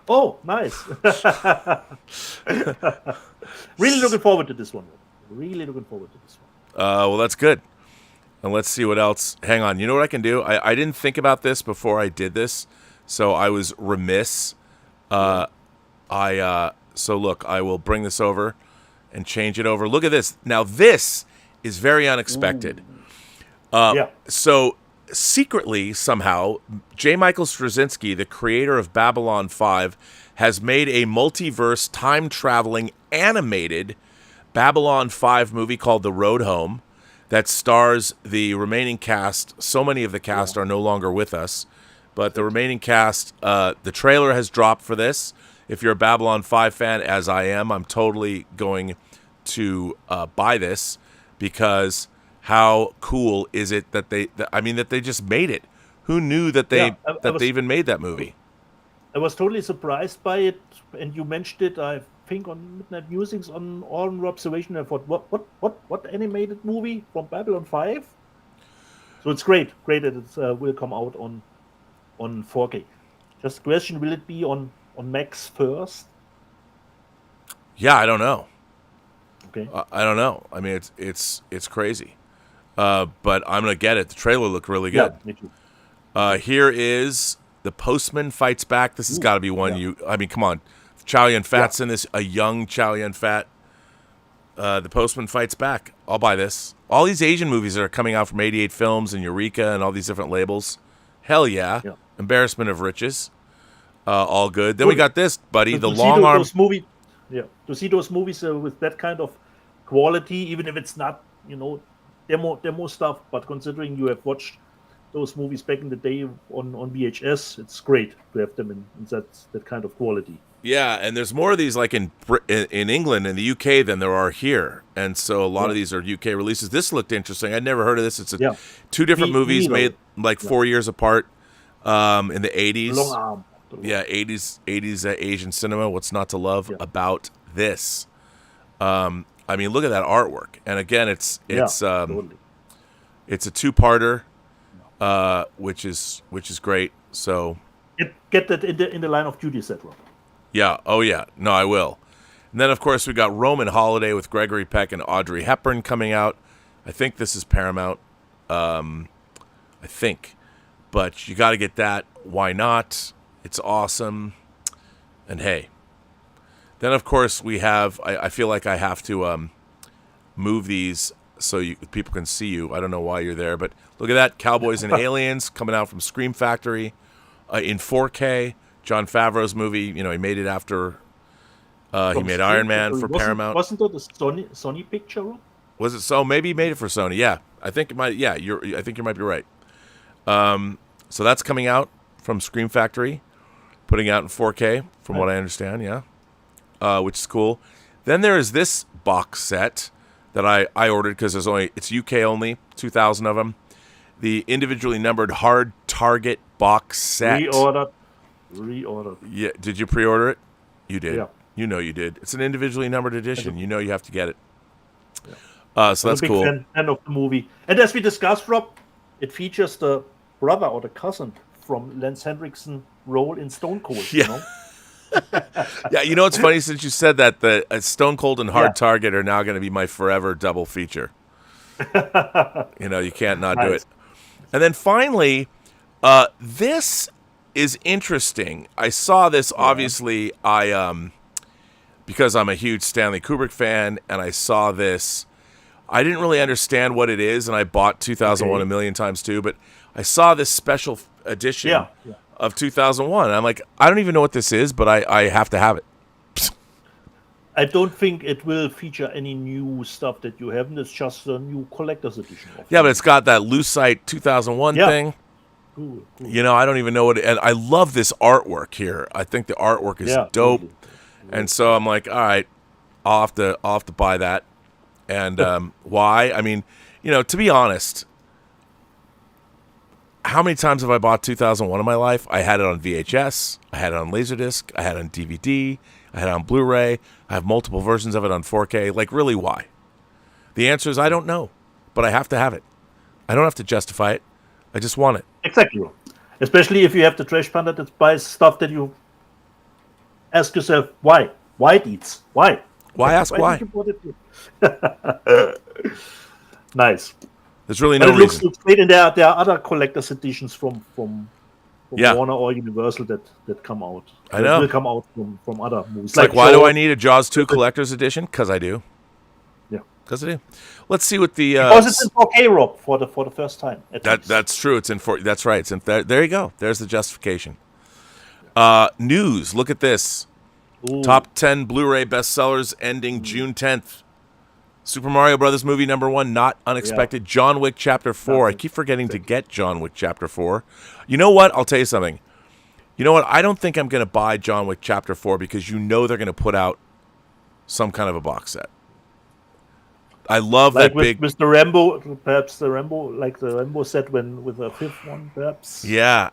Oh, nice. Really looking forward to this one. Really looking forward to this one. Well, that's good. And let's see what else. Hang on. You know what I can do? I didn't think about this before I did this, so I was remiss. So look, I will bring this over and change it over. Look at this. Now, this is very unexpected. So secretly, somehow, J. Michael Straczynski, the creator of Babylon 5, has made a multiverse, time-traveling, animated Babylon 5 movie called The Road Home that stars the remaining cast. So many of the cast are no longer with us, but the remaining cast, the trailer has dropped for this. If you're a Babylon 5 fan, as I am, I'm totally going to buy this, because how cool is it that they just made it? Who knew that they even made that movie? I was totally surprised by it, and you mentioned it, I think, on Midnight Musings on observation. I thought, what animated movie from Babylon 5? So it's great that it will come out on 4K. Just a question: will it be on Max first? Yeah, I don't know. Okay, I don't know. I mean, it's crazy, but I'm gonna get it. The trailer looked really good. Yeah, me too. Here is The Postman Fights Back. This has got to be one come on. Chow Yun-fat's in this, a young Chow Yun-fat. The Postman Fights Back. I'll buy this. All these Asian movies that are coming out from 88 Films and Eureka and all these different labels. Hell yeah. Embarrassment of Riches. All good. Then we got this, buddy. The Long Arm. To see those movies with that kind of quality, even if it's not, demo stuff, but considering you have watched those movies back in the day on VHS, it's great to have them in that kind of quality. Yeah, and there's more of these like in England and the UK than there are here, and so a lot of these are UK releases. This looked interesting. I'd never heard of this. It's two different movies made like 4 years apart in the 80s. Long Arm. Yeah, 80s Asian cinema. What's not to love about this? I mean, look at that artwork. And again, it's a two-parter, which is great. So get that in the line of duty set, Rob. Yeah. Oh, yeah. No, I will. And then, of course, we got Roman Holiday with Gregory Peck and Audrey Hepburn coming out. I think this is Paramount. I think. But you got to get that. Why not? It's awesome. And hey. Then, of course, we have... I feel like I have to move these so people can see you. I don't know why you're there. But look at that. Cowboys and Aliens coming out from Scream Factory in 4K. Jon Favreau's movie, he made it after he made Iron Man for Paramount. Wasn't it the Sony picture? Was it so? Maybe he made it for Sony. Yeah, I think it might. Yeah, I think you might be right. So that's coming out from Scream Factory, putting out in 4K, from what I understand. Yeah, which is cool. Then there is this box set that I ordered because it's UK only, 2,000 of them. The individually numbered Hard Target box set. Reordered. Yeah, did you pre-order it? You did. Yeah. You know you did. It's an individually numbered edition. You know you have to get it. Yeah. So that's cool. I'm a big fan of the movie. And as we discussed, Rob, it features the brother or the cousin from Lance Henriksen's role in Stone Cold. Yeah. Yeah, you know what's funny? Since you said that, the Stone Cold and Hard Yeah. Target are now going to be my forever double feature. You can't not do Nice. it. And then finally, this is interesting. I saw this, obviously, because I'm a huge Stanley Kubrick fan, and I saw this. I didn't really understand what it is, and I bought 2001 a million times too, but I saw this special edition of 2001. And I'm like, I don't even know what this is, but I have to have it. I don't think it will feature any new stuff that you haven't. It's just a new collector's edition. Yeah, but it's got that Lucite 2001 thing. Cool. I don't even know what and I love this artwork here. I think the artwork is dope. Totally. And so I'm like, all right, I'll have to buy that. And why? I mean, to be honest, how many times have I bought 2001 in my life? I had it on VHS, I had it on Laserdisc, I had it on DVD, I had it on Blu-ray, I have multiple versions of it on 4K. Like, really, why? The answer is I don't know, but I have to have it. I don't have to justify it. I just want it. Exactly. Especially if you have the trash panda that buys stuff that you ask yourself, why? Why, Deeds? Why? Why ask why? Did you put it? Nice. There's really But no it reason. looks great, and there are other collector's editions from Yeah. Warner or Universal that come out. I know. That will come out from other movies. It's like, why do I need a Jaws 2 collector's edition? Because I do. Yeah. Because I do. Let's see what the... Because it's in 4K, Rob, for the first time. That's true. It's in 4... That's right. It's in there you go. There's the justification. News. Look at this. Ooh. Top 10 Blu-ray bestsellers ending June 10th. Super Mario Brothers movie number 1, not unexpected. John Wick Chapter 4. I keep forgetting to get John Wick Chapter 4. You know what? I'll tell you something. You know what? I don't think I'm going to buy John Wick Chapter 4 because they're going to put out some kind of a box set. I love Like that big... with the Rambo, perhaps the Rambo set with the fifth one, perhaps. Yeah,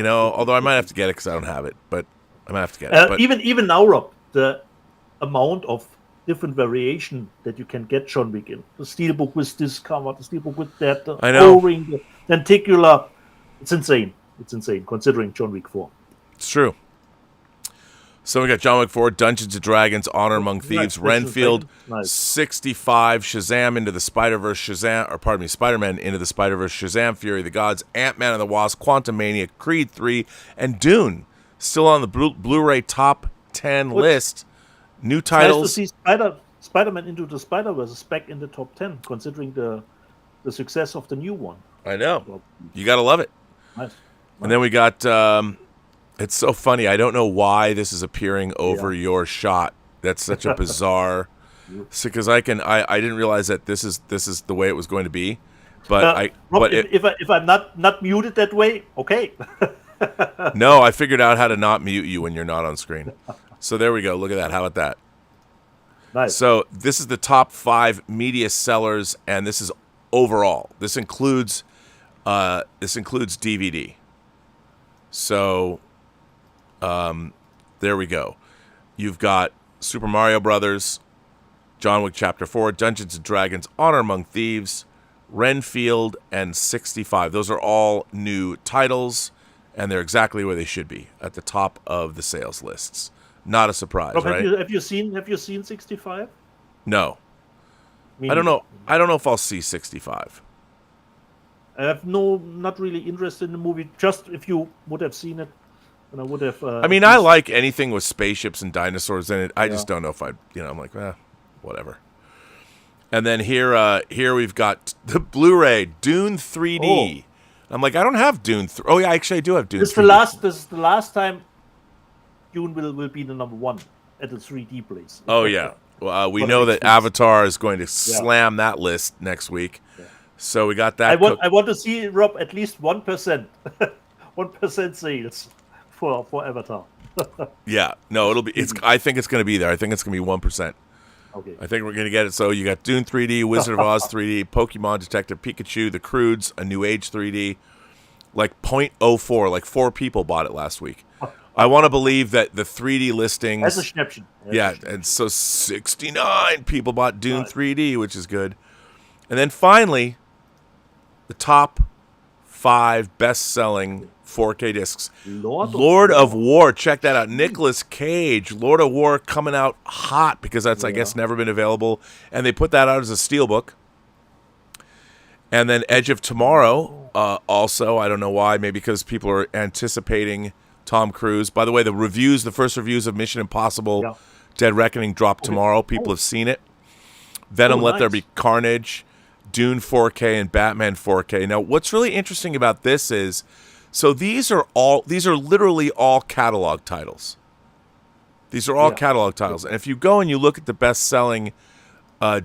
although I might have to get it because I don't have it, but I might have to get it. But Even now, Rob, the amount of different variation that you can get John Wick in. The steelbook with this cover, the steelbook with that, the I know. O-ring, the lenticular. It's insane. It's insane, considering John Wick 4. It's true. So we got John Wick 4, Dungeons & Dragons, Honor Among Thieves, Renfield, Nice. 65, Shazam Into the Spider-Verse, Spider-Man Into the Spider-Verse, Shazam, Fury of the Gods, Ant-Man and the Wasp, Quantumania, Creed 3, and Dune. Still on the Blu-ray top 10 list. New titles. Nice to see Spider-Man Into the Spider-Verse is back in the top 10, considering the success of the new one. I know. You got to love it. Nice. And then we got... it's so funny. I don't know why this is appearing over your shot. That's such a bizarre... Because I didn't realize that this is the way it was going to be. But Rob, if I'm not muted that way, okay. No, I figured out how to not mute you when you're not on screen. So there we go. Look at that. How about that? Nice. So this is the top 5 media sellers, and this is overall. This includes DVD. So there we go. You've got Super Mario Brothers, John Wick Chapter 4, Dungeons & Dragons, Honor Among Thieves, Renfield, and 65. Those are all new titles, and they're exactly where they should be, at the top of the sales lists. Not a surprise, Rob, right? Have you seen 65? No. I don't know. I don't know if I'll see 65. I have not really interest in the movie. Just if you would have seen it, and I would have. I mean, I like anything with spaceships and dinosaurs in it. I just don't know if I'm like, whatever. And then here we've got the Blu-ray Dune 3D. I'm like, I don't have Dune. Oh yeah, actually I do have Dune. This is the last time Dune will be the number 1 at the 3D place. Oh yeah. Well, we know that Avatar is going to slam that list next week. Yeah. So we got that. I want to see, Rob, at least 1%, 1% sales for Avatar. Yeah, no, it'll be. I think it's going to be there. I think it's going to be 1%. Okay. I think we're going to get it. So you got Dune 3D, Wizard of Oz 3D, Pokemon Detective Pikachu, The Croods, A New Age 3D, like 0.04, like 4 people bought it last week. I want to believe that the 3D listings. That's a snapshot. Yeah, and so 69 people bought Dune 3D, which is good. And then finally, the top 5 best-selling 4K discs. Lord of War. Check that out. Nicolas Cage. Lord of War coming out hot because that's, I guess, never been available. And they put that out as a steelbook. And then Edge of Tomorrow also. I don't know why. Maybe because people are anticipating Tom Cruise. By the way, the first reviews of Mission Impossible Dead Reckoning drop tomorrow. People have seen it. Venom, Let There Be Carnage, Dune 4K, and Batman 4K. Now, what's really interesting about this is, so these are literally all catalog titles. These are all catalog titles. And if you go and you look at the best-selling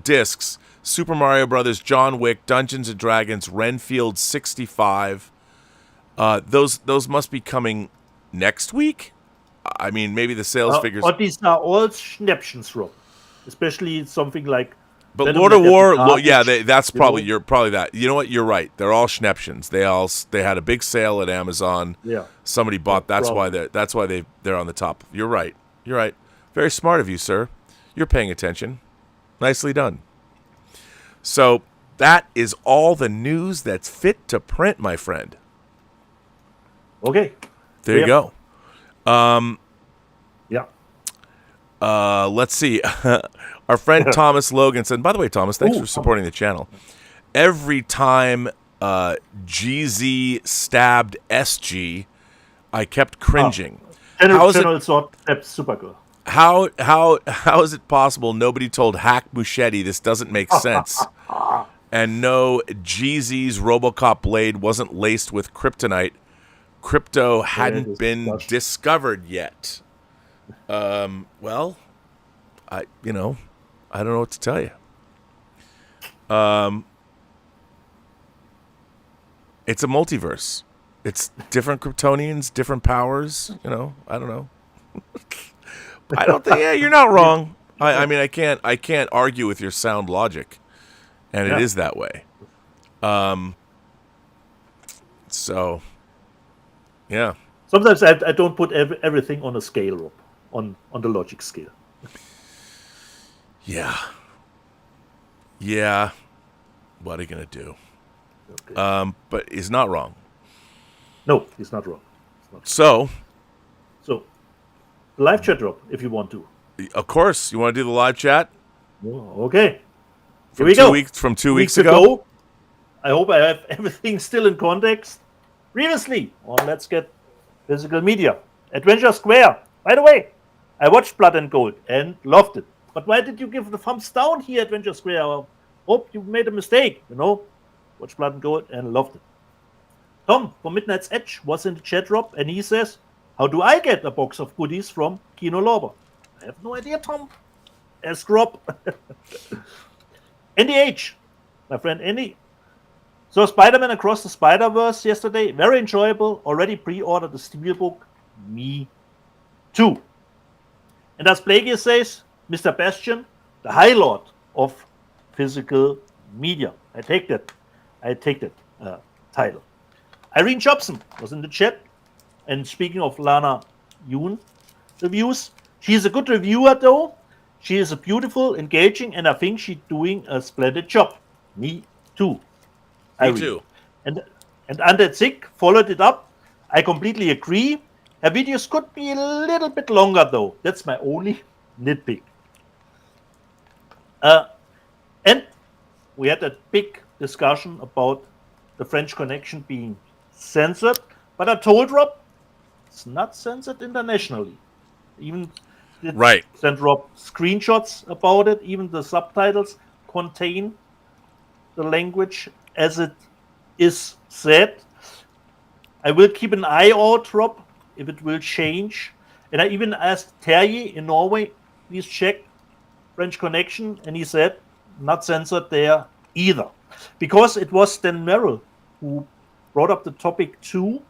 discs, Super Mario Brothers, John Wick, Dungeons & Dragons, Renfield 65, those must be coming next week? I mean, maybe the sales figures... But these are all Schnäppchens, Rob. Especially something like... But Lord of War, that's probably that. You know what? You're right. They're all Schnäppchens. They had a big sale at Amazon. Yeah. Somebody bought. That's why they're on the top. You're right. You're right. Very smart of you, sir. You're paying attention. Nicely done. So that is all the news that's fit to print, my friend. Okay. There you go. Yeah. Let's see. Our friend Thomas Logan said, by the way, Thomas, thanks for supporting the channel. Every time GZ stabbed SG, I kept cringing. How is it possible nobody told Hack Muschetti this doesn't make sense? And no, GZ's Robocop blade wasn't laced with kryptonite. Crypto hadn't been discovered yet. Well, I don't know what to tell you. It's a multiverse. It's different Kryptonians, different powers. I don't know. I don't think. Yeah, you're not wrong. I mean, I can't argue with your sound logic, and it is that way. So, yeah. Sometimes I don't put everything on a scale, Rob, on the logic scale. Yeah. Yeah. What are you going to do? Okay. But he's not wrong. No, he's not wrong. So, the live chat, Rob, if you want to. Of course. You want to do the live chat? Okay. Here we go. From 2 weeks ago. I hope I have everything still in context. Previously on Let's Get Physical Media. Adventure Square. By the way, I watched Blood and Gold and loved it. But why did you give the thumbs down here, Adventure Square? I hope you made a mistake, Watched Blood and Gold and loved it. Tom from Midnight's Edge was in the chat, Rob, and he says, how do I get a box of goodies from KINO LORBER? I have no idea, Tom. Ask Rob. NDH, my friend Andy. So Spider-Man Across the Spider-Verse yesterday. Very enjoyable. Already pre-ordered the Steelbook. Me too. And as Blakey says, Mr. Bastian, the High Lord of physical media. I take that title. Irene Jobson was in the chat. And speaking of Lana Yoon reviews, she's a good reviewer though. She is a beautiful, engaging, and I think she's doing a splendid job. Me too. Me too. And Undead Sick followed it up. I completely agree. Her videos could be a little bit longer though. That's my only nitpick. And we had a big discussion about the French Connection being censored. But I told Rob, it's not censored internationally. Even sent Rob screenshots about it. Even the subtitles contain the language as it is said. I will keep an eye out, Rob, if it will change. And I even asked Terje in Norway, please check French Connection, and he said, not censored there either. Because it was Dan Merrill who brought up the topic too,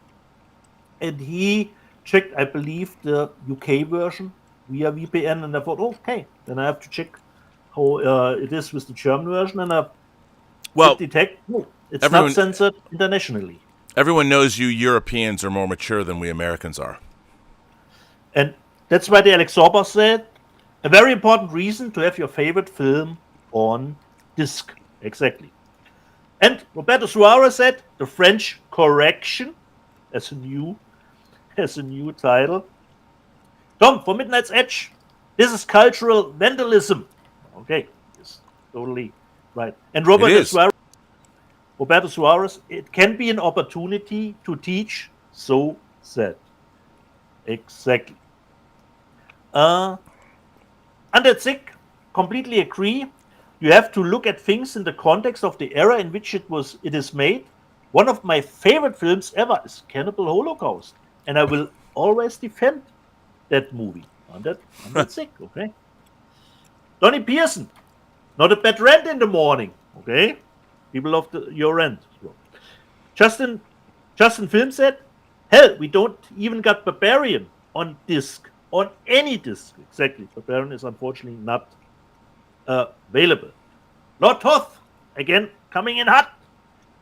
and he checked, I believe, the UK version via VPN, and I thought, okay, then I have to check how it is with the German version, and I detect, it's not censored internationally. Everyone knows you Europeans are more mature than we Americans are. And that's why the Alex Sorber said, a very important reason to have your favorite film on disc. Exactly. And Roberto Suarez said, the French correction as a new title. Tom, for Midnight's Edge, this is cultural vandalism. Okay, yes, totally right. And Roberto Suarez, it can be an opportunity to teach, so said. Exactly. Undersick, completely agree. You have to look at things in the context of the era in which it is made. One of my favorite films ever is Cannibal Holocaust, and I will always defend that movie. Undersick, okay. Donnie Pearson, not a bad rent in the morning, okay. People love your rent. Justin Film said, hell, we don't even got Barbarian on disc, on any disc. Exactly, Barbarian is unfortunately not available. Lord Toth, again, coming in hot.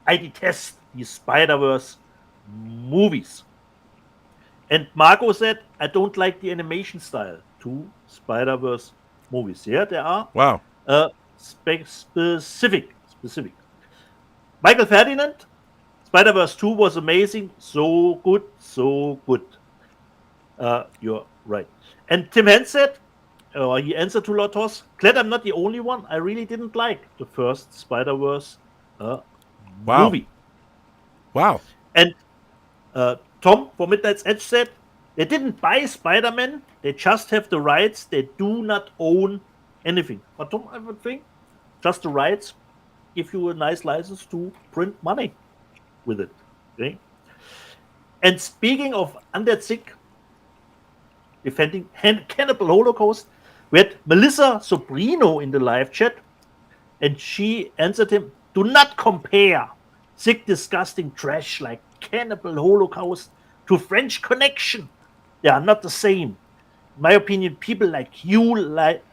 I detest these Spider-Verse movies. And Marco said, I don't like the animation style. 2 Spider-Verse movies. Yeah, there are. Wow. Specific. Michael Ferdinand, Spider-Verse 2 was amazing. So good. You're right. And Tim Hens said, he answered to Lotos, glad I'm not the only one. I really didn't like the first Spider-Verse movie. Wow. And Tom for Midnight's Edge said, they didn't buy Spider-Man. They just have the rights. They do not own anything. But Tom, I would think, just the rights give you a nice license to print money with it. Okay? And speaking of Undead Sick, defending Cannibal Holocaust, we had Melissa Sobrino in the live chat, and she answered him, do not compare sick, disgusting trash like Cannibal Holocaust to French Connection. They are not the same. In my opinion, people like you, like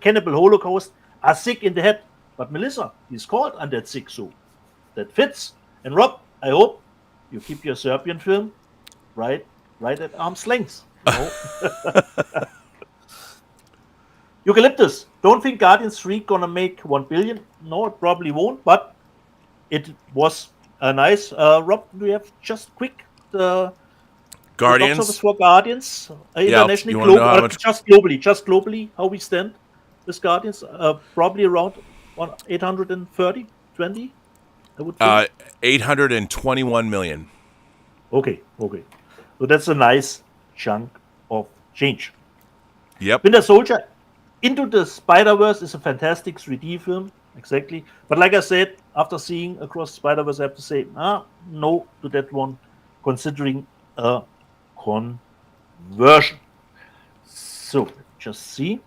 Cannibal Holocaust, are sick in the head. But Melissa, he's called Undead Sick, so that fits. And Rob, I hope you keep your Serbian film right at arm's length. You know? Eucalyptus, don't think Guardians 3 gonna make 1 billion. No, it probably won't, but it was a nice. Rob, do you have just quick the Guardians? box office for Guardians internationally, just globally, how we stand with Guardians? Probably around 830, 20, I would think. 821 million. Okay. So that's a nice chunk of change. Yep. Winter Soldier Into the Spider-Verse is a fantastic 3D film, exactly. But like I said, after seeing Across Spider-Verse, I have to say, no to that one, considering a conversion. So, just see.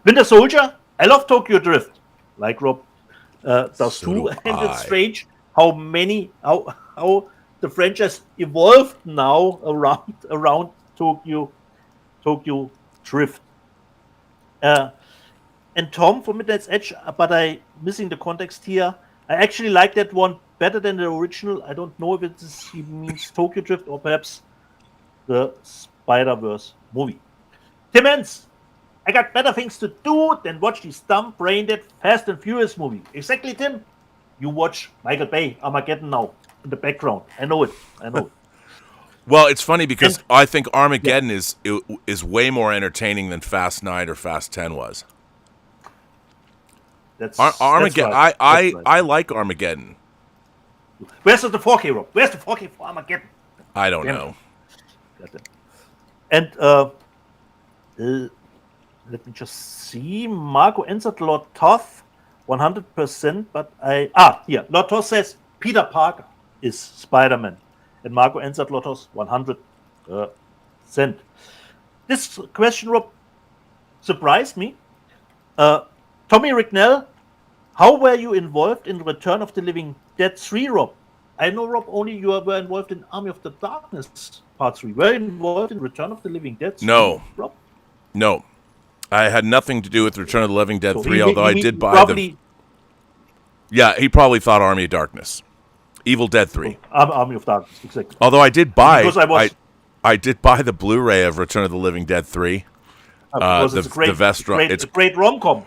Winter Soldier, I love Tokyo Drift, like Rob does too. And it's strange how the franchise evolved now around Tokyo Drift. And Tom for Midnight's Edge, but I missing the context here. I actually like that one better than the original. I don't know if he means Tokyo Drift or perhaps the Spider-Verse movie. Tim Hens, I got better things to do than watch this dumb brain-dead Fast and Furious movie. Exactly, Tim. You watch Michael Bay, Armageddon now in the background. I know it. Well, it's funny because I think Armageddon is way more entertaining than Fast 9 or Fast 10 was. That's Armageddon. That's right. I like Armageddon. Where's the 4K, Rob? Where's the 4K for Armageddon? I don't know. And let me just see. Marco answered Lord Toth 100%, but here. Lord Toth says Peter Parker is Spider-Man. And Marco answered Lord Toth 100%. This question, Rob, surprised me. Tommy Ricknell, how were you involved in Return of the Living Dead 3, Rob? I know, Rob, only you were involved in Army of the Darkness Part 3. Were you involved in Return of the Living Dead 3, Rob? No. I had nothing to do with Return of the Living Dead 3, although I did buy the... Yeah, he probably thought Army of Darkness. Evil Dead 3. Army of Darkness, exactly. Although I did buy... I did buy the Blu-ray of Return of the Living Dead 3. It's a great rom-com.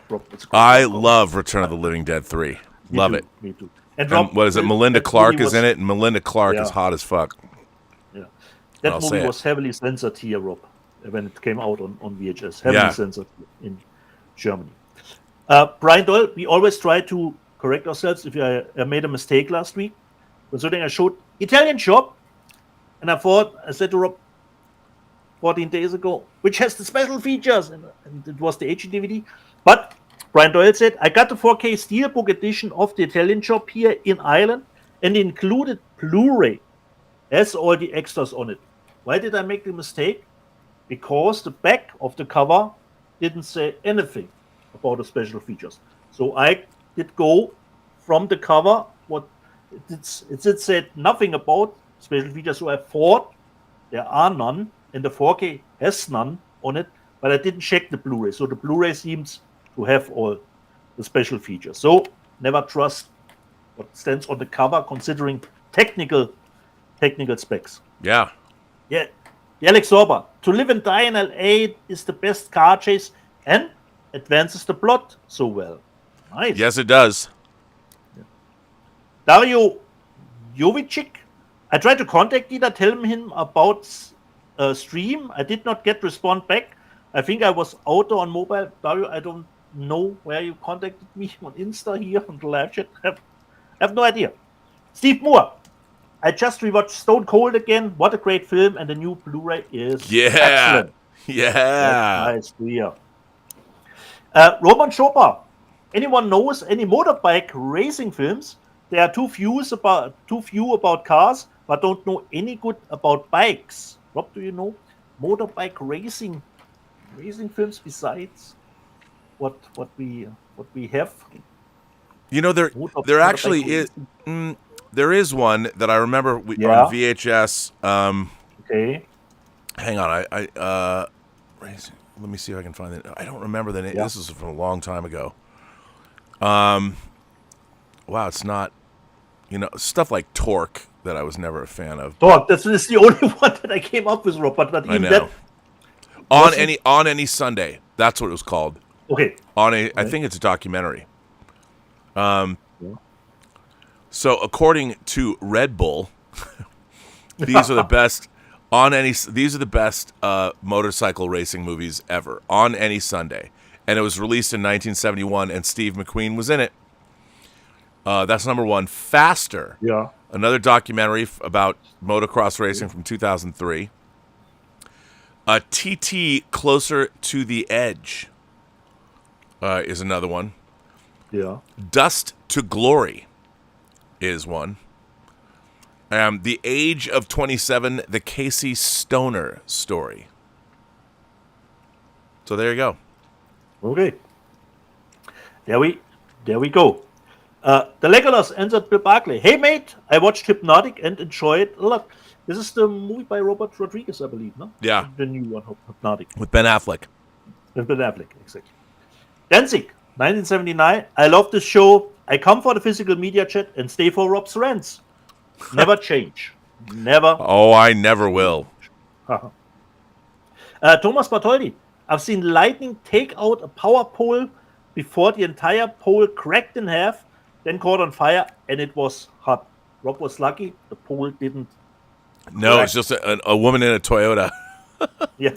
I love Return of the Living Dead 3. Love it. Me too. And what is it? Melinda Clark is in it, and Melinda Clark is hot as fuck. Yeah. That I'll movie say it. was heavily censored here, Rob, when it came out on VHS. Heavily censored in Germany. Brian Doyle, we always try to correct ourselves if I made a mistake last week. Considering I showed Italian Job, and I said to Rob 14 days ago, which has the special features, and it was the HD DVD. But Brian Doyle said, I got the 4K Steelbook edition of the Italian Job here in Ireland, and it included Blu-ray. Has all the extras on it. Why did I make the mistake? Because the back of the cover didn't say anything about the special features. So I did go from the cover, it said nothing about special features, so I thought there are none, and the 4K has none on it, but I didn't check the Blu-ray. So the Blu-ray seems to have all the special features. So never trust what stands on the cover, considering technical specs. Yeah. Yeah. Alex Sorber, To Live and Die in LA is the best car chase and advances the plot so well. Nice. Yes, it does. Dario Jovicic, I tried to contact Dieter, tell him about stream. I did not get respond back. I think I was out on mobile. Dario, I don't know where you contacted me on Insta here on the live chat. I have no idea. Steve Moore, I just rewatched Stone Cold again. What a great film, and the new Blu-ray is excellent. Yeah. That's nice to hear. Roman Chopper, anyone knows any motorbike racing films? There are too few about cars, but don't know any good about bikes. Rob, do you know motorbike racing films besides what we have? You know, there actually is. There is one that I remember on VHS. Okay. Hang on, let me see if I can find it. I don't remember the name. Yeah. This is from a long time ago. Wow, it's not, stuff like Torque that I was never a fan of. Torque, that's the only one that I came up with, Rob. But even that. On any Sunday, that's what it was called. Okay. I think it's a documentary. So according to Red Bull, these are the best motorcycle racing movies ever on any Sunday, and it was released in 1971, and Steve McQueen was in it. That's number one. Faster, another documentary about motocross racing from 2003. TT Closer to the Edge is another one. Yeah. Dust to Glory is one. The Age of 27, the Casey Stoner story. So there you go. Okay. There we go. The Legolas answered Bill Barclay. Hey, mate, I watched Hypnotic and enjoyed it a lot. This is the movie by Robert Rodriguez, I believe, no? Yeah. The new one, Hypnotic. With Ben Affleck. With Ben Affleck, exactly. Danzig, 1979. I love this show. I come for the physical media chat and stay for Rob's rants. Never change. Never. Oh, I never will. Thomas Bartoldi. I've seen lightning take out a power pole before the entire pole cracked in half, then caught on fire, and it was hot. Rob was lucky. The pole didn't. No, it's just a woman in a Toyota. Yeah.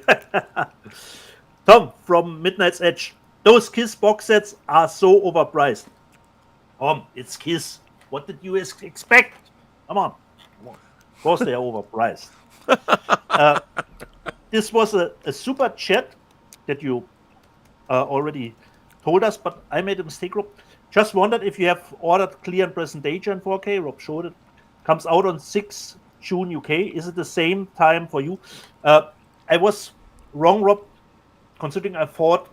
Tom from Midnight's Edge. Those Kiss box sets are so overpriced. It's Kiss. What did you expect? Come on. Of course they are overpriced. This was a super chat that you already told us, but I made a mistake, Rob. Just wondered if you have ordered Clear and Present Danger in 4K. Rob showed it. Comes out on 6 June UK. Is it the same time for you? I was wrong, Rob, considering I thought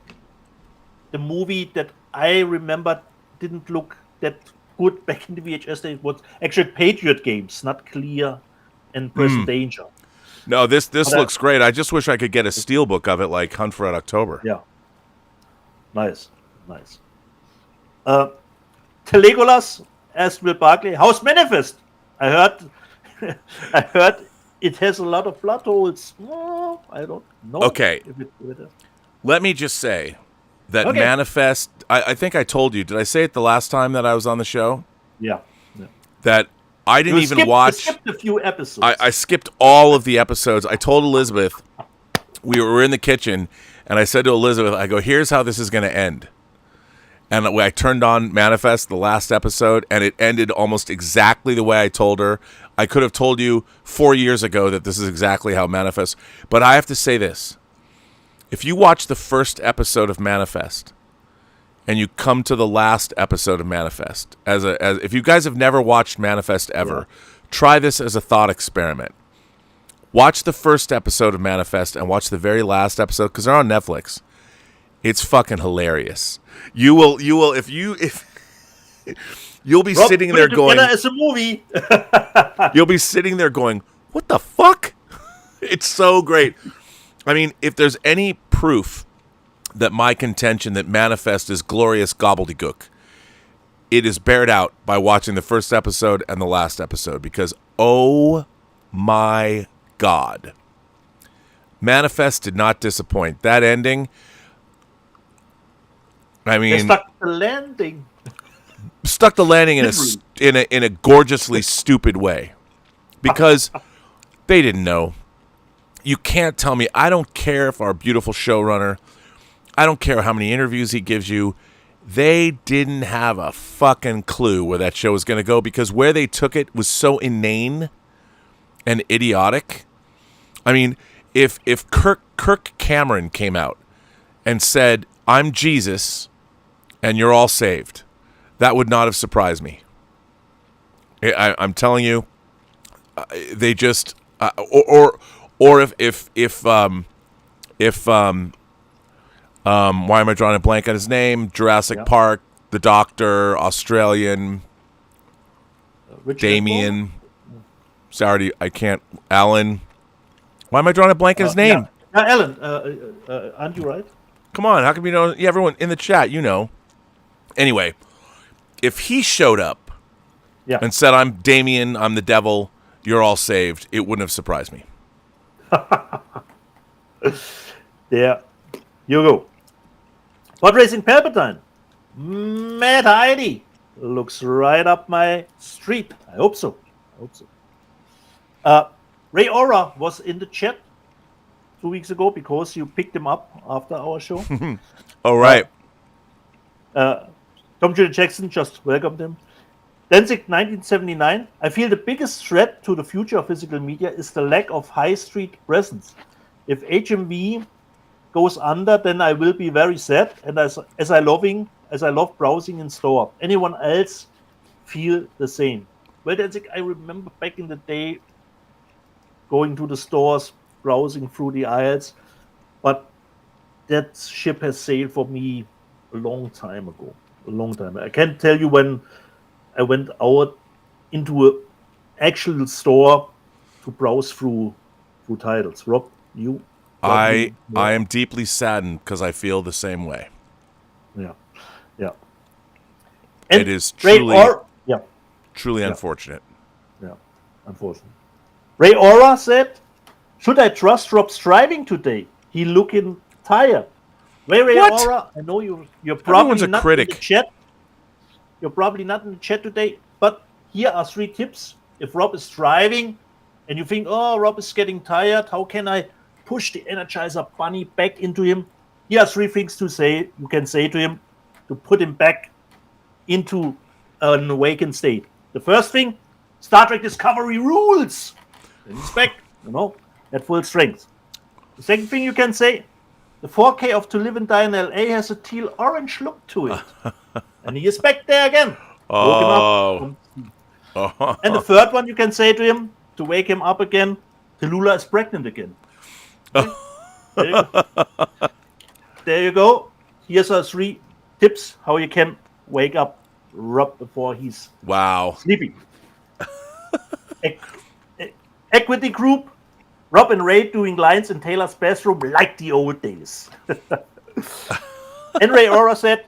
the movie that I remember didn't look that good back in the VHS days. It was actually Patriot games, not Clear and Present Danger. No, this looks great. I just wish I could get a steelbook of it like Hunt for Red October. Yeah. Nice. Telegolas asked Will Barclay, how's Manifest? I heard it has a lot of plot holes. Oh, I don't know. Okay. Let me just say that Manifest, I think I told you, did I say it the last time that I was on the show? Yeah. That I didn't even watch. You skipped a few episodes. I skipped all of the episodes. I told Elizabeth, we were in the kitchen, and I said to Elizabeth, I go, here's how this is going to end. And I turned on Manifest, the last episode, and it ended almost exactly the way I told her. I could have told you 4 years ago that this is exactly how Manifest. But I have to say this. If you watch the first episode of Manifest, and you come to the last episode of Manifest, as if you guys have never watched Manifest ever, try this as a thought experiment. Watch the first episode of Manifest and watch the very last episode, because they're on Netflix. It's fucking hilarious. You'll be sitting there going, as a movie. You'll be sitting there going, what the fuck? It's so great. I mean, if there's any proof that my contention that Manifest is glorious gobbledygook, it is bared out by watching the first episode and the last episode, because oh my God, Manifest did not disappoint. That ending, I mean, they stuck the landing. Stuck the landing in a gorgeously stupid way, because they didn't know. You can't tell me. I don't care if our beautiful showrunner, I don't care how many interviews he gives you, they didn't have a fucking clue where that show was going to go, because where they took it was so inane and idiotic. I mean, if Kirk Cameron came out and said, I'm Jesus and you're all saved, that would not have surprised me. I'm telling you, they just or if why am I drawing a blank on his name? Jurassic Park, The Doctor, Australian, Damien. Sorry, I can't. Alan. Why am I drawing a blank on his name? Yeah. Alan, aren't you right? Come on, how come you know? Yeah, everyone in the chat, you know. Anyway, if he showed up and said, I'm Damien, I'm the devil, you're all saved, it wouldn't have surprised me. Yeah. You go. Pod Racing Palpatine. Mad Heidi. Looks right up my street. I hope so. Ray Aura was in the chat 2 weeks ago because you picked him up after our show. All right. Tom Judah Jackson just welcomed him. Danzig 1979. I feel the biggest threat to the future of physical media is the lack of high street presence. If HMV goes under, then I will be very sad. And as I love browsing in store. Anyone else feel the same? Well, Danzig, I remember back in the day going to the stores, browsing through the aisles, but that ship has sailed for me a long time ago. I can't tell you when I went out into an actual store to browse through titles. Rob, you? I am deeply saddened because I feel the same way. Yeah. And it is truly unfortunate. Yeah, unfortunate. Ray Aura said, should I trust Rob's driving today? He looking tired. Ray Aura, I know you're probably not in the chat. You're probably not in the chat today, but here are 3 tips. If Rob is driving and you think, oh, Rob is getting tired, how can I push the Energizer Bunny back into him? Here are 3 things you can say to him to put him back into an awakened state. The first thing, Star Trek Discovery rules. And he's back, at full strength. The second thing you can say, the 4K of To Live and Die in LA has a teal orange look to it. And he is back there again. Oh. And the third one you can say to him, to wake him up again, Tallulah is pregnant again. There you go. Here's our 3 tips how you can wake up Rob before he's sleeping. Equity Group, Rob and Ray doing lines in Taylor's bathroom like the old days. And Ray Aura said,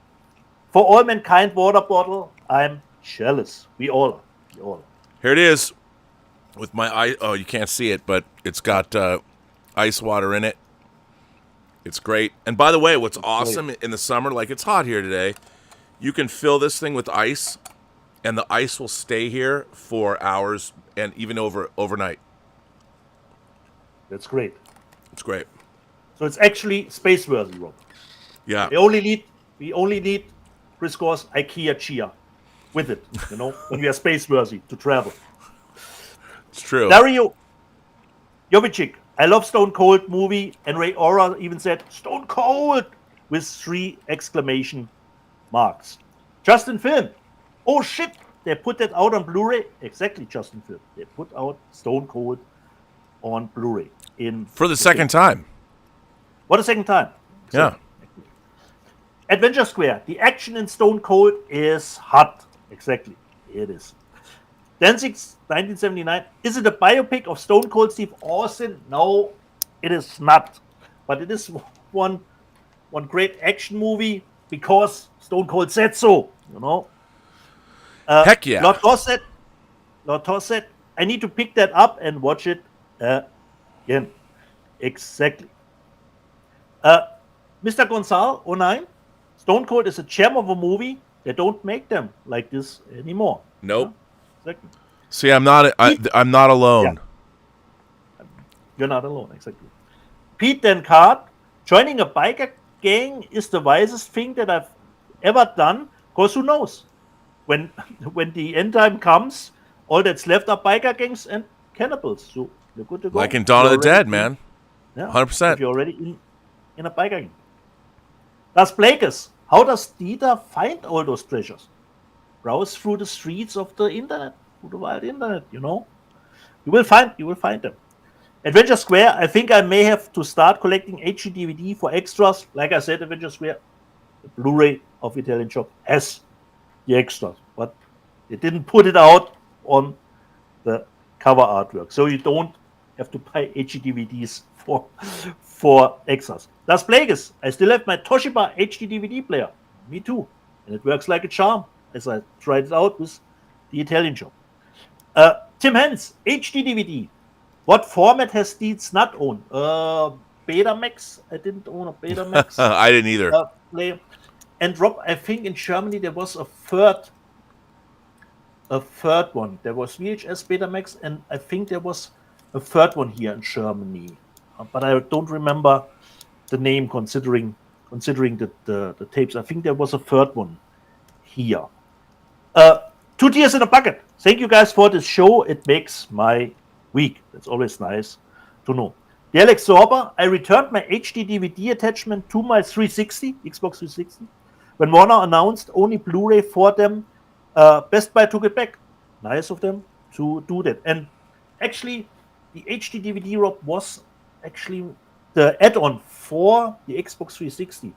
for all mankind water bottle, I'm jealous. We all are. Here it is with my eye. Oh, you can't see it, but it's got ice water in it. It's great. And by the way, what's awesome in the summer, like it's hot here today, you can fill this thing with ice And the ice will stay here for hours and even overnight. That's great. It's great. So it's actually space worthy, Rob. Yeah. We only need Chris Gore's IKEA chair with it, when we are space worthy to travel. It's true. Dario Jovicic, I love Stone Cold movie, and Ray Ora even said Stone Cold with 3 exclamation marks. Justin Film, oh shit, they put that out on Blu-ray. Exactly, Justin Film. They put out Stone Cold on Blu-ray for the second time. What a second time. Exactly. Yeah. Adventure Square, the action in Stone Cold is hot. Exactly, it is. Danzig, 1979. Is it a biopic of Stone Cold Steve Austin? No, it is not. But it is one great action movie because Stone Cold said so. Heck yeah. Lord Toss said, I need to pick that up and watch it again. Exactly. Mr. Gonzal, 09. Stone Cold is a gem of a movie. They don't make them like this anymore. Nope. Exactly. See, I'm not alone. Yeah. You're not alone, exactly. Pete Dencart, joining a biker gang is the wisest thing that I've ever done, because who knows? When the end time comes, all that's left are biker gangs and cannibals. So you're good to go. Like in Dawn of the Dead, man. Yeah, 100%. if you're already in a biker gang. Das Blakes, how does Dieter find all those treasures? Browse through the streets of the internet, through the wild internet, You will find them. Adventure Square, I think I may have to start collecting HD DVD for extras. Like I said, Adventure Square, the Blu-ray of Italian Shop has the extras, but they didn't put it out on the cover artwork, so you don't have to buy HD DVDs for extras. Das Plagueis, I still have my Toshiba HD DVD player. Me too, and it works like a charm, as I tried it out with the Italian Shop. Tim Hens, HD DVD. What format has Dietz not owned? Betamax. I didn't own a Betamax. I didn't either. Player. And Rob, I think in Germany there was a third one. There was VHS Betamax, and I think there was a third one here in Germany. But I don't remember the name considering the tapes. I think there was a third one here. 2 Tears in a Bucket. Thank you guys for this show. It makes my week. That's always nice to know. The Alex Sorber, I returned my HD DVD attachment to my 360, Xbox 360. When Warner announced only Blu-ray for them, Best Buy took it back. Nice of them to do that. And actually, the HD DVD, Rob, was actually the add-on for the Xbox 360.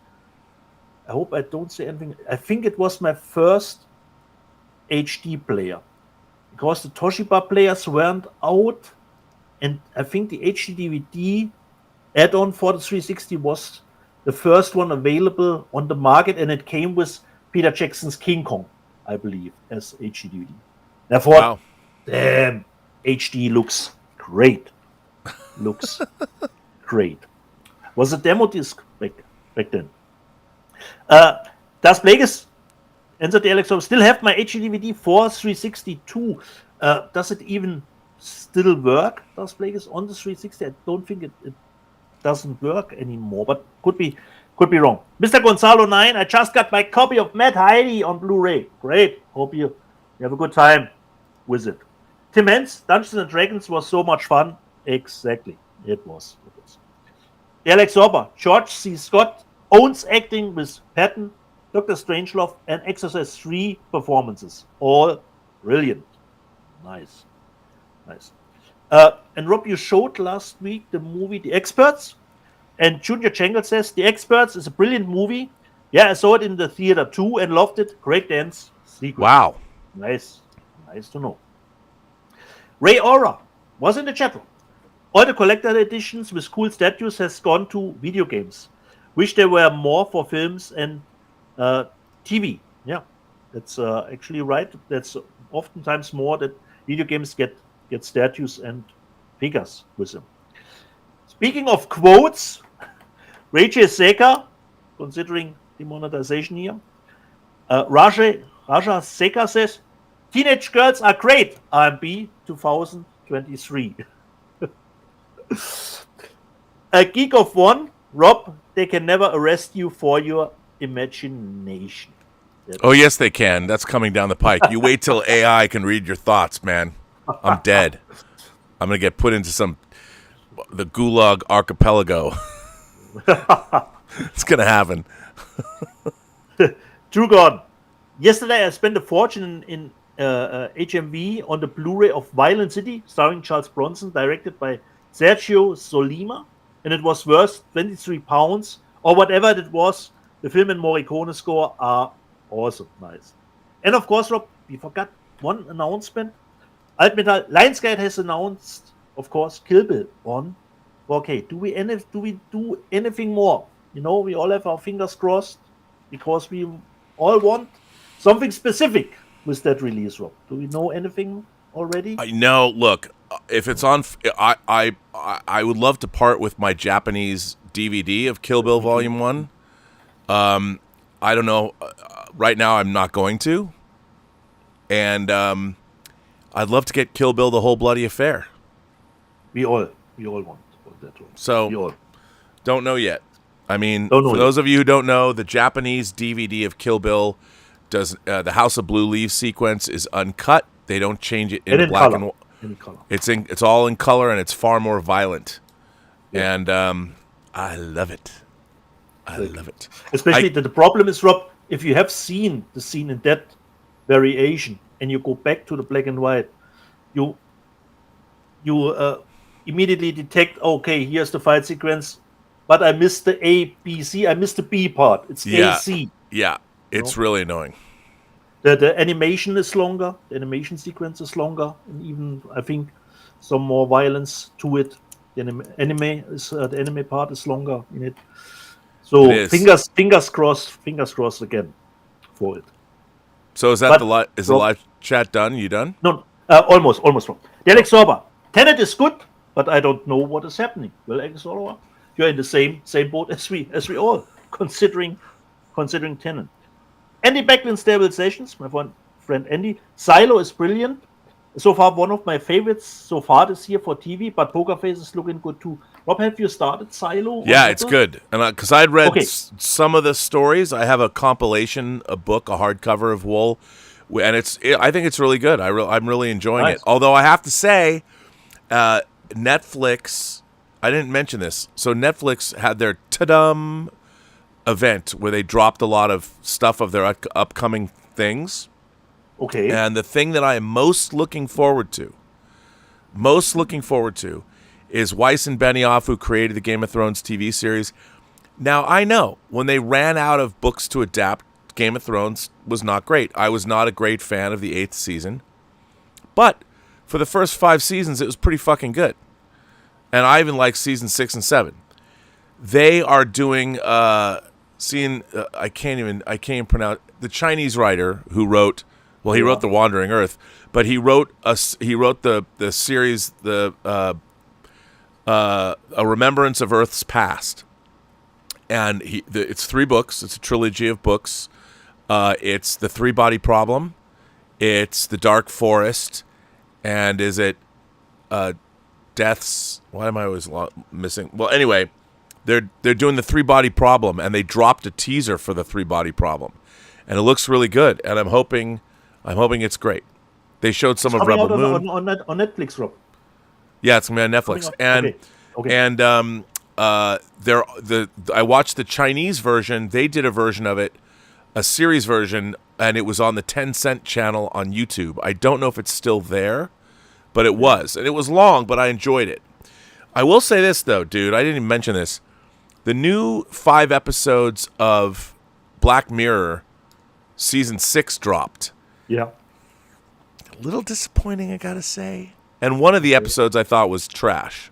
I hope I don't say anything. I think it was my first HD player, because the Toshiba players weren't out, and I think the HD DVD add-on for the 360 was the first one available on the market, and it came with Peter Jackson's King Kong, I believe, as HD DVD. Therefore, Wow. Damn, HD looks great. Looks great. Was a demo disc back then. Das Plagueis, answered the Alex, still have my HD DVD for 362. Does it even still work, Das Plagueis, on the 360? I don't think it doesn't work anymore, but could be wrong. Mr. Gonzalo 9, I just got my copy of Mad Heidi on Blu-ray. Great. Hope you have a good time with it. Tim Hens, Dungeons and Dragons was so much fun. Exactly. It was. Alex Sorber, George C. Scott owns acting with Patton, Dr. Strangelove, and Exorcist 3 performances. All brilliant. Nice. And Rob, you showed last week the movie The Experts, and Junior Jangle says The Experts is a brilliant movie. Yeah, I saw it in the theater too and loved it. Great dance sequence. Wow. Nice to know. Ray Aura was in the chat room. All the collector editions with cool statues has gone to video games. Wish there were more for films and TV. Yeah, that's actually right. That's oftentimes more that video games get statues and figures with them. Speaking of quotes, Raja Sekar, considering demonetization here, Raja Sekar says, Teenage Girls Are Great, R&B 2023. A geek of one, Rob, they can never arrest you for your imagination. Oh, yes, they can. That's coming down the pike. You wait till AI can read your thoughts, man. I'm dead. I'm going to get put into the Gulag Archipelago. It's going to happen. True God. Yesterday I spent a fortune in HMV on the Blu-ray of Violent City, starring Charles Bronson, directed by Sergio Solima, and it was worth £23 or whatever it was. The film and Morricone score are awesome, nice. And of course, Rob, we forgot one announcement. Altmetall Lionsgate has announced, of course, Kill Bill on 4K. Do we do anything more? We all have our fingers crossed because we all want something specific with that release, Rob. Do we know anything already? No, look, if it's on, I would love to part with my Japanese DVD of Kill Bill Volume 1. I don't know. Right now, I'm not going to. And I'd love to get Kill Bill: The Whole Bloody Affair. We all want that one. So, don't know yet. I mean, for those of you who don't know, the Japanese DVD of Kill Bill does the House of Blue Leaves sequence is uncut. They don't change it in black and white. It's all in color, and it's far more violent. Yeah. And I love it. I love it. Especially the problem is, Rob, if you have seen the scene in that variation and you go back to the black and white, you immediately detect, okay, here's the fight sequence, but I missed the A, B, C. I missed the B part. It's A, C. Yeah, it's really annoying. The animation is longer. The animation sequence is longer, and even I think some more violence to it. The anime part is longer in it. So fingers crossed again for it. So is that the live chat done? You done? No, almost wrong. The Alex Sorba. Tenet is good, but I don't know what is happening. Well, Alex Sorba, you're in the same boat as we all, considering Tenet. Andy Backlund Stabilizations, my friend Andy. Silo is brilliant. So far, one of my favorites so far this year for TV, but Poker Face is looking good too. Rob, have you started Silo? Yeah, it's good. And because I'd read some of the stories, I have a compilation, a book, a hardcover of Wool, and I think it's really good. I'm really enjoying it. Although I have to say, Netflix, I didn't mention this. So Netflix had their ta-dum event where they dropped a lot of stuff of their upcoming things. Okay. And the thing that I am most looking forward to is Weiss and Benioff, who created the Game of Thrones TV series. Now, I know when they ran out of books to adapt, Game of Thrones was not great. I was not a great fan of the 8th season. But for the first 5 seasons, it was pretty fucking good. And I even like season 6 and 7. They are doing, I can't even pronounce, the Chinese writer who wrote, well, he wrote The Wandering Earth, but he wrote the series, A Remembrance of Earth's Past. And it's 3 books. It's a trilogy of books. It's The Three-Body Problem. It's The Dark Forest. And is it Death's... Why am I always missing? Well, anyway, they're doing The Three-Body Problem, and they dropped a teaser for The Three-Body Problem. And it looks really good, and I'm hoping it's great. They showed some of Rebel Moon on Netflix, Rob. Yeah, it's gonna be on Netflix. I watched the Chinese version. They did a version of it, a series version, and it was on the Tencent channel on YouTube. I don't know if it's still there, but it was, and it was long, but I enjoyed it. I will say this though, dude. I didn't even mention this. The new 5 episodes of Black Mirror season 6 dropped. Yeah. A little disappointing, I gotta say. And one of the episodes I thought was trash.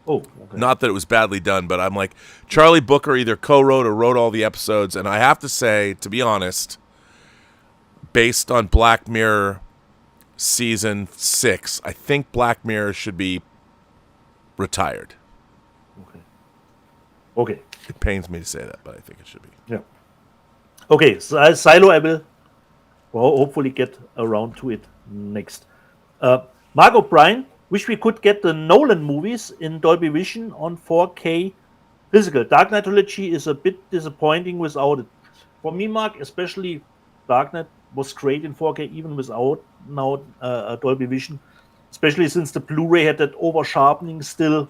Oh, okay. Not that it was badly done, but I'm like, Charlie Booker either co-wrote or wrote all the episodes, and I have to say, to be honest, based on Black Mirror season 6, I think Black Mirror should be retired. Okay. It pains me to say that, but I think it should be. Yeah. Okay, so Silo, I will Well, hopefully get around to it next. Mark O'Brien, wish we could get the Nolan movies in Dolby Vision on 4K physical. Dark Knight Trilogy is a bit disappointing without it. For me, Mark, especially Dark Knight was great in 4K even without now Dolby Vision, especially since the Blu-ray had that over-sharpening still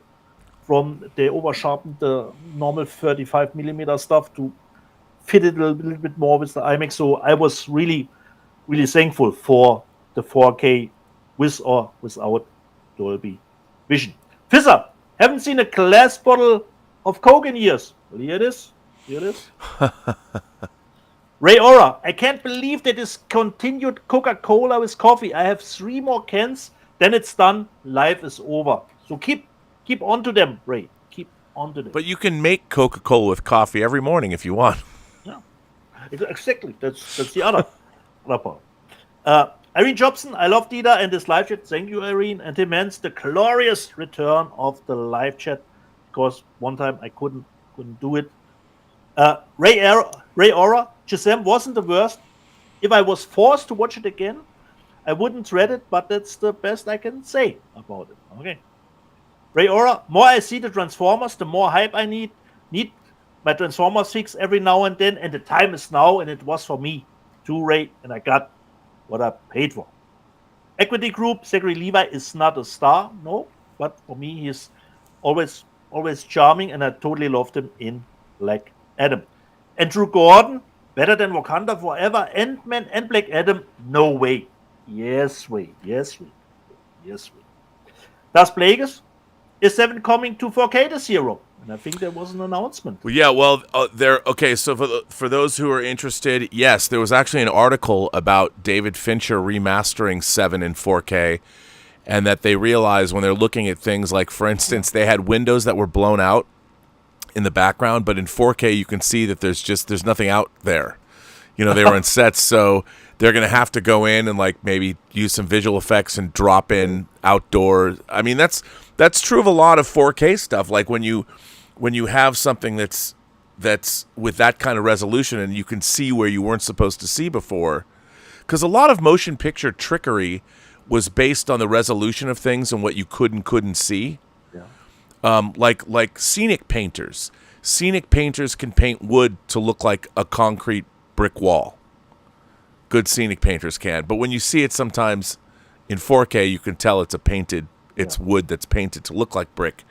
they over-sharpened the normal 35mm stuff to fit it a little bit more with the IMAX. So I was really, really thankful for the 4K with or without Dolby Vision. Fizzer, haven't seen a glass bottle of Coke in years. Well, here it is. Ray Ora, I can't believe that is continued Coca-Cola with coffee. I have 3 more cans, then it's done. Life is over. So keep on to them, Ray. Keep on to them. But you can make Coca-Cola with coffee every morning if you want. Yeah, exactly. That's the other part. Irene Jobson, I love Dieter and this live chat. Thank you, Irene. And demands the glorious return of the live chat because one time I couldn't do it. Ray Ora, Shazam wasn't the worst. If I was forced to watch it again, I wouldn't dread it, but that's the best I can say about it. Okay. Ray Ora, more I see the Transformers, the more hype I need my Transformers fix every now and then, and the time is now, and it was for me too, Ray, and I got what I paid for. Equity Group, Zachary Levi is not a star, no, but for me he's always charming, and I totally loved him in Black Adam. Andrew Gordon, better than Wakanda Forever, Ant-Man and Black Adam, no way. Yes way. Das Plagueis, is Seven coming to 4K this year, Rob? And I think there was an announcement. Well, yeah, okay, so for those who are interested, yes, there was actually an article about David Fincher remastering Seven in 4K, and that they realized when they're looking at things like, for instance, they had windows that were blown out in the background, but in 4K you can see that there's nothing out there. You know, they were in sets, so they're going to have to go in and like maybe use some visual effects and drop in outdoors. I mean, that's true of a lot of 4K stuff. Like when you have something that's with that kind of resolution and you can see where you weren't supposed to see before. Because a lot of motion picture trickery was based on the resolution of things and what you could and couldn't see. Yeah. Like scenic painters. Scenic painters can paint wood to look like a concrete brick wall. Good scenic painters can. But when you see it sometimes in 4K, you can tell it's wood that's painted to look like brick.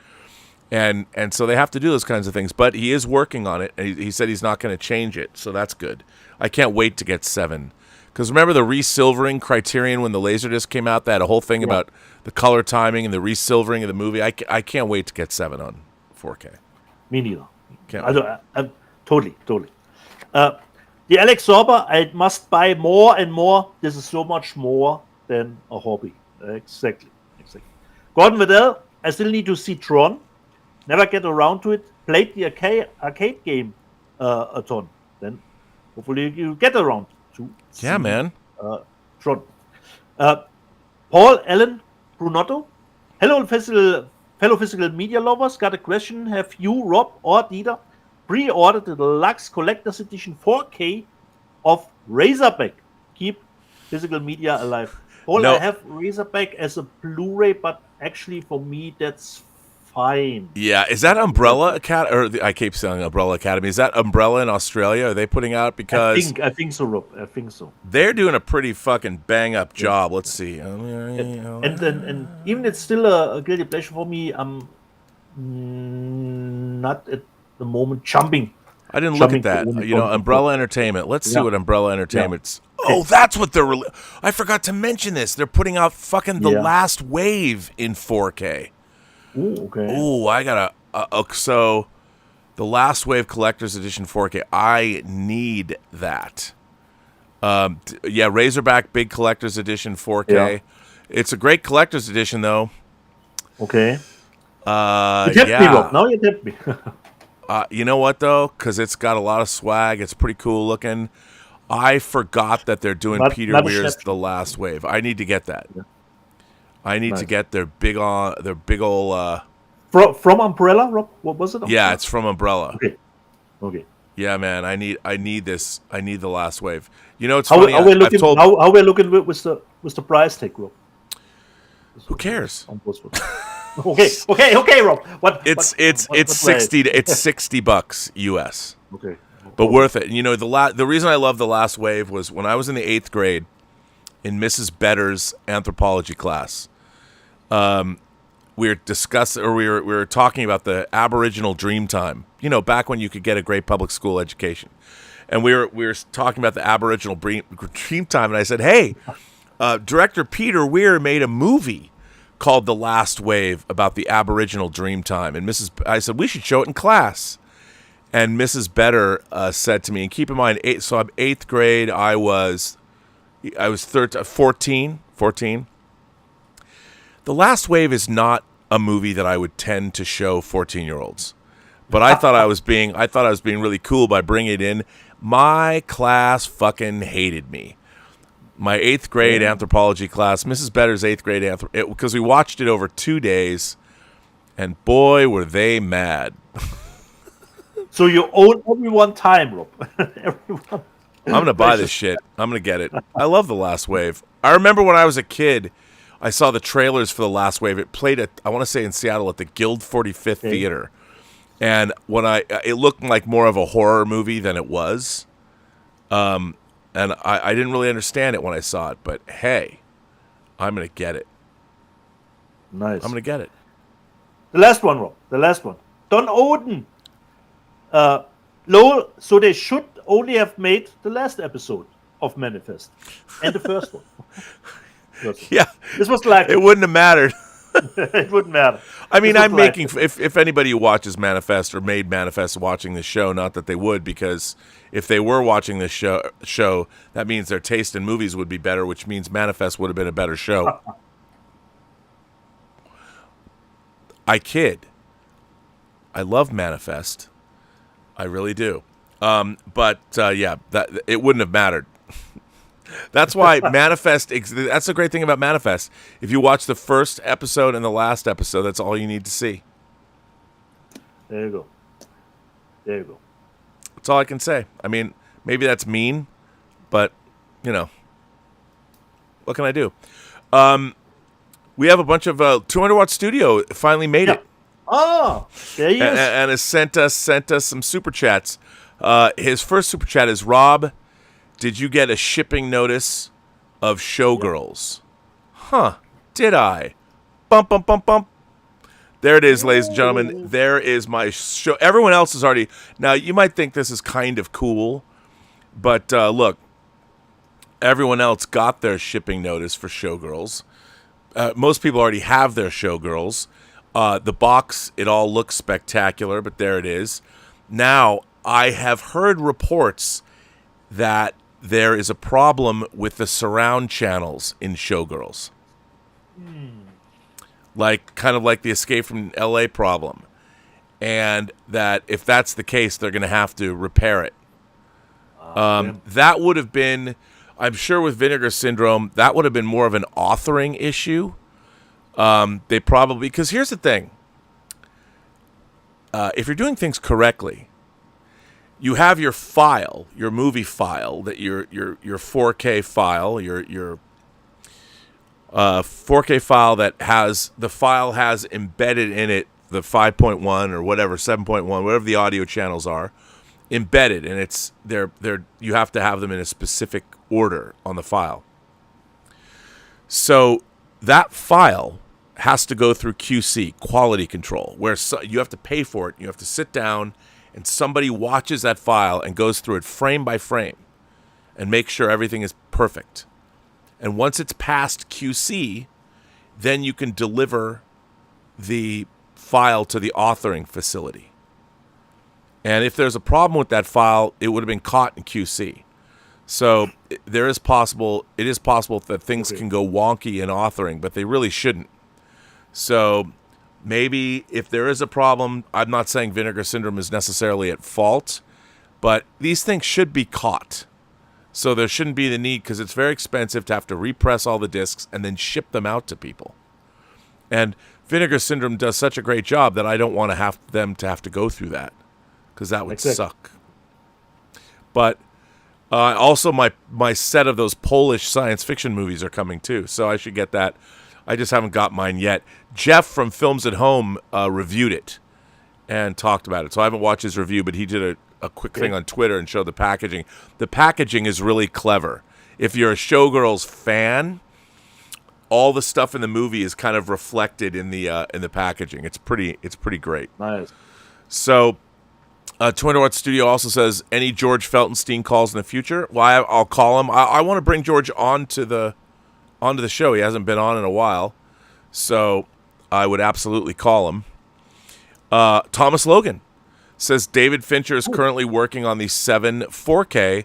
And so they have to do those kinds of things. But he is working on it, and he said he's not going to change it, so that's good. I can't wait to get 7. Because remember the resilvering Criterion when the Laserdisc came out? They had a whole thing about the color timing and the resilvering of the movie. I can't wait to get 7 on 4K. Me neither. I'm totally. The Alex Sorber, I must buy more and more. This is so much more than a hobby. Exactly. Gordon Waddell, I still need to see Tron. Never get around to it. Played the arcade game a ton. Then hopefully you get around to see man. Tron. Paul Allen Brunotto. Hello, fellow physical media lovers. Got a question. Have you, Rob or Dieter, pre-ordered the deluxe collector's edition 4K of Razorback? Keep physical media alive. Paul, No. I have Razorback as a Blu-ray, but actually for me that's fine. Yeah, is that Umbrella Academy? I keep saying Umbrella Academy. Is that Umbrella in Australia? Are they putting out? Because I think so, Rob. I think so. they're doing a pretty fucking bang-up job. Let's see. And even it's still a guilty pleasure for me. I'm not at the moment jumping. I didn't look at that. Umbrella Entertainment. Let's see what Umbrella Entertainment's... Oh, that's what they're... I forgot to mention this. They're putting out fucking The Last Wave in 4K. Ooh, okay. Ooh, I got so The Last Wave Collector's Edition 4K. I need that. Razorback Big Collector's Edition 4K. Yeah. It's a great collector's edition, though. Okay. You tipped me, Rob. Now you tipped me. You know what, though? Because it's got a lot of swag. It's pretty cool looking. I forgot that they're doing Peter Weir's The Last Wave. I need to get that. Yeah. I need to get their big old... From Umbrella, Rob? What was it? Yeah, it's from Umbrella. Okay. Yeah, man, I need this. I need the last wave. You know, it's How funny. are we looking? I've told. How we're looking with the price tag, Rob? Who cares? Okay, Rob. It's what 60. It's $60 US. Okay. But worth it. And you know, the reason I love The Last Wave was when I was in the 8th grade in Mrs. Better's anthropology class. We were talking about the Aboriginal dream time. You know, back when you could get a great public school education. And we were talking about the Aboriginal dream time, and I said, "Hey, director Peter Weir made a movie called The Last Wave about the Aboriginal dream time." And I said, "We should show it in class." And Mrs. Better said to me, and keep in mind, so I'm 8th grade. I was 14. The Last Wave is not a movie that I would tend to show 14-year-olds. But I thought I was being really cool by bringing it in. My class fucking hated me. My 8th grade anthropology class, Mrs. Better's 8th grade because we watched it over 2 days, and boy, were they mad. So you own everyone time, Rob. Everyone. I'm going to buy this shit. I'm going to get it. I love The Last Wave. I remember when I was a kid, I saw the trailers for The Last Wave. It played I want to say in Seattle at the Guild 45th Theater. And when it looked like more of a horror movie than it was. And I didn't really understand it when I saw it, but hey, I'm going to get it. Nice. I'm going to get it. The last one, Rob. The last one. Don Oden. Lowell, so they should only have made the last episode of Manifest. And the first one. Yeah. This was like... It wouldn't have mattered. It wouldn't matter. I mean, I'm making... If anybody who watches Manifest or made Manifest watching this show, not that they would, because if they were watching this show, that means their taste in movies would be better, which means Manifest would have been a better show. I kid. I love Manifest. I really do. But it wouldn't have mattered. That's why Manifest, that's the great thing about Manifest. If you watch the first episode and the last episode, that's all you need to see. There you go. That's all I can say. I mean, maybe that's mean, but, you know, what can I do? We have a bunch of 200-watt Studio finally made it. Oh, there he is. And has sent us some super chats. His first super chat is, Rob, did you get a shipping notice of Showgirls? Huh, did I? Bump, bump, bump, bump. There it is, ladies and gentlemen. There is my show. Everyone else is already... Now, you might think this is kind of cool, but look, everyone else got their shipping notice for Showgirls. Most people already have their Showgirls. The box, it all looks spectacular, but there it is. Now, I have heard reports that there is a problem with the surround channels in Showgirls. Kind of like the Escape from LA problem. And that if that's the case, they're going to have to repair it. That would have been, I'm sure with Vinegar Syndrome, that would have been more of an authoring issue. They probably, because here's the thing. If you're doing things correctly, you have your file, your movie file, that your 4K file, your 4K file that has, the file has embedded in it the 5.1 or whatever, 7.1, whatever the audio channels are, embedded, and it's they're you have to have them in a specific order on the file. So that file has to go through QC, quality control, where you have to pay for it. You have to sit down and somebody watches that file and goes through it frame by frame and makes sure everything is perfect. And once it's past QC, then you can deliver the file to the authoring facility. And if there's a problem with that file, it would have been caught in QC. So it is possible that things can go wonky in authoring, but they really shouldn't. So maybe if there is a problem, I'm not saying Vinegar Syndrome is necessarily at fault, but these things should be caught. So there shouldn't be the need, because it's very expensive to have to repress all the discs and then ship them out to people. And Vinegar Syndrome does such a great job that I don't want to have them to go through that, because that would suck. But also my set of those Polish science fiction movies are coming too, so I should get that. I just haven't got mine yet. Jeff from Films at Home reviewed it and talked about it. So I haven't watched his review, but he did a quick thing on Twitter and showed the packaging. The packaging is really clever. If you're a Showgirls fan, all the stuff in the movie is kind of reflected in the packaging. It's pretty great. Nice. So, 200 Watt Studio also says, any George Feltenstein calls in the future? Well, I'll call him. I want to bring George onto the show. He hasn't been on in a while, so I would absolutely call him. Thomas Logan says David Fincher is currently working on the 7 4K.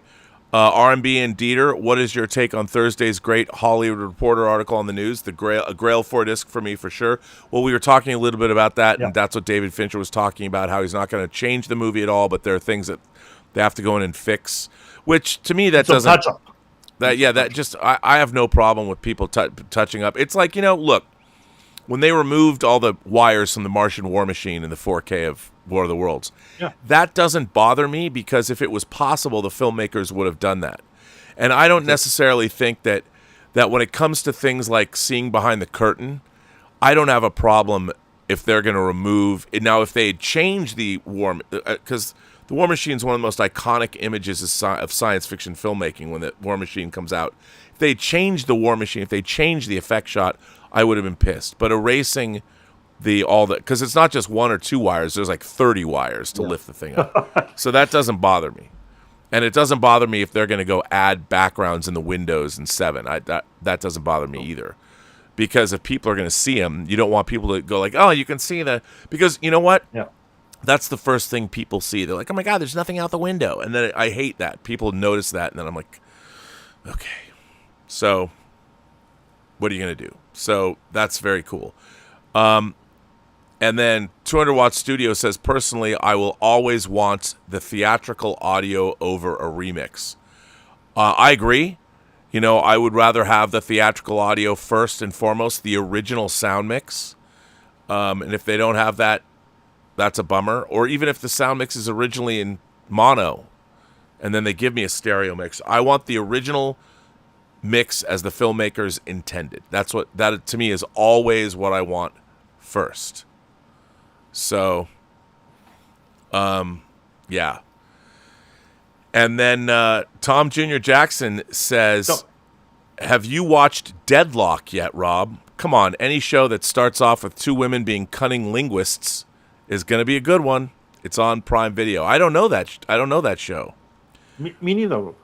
R&B and Dieter, what is your take on Thursday's great Hollywood Reporter article on the news? A Grail 4-disc for me for sure. Well, we were talking a little bit about that, and that's what David Fincher was talking about, how he's not going to change the movie at all, but there are things that they have to go in and fix, which to me that doesn't... Touch up. I have no problem with people touching up. It's like, look, when they removed all the wires from the Martian War Machine in the 4K of War of the Worlds, that doesn't bother me, because if it was possible, the filmmakers would have done that. And I don't necessarily think that when it comes to things like seeing behind the curtain, I don't have a problem if they're going to remove it. Now, if they change the War, because the War Machine is one of the most iconic images of science fiction filmmaking when the War Machine comes out. If they change the War Machine, if they change the effect shot, I would have been pissed. But erasing because it's not just 1 or 2 wires, there's like 30 wires to lift the thing up. So that doesn't bother me. And it doesn't bother me if they're going to go add backgrounds in the windows in 7. That doesn't bother me either. Because if people are going to see them, you don't want people to go like, oh, you can see because you know what? Yeah. That's the first thing people see. They're like, oh my God, there's nothing out the window. And then I hate that. People notice that, and then I'm like, okay. So what are you going to do? So that's very cool. And then 200 Watt Studio says, personally, I will always want the theatrical audio over a remix. I agree. I would rather have the theatrical audio first and foremost, the original sound mix. And if they don't have that, that's a bummer. Or even if the sound mix is originally in mono and then they give me a stereo mix, I want the original mix as the filmmakers intended. That to me is always what I want first. So, yeah. And then Tom Jr. Jackson says, have you watched Deadlock yet, Rob? Come on, any show that starts off with 2 women being cunning linguists is going to be a good one. It's on Prime Video. I don't know that show. Me neither.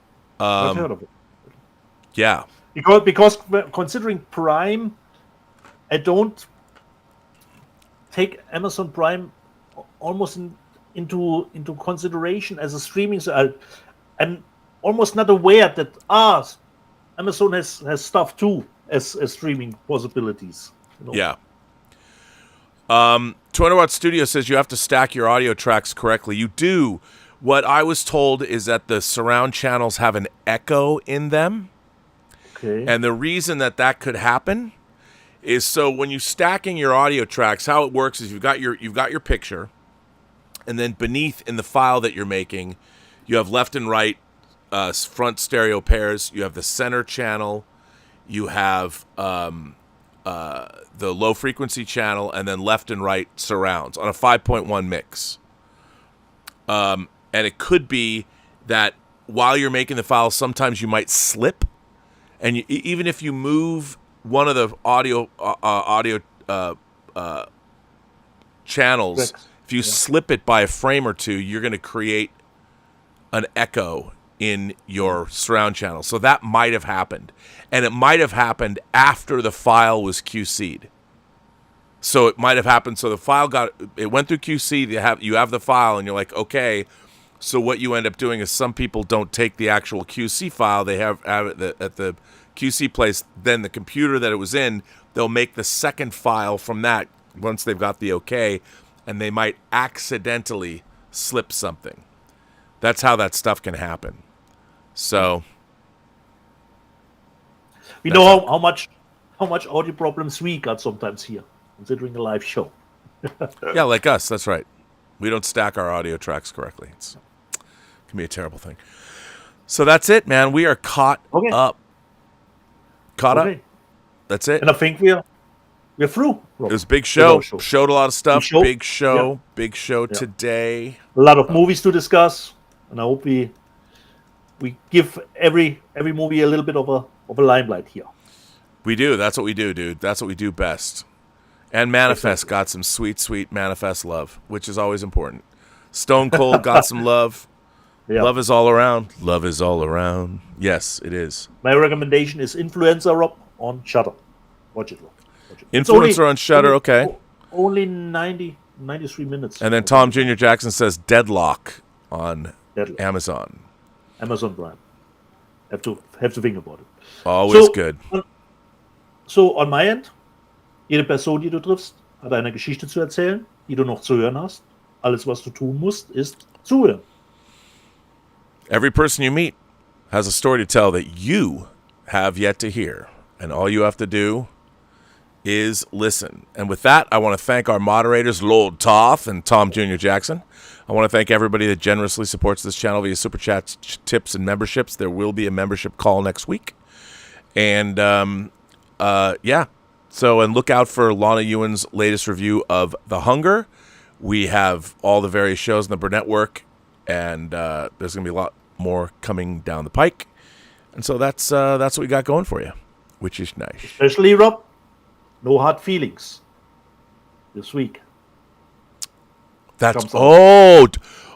I've heard of it. Yeah. Because considering Prime, I don't take Amazon Prime almost into consideration as a streaming. So I'm almost not aware that Amazon has stuff too as streaming possibilities. Yeah. 200 Watt Studio says you have to stack your audio tracks correctly. You do. What I was told is that the surround channels have an echo in them. Okay. And the reason that could happen is so when you're stacking your audio tracks, how it works is you've got your picture, and then beneath in the file that you're making, you have left and right front stereo pairs, you have the center channel, you have the low frequency channel, and then left and right surrounds on a 5.1 mix. And it could be that while you're making the file, sometimes you might slip, and even if you move one of the audio channels, if you slip it by a frame or two, you're going to create an echo in your surround channel. So that might have happened. And it might have happened after the file was QC'd. So it might have happened. So the file went through QC. You have the file, and you're like, okay. So what you end up doing is some people don't take the actual QC file. They have it at the QC place. Then the computer that it was in, they'll make the second file from that once they've got the okay, and they might accidentally slip something. That's how that stuff can happen. So we know how much audio problems we got sometimes here, considering a live show. Yeah, like us. That's right. We don't stack our audio tracks correctly. It's can be a terrible thing. So that's it, man. We are caught up. Caught up. That's it. And I think we're through. It was a big show. Showed a lot of stuff. Big show today. A lot of movies to discuss, and I hope we give every movie a little bit of a limelight here. We do. That's what we do, dude. That's what we do best. And Manifest got some sweet, sweet Manifest love, which is always important. Stone Cold got some love. Yeah. Love is all around. Love is all around. Yes, it is. My recommendation is Influencer, Rob, on Shudder. Watch it, Rob. Influencer on Shudder, okay. Only 93 minutes. And then Tom Jr. Jackson says Deadlock on Amazon. Amazon Prime. Have to think about it. Always good. So, on my end, jede Person, die du triffst, hat eine Geschichte zu erzählen, die du noch zu hören hast. Alles, was du tun musst, ist zuhören. Every person you meet has a story to tell that you have yet to hear. And all you have to do is listen. And with that, I want to thank our moderators, Lord Toth and Tom Jr. Jackson. I want to thank everybody that generously supports this channel via Super Chats, tips, and memberships. There will be a membership call next week. And, yeah. So, and look out for Lana Ewan's latest review of The Hunger. We have all the various shows in the Burnettwork, and there's going to be a lot more coming down the pike. And so that's what we got going for you, which is nice. Especially, Rob, no hard feelings this week. That's well.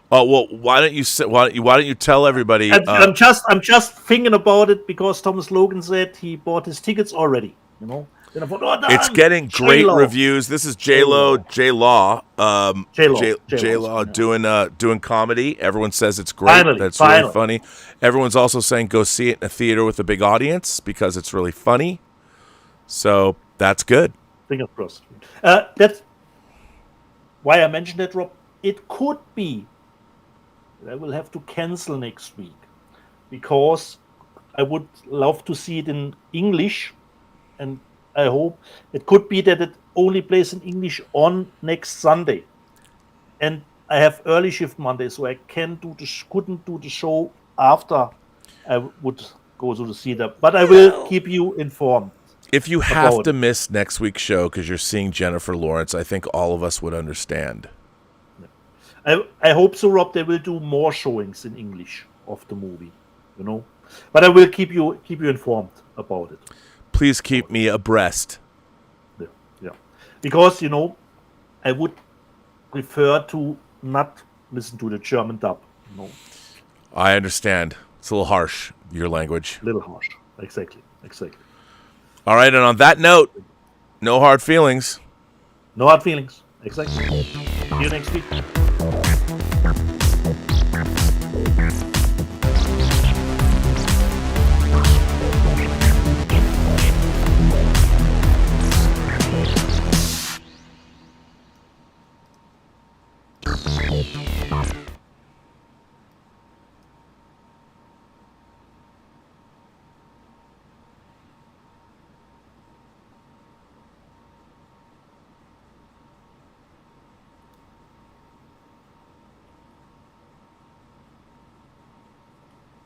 Why don't you tell everybody? I'm just thinking about it because Thomas Logan said he bought his tickets already. You know, then I thought, it's getting great reviews. This is J-Law, doing comedy. Everyone says it's great. That's really funny. Everyone's also saying go see it in a theater with a big audience because it's really funny. So that's good. Fingers crossed. That's why I mentioned that, Rob. It could be that I will have to cancel next week because I would love to see it in English, and I hope it could be that it only plays in English on next Sunday. And I have early shift Monday, so I couldn't do the show after I would go to the theater. But I will keep you informed. If you have to miss next week's show because you're seeing Jennifer Lawrence, I think all of us would understand. I hope so, Rob. They will do more showings in English of the movie, you know. But I will keep you informed about it. Please keep me abreast. Yeah. Because, you know, I would prefer to not listen to the German dub. You know. I understand. It's a little harsh, your language. A little harsh. Exactly. All right, and on that note, no hard feelings. No hard feelings. Exactly. See you next week.